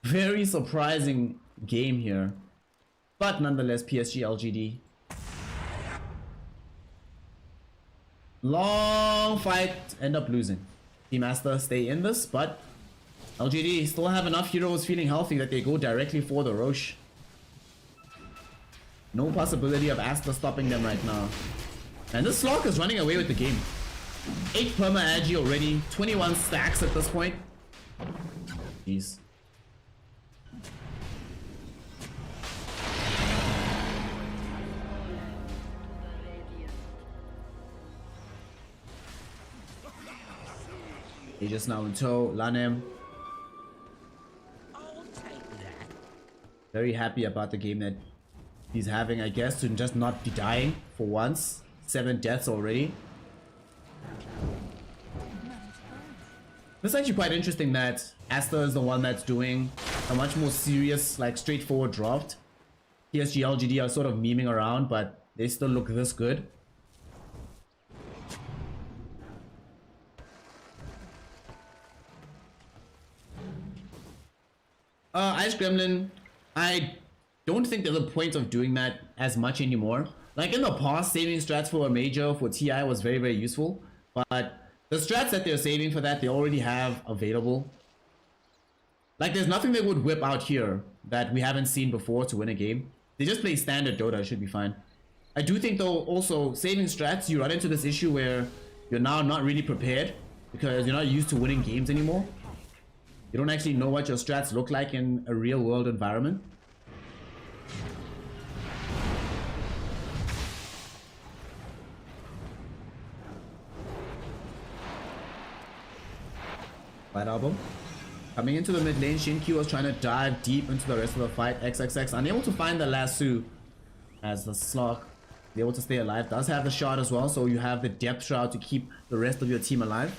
Very surprising game here. But nonetheless, PSG LGD. Long fight, end up losing. Team Asta stay in this, but LGD still have enough heroes feeling healthy that they go directly for the Roche. No possibility of Asta stopping them right now. And this Slock is running away with the game. 8 perma agi already, 21 stacks at this point. Jeez. He just now in tow, Lanem. I'll take that. Very happy about the game that he's having, I guess, to just not be dying for once. 7 deaths already. It's actually quite interesting that Asta is the one that's doing a much more serious, like straightforward draft. PSG LGD are sort of memeing around, but they still look this good. Ice Gremlin, I don't think there's a point of doing that as much anymore. Like in the past, saving strats for a major for TI was very, very useful. But the strats that they're saving for that, they already have available. Like there's nothing they would whip out here that we haven't seen before to win a game. They just play standard Dota, should be fine. I do think though, also saving strats, you run into this issue where you're now not really prepared because you're not used to winning games anymore. You don't actually know what your strats look like in a real world environment. White Album. Coming into the mid lane, Shin-Q was trying to dive deep into the rest of the fight. XXX unable to find the lasso as the Slock able to stay alive. Does have the shot as well, so you have the depth shroud to keep the rest of your team alive.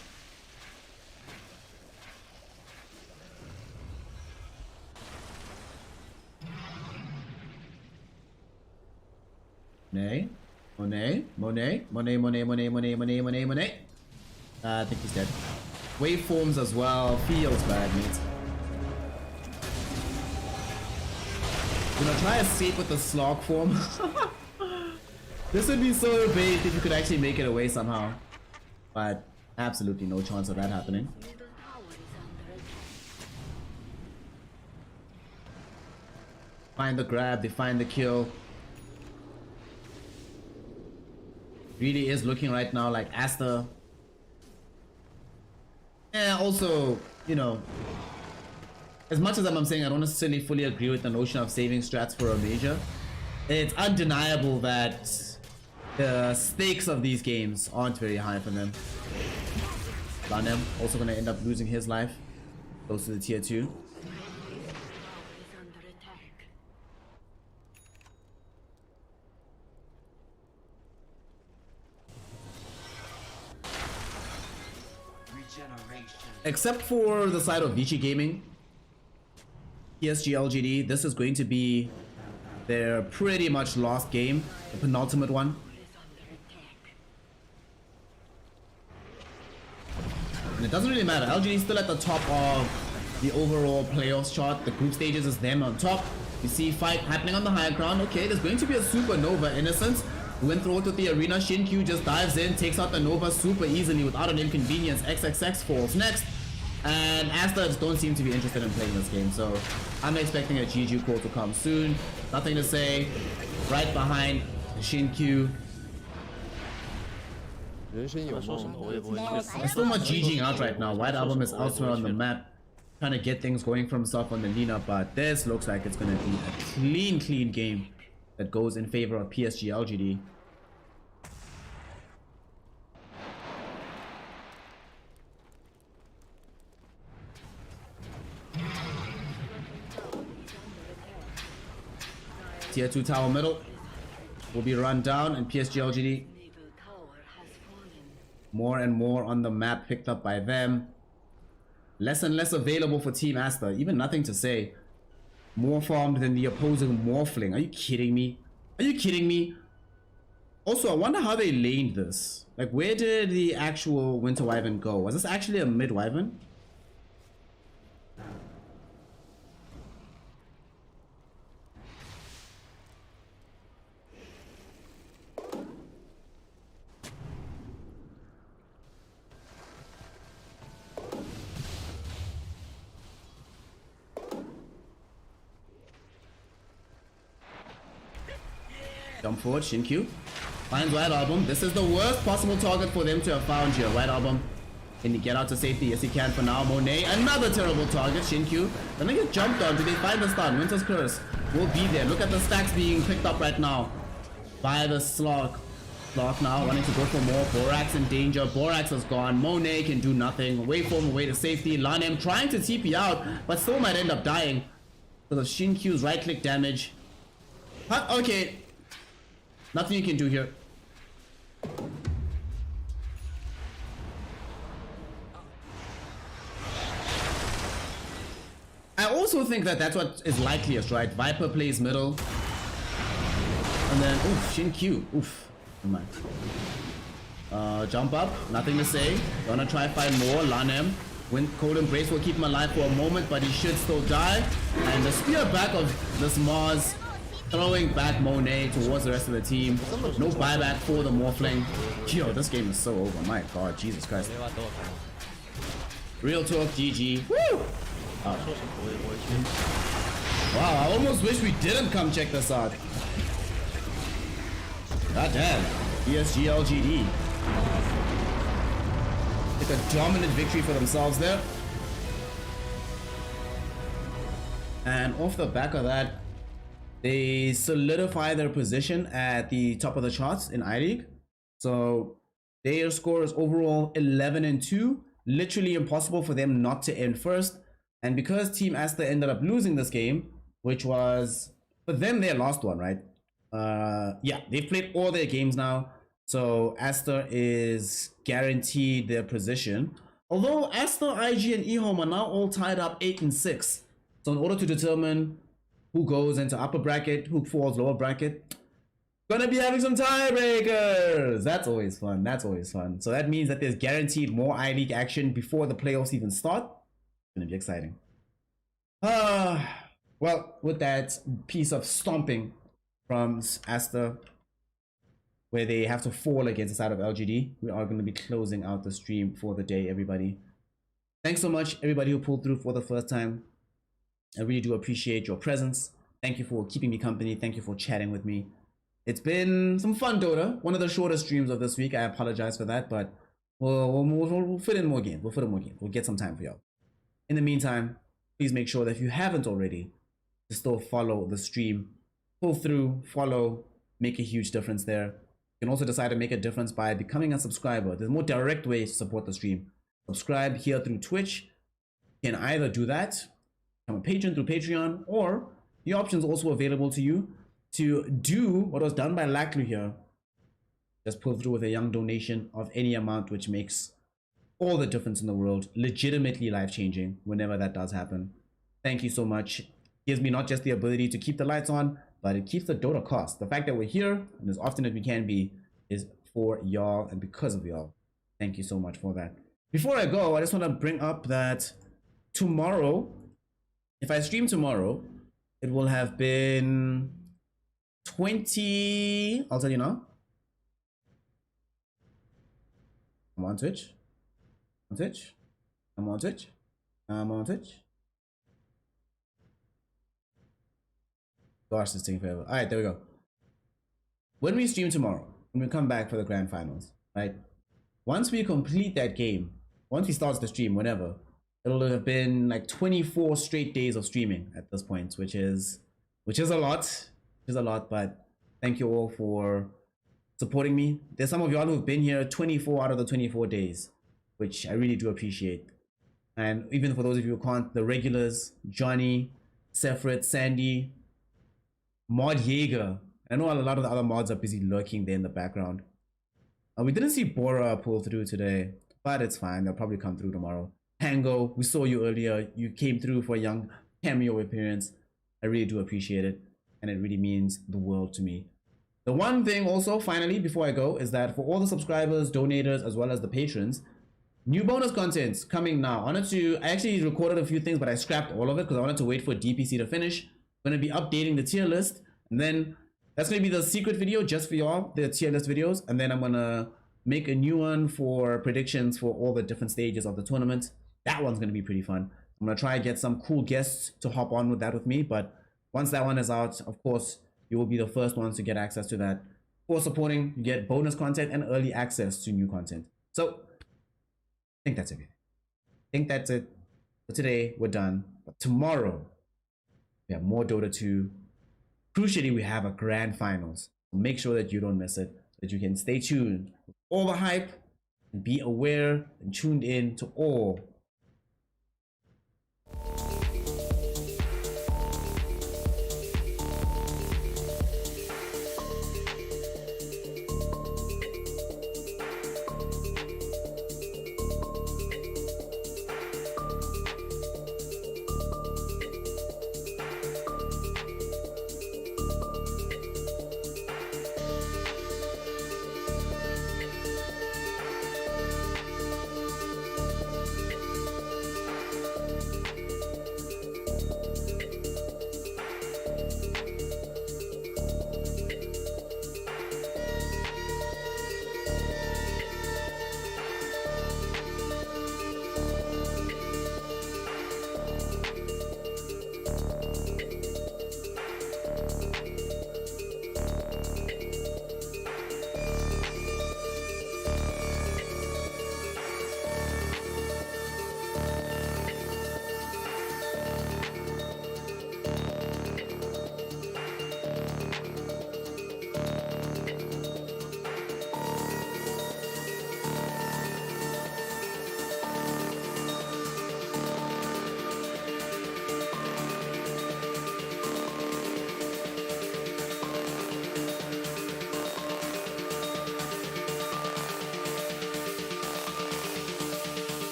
Monet. I think he's dead. Waveforms as well. Feels bad, mate. Try a escape with the slog form. This would be so bait if you could actually make it away somehow. But absolutely no chance of that happening. Middle tower is under attack. Find the grab, they find the kill. Really is looking right now like Asta. Yeah, also, as much as I'm saying I don't necessarily fully agree with the notion of saving strats for a major, it's undeniable that the stakes of these games aren't very high for them. Lanem also gonna end up losing his life. Goes to the tier 2. Tower is under attack. Except for the side of Vici Gaming, PSG LGD, this is going to be their pretty much lost game, the penultimate one. Is under attack. And it doesn't really matter. LGD is still at the top of the overall playoffs chart. The group stages is them on top. You see fight happening on the higher ground. Okay, there's going to be a supernova innocence. Went through to the arena. Shin-Q just dives in, takes out the Nova super easily without an inconvenience. XXX falls next. And Asta just don't seem to be interested in playing this game. So I'm expecting a GG call to come soon. Nothing to say. Right behind Shin-Q. 人生有梦，我也不会去死。 There's so much GGing out right now. White Album is elsewhere on the map, trying to get things going for himself on the Lina, but this looks like it's gonna be a clean game that goes in favor of PSG LGD. Tier 2 tower middle will be run down, and PSG LGD Middle tower has fallen. more and more on the map picked up by them. Less and less available for Team Asta. Even nothing to say. More farmed than the opposing Morphling. Are you kidding me? Are you kidding me? Also, I wonder how they laned this. Like, where did the actual Winter Wyvern go? Was this actually a mid Wyvern? Jump forward, Shinkyu. Finds White Album. This is the worst possible target for them to have found here. White Album. Can he get out to safety? Yes, he can for now. Monet, another terrible target. Shinkyu. Gonna get jumped on. Do they find the stun? Winter's Curse will be there. Look at the stacks being picked up right now by the Slog. Slog now wanting to go for more. Borax in danger. Borax is gone. Monet can do nothing. Waveform away to safety. Lanem trying to TP out, but still might end up dying because of Shinkyu's right click damage. Okay. Nothing you can do here. I also think that that's what is likeliest, right? Viper plays middle. And then, oof, Shinkyu. Oof. Never mind. Jump up. Nothing to say. Gonna try find more. Lanem. Cold Embrace will keep him alive for a moment, but he should still die. And the spear back of this Mars. Throwing back Monet towards the rest of the team. No buyback for the Morphling. Yo, this game is so over. My god, Jesus Christ. Real talk, GG. Woo! Wow, I almost wish we didn't come check this out. God damn. PSG LGD. It's a dominant victory for themselves there. And off the back of that, they solidify their position at the top of the charts in I-League. So their score is overall 11-2. Literally impossible for them not to end first. And because Team Aster ended up losing this game, which was for them their last one, right? Yeah, they've played all their games now. So Aster is guaranteed their position. Although Aster, IG, and eHome are now all tied up 8-6. So in order to determine who goes into upper bracket, who falls lower bracket, gonna be having some tiebreakers. That's always fun. That's always fun. So that means that there's guaranteed more I-League action before the playoffs even start. It's gonna be exciting. Well, with that piece of stomping from Aster, where they have to fall against the side of LGD, we are going to be closing out the stream for the day, everybody. Thanks so much, everybody who pulled through for the first time. I really do appreciate your presence. Thank you for keeping me company. Thank you for chatting with me. It's been some fun, Dota. One of the shorter streams of this week. I apologize for that, but we'll fit in more games. We'll get some time for y'all. In the meantime, please make sure that if you haven't already, to still follow the stream. Pull through, follow, make a huge difference there. You can also decide to make a difference by becoming a subscriber. There's more direct ways to support the stream. Subscribe here through Twitch. You can either do that, become a patron through Patreon, or the option's also available to you to do what was done by Laclu here. Just pull through with a young donation of any amount, which makes all the difference in the world. Legitimately life-changing whenever that does happen. Thank you so much. Gives me not just the ability to keep the lights on, but it keeps the Dota cost. The fact that we're here, and as often as we can be, is for y'all and because of y'all. Thank you so much for that. Before I go, I just want to bring up that tomorrow, if I stream tomorrow, it will have been 20... I'll tell you now. I'm on Twitch. I'm on Twitch. Gosh, this is taking forever. Alright, there we go. When we stream tomorrow, when we come back for the grand finals, right? Once we complete that game, once we start the stream, whenever, it'll have been like 24 straight days of streaming at this point, which is a lot. But thank you all for supporting me. There's some of y'all who've been here 24 out of the 24 days, which I really do appreciate. And even for those of you who can't, the regulars, Johnny, Sefrit, Sandy, Mod Jaeger. I know a lot of the other mods are busy lurking there in the background. We didn't see Bora pull through today, but it's fine. They'll probably come through tomorrow. Tango, we saw you earlier. You came through for a young cameo appearance. I really do appreciate it, and it really means the world to me. The one thing also, finally, before I go, is that for all the subscribers, donators, as well as the patrons, new bonus content's coming now. I actually recorded a few things, but I scrapped all of it because I wanted to wait for DPC to finish. I'm going to be updating the tier list, and then that's going to be the secret video just for y'all, the tier list videos, and then I'm going to make a new one for predictions for all the different stages of the tournament. That one's going to be pretty fun. I'm going to try and get some cool guests to hop on with that with me, but once that one is out, of course, you will be the first ones to get access to that. For supporting, you get bonus content and early access to new content. So I think that's everything. I think that's it. For today, we're done. But tomorrow, we have more Dota 2. Crucially, we have a grand finals. Make sure that you don't miss it, so that you can stay tuned with all the hype and be aware and tuned in to all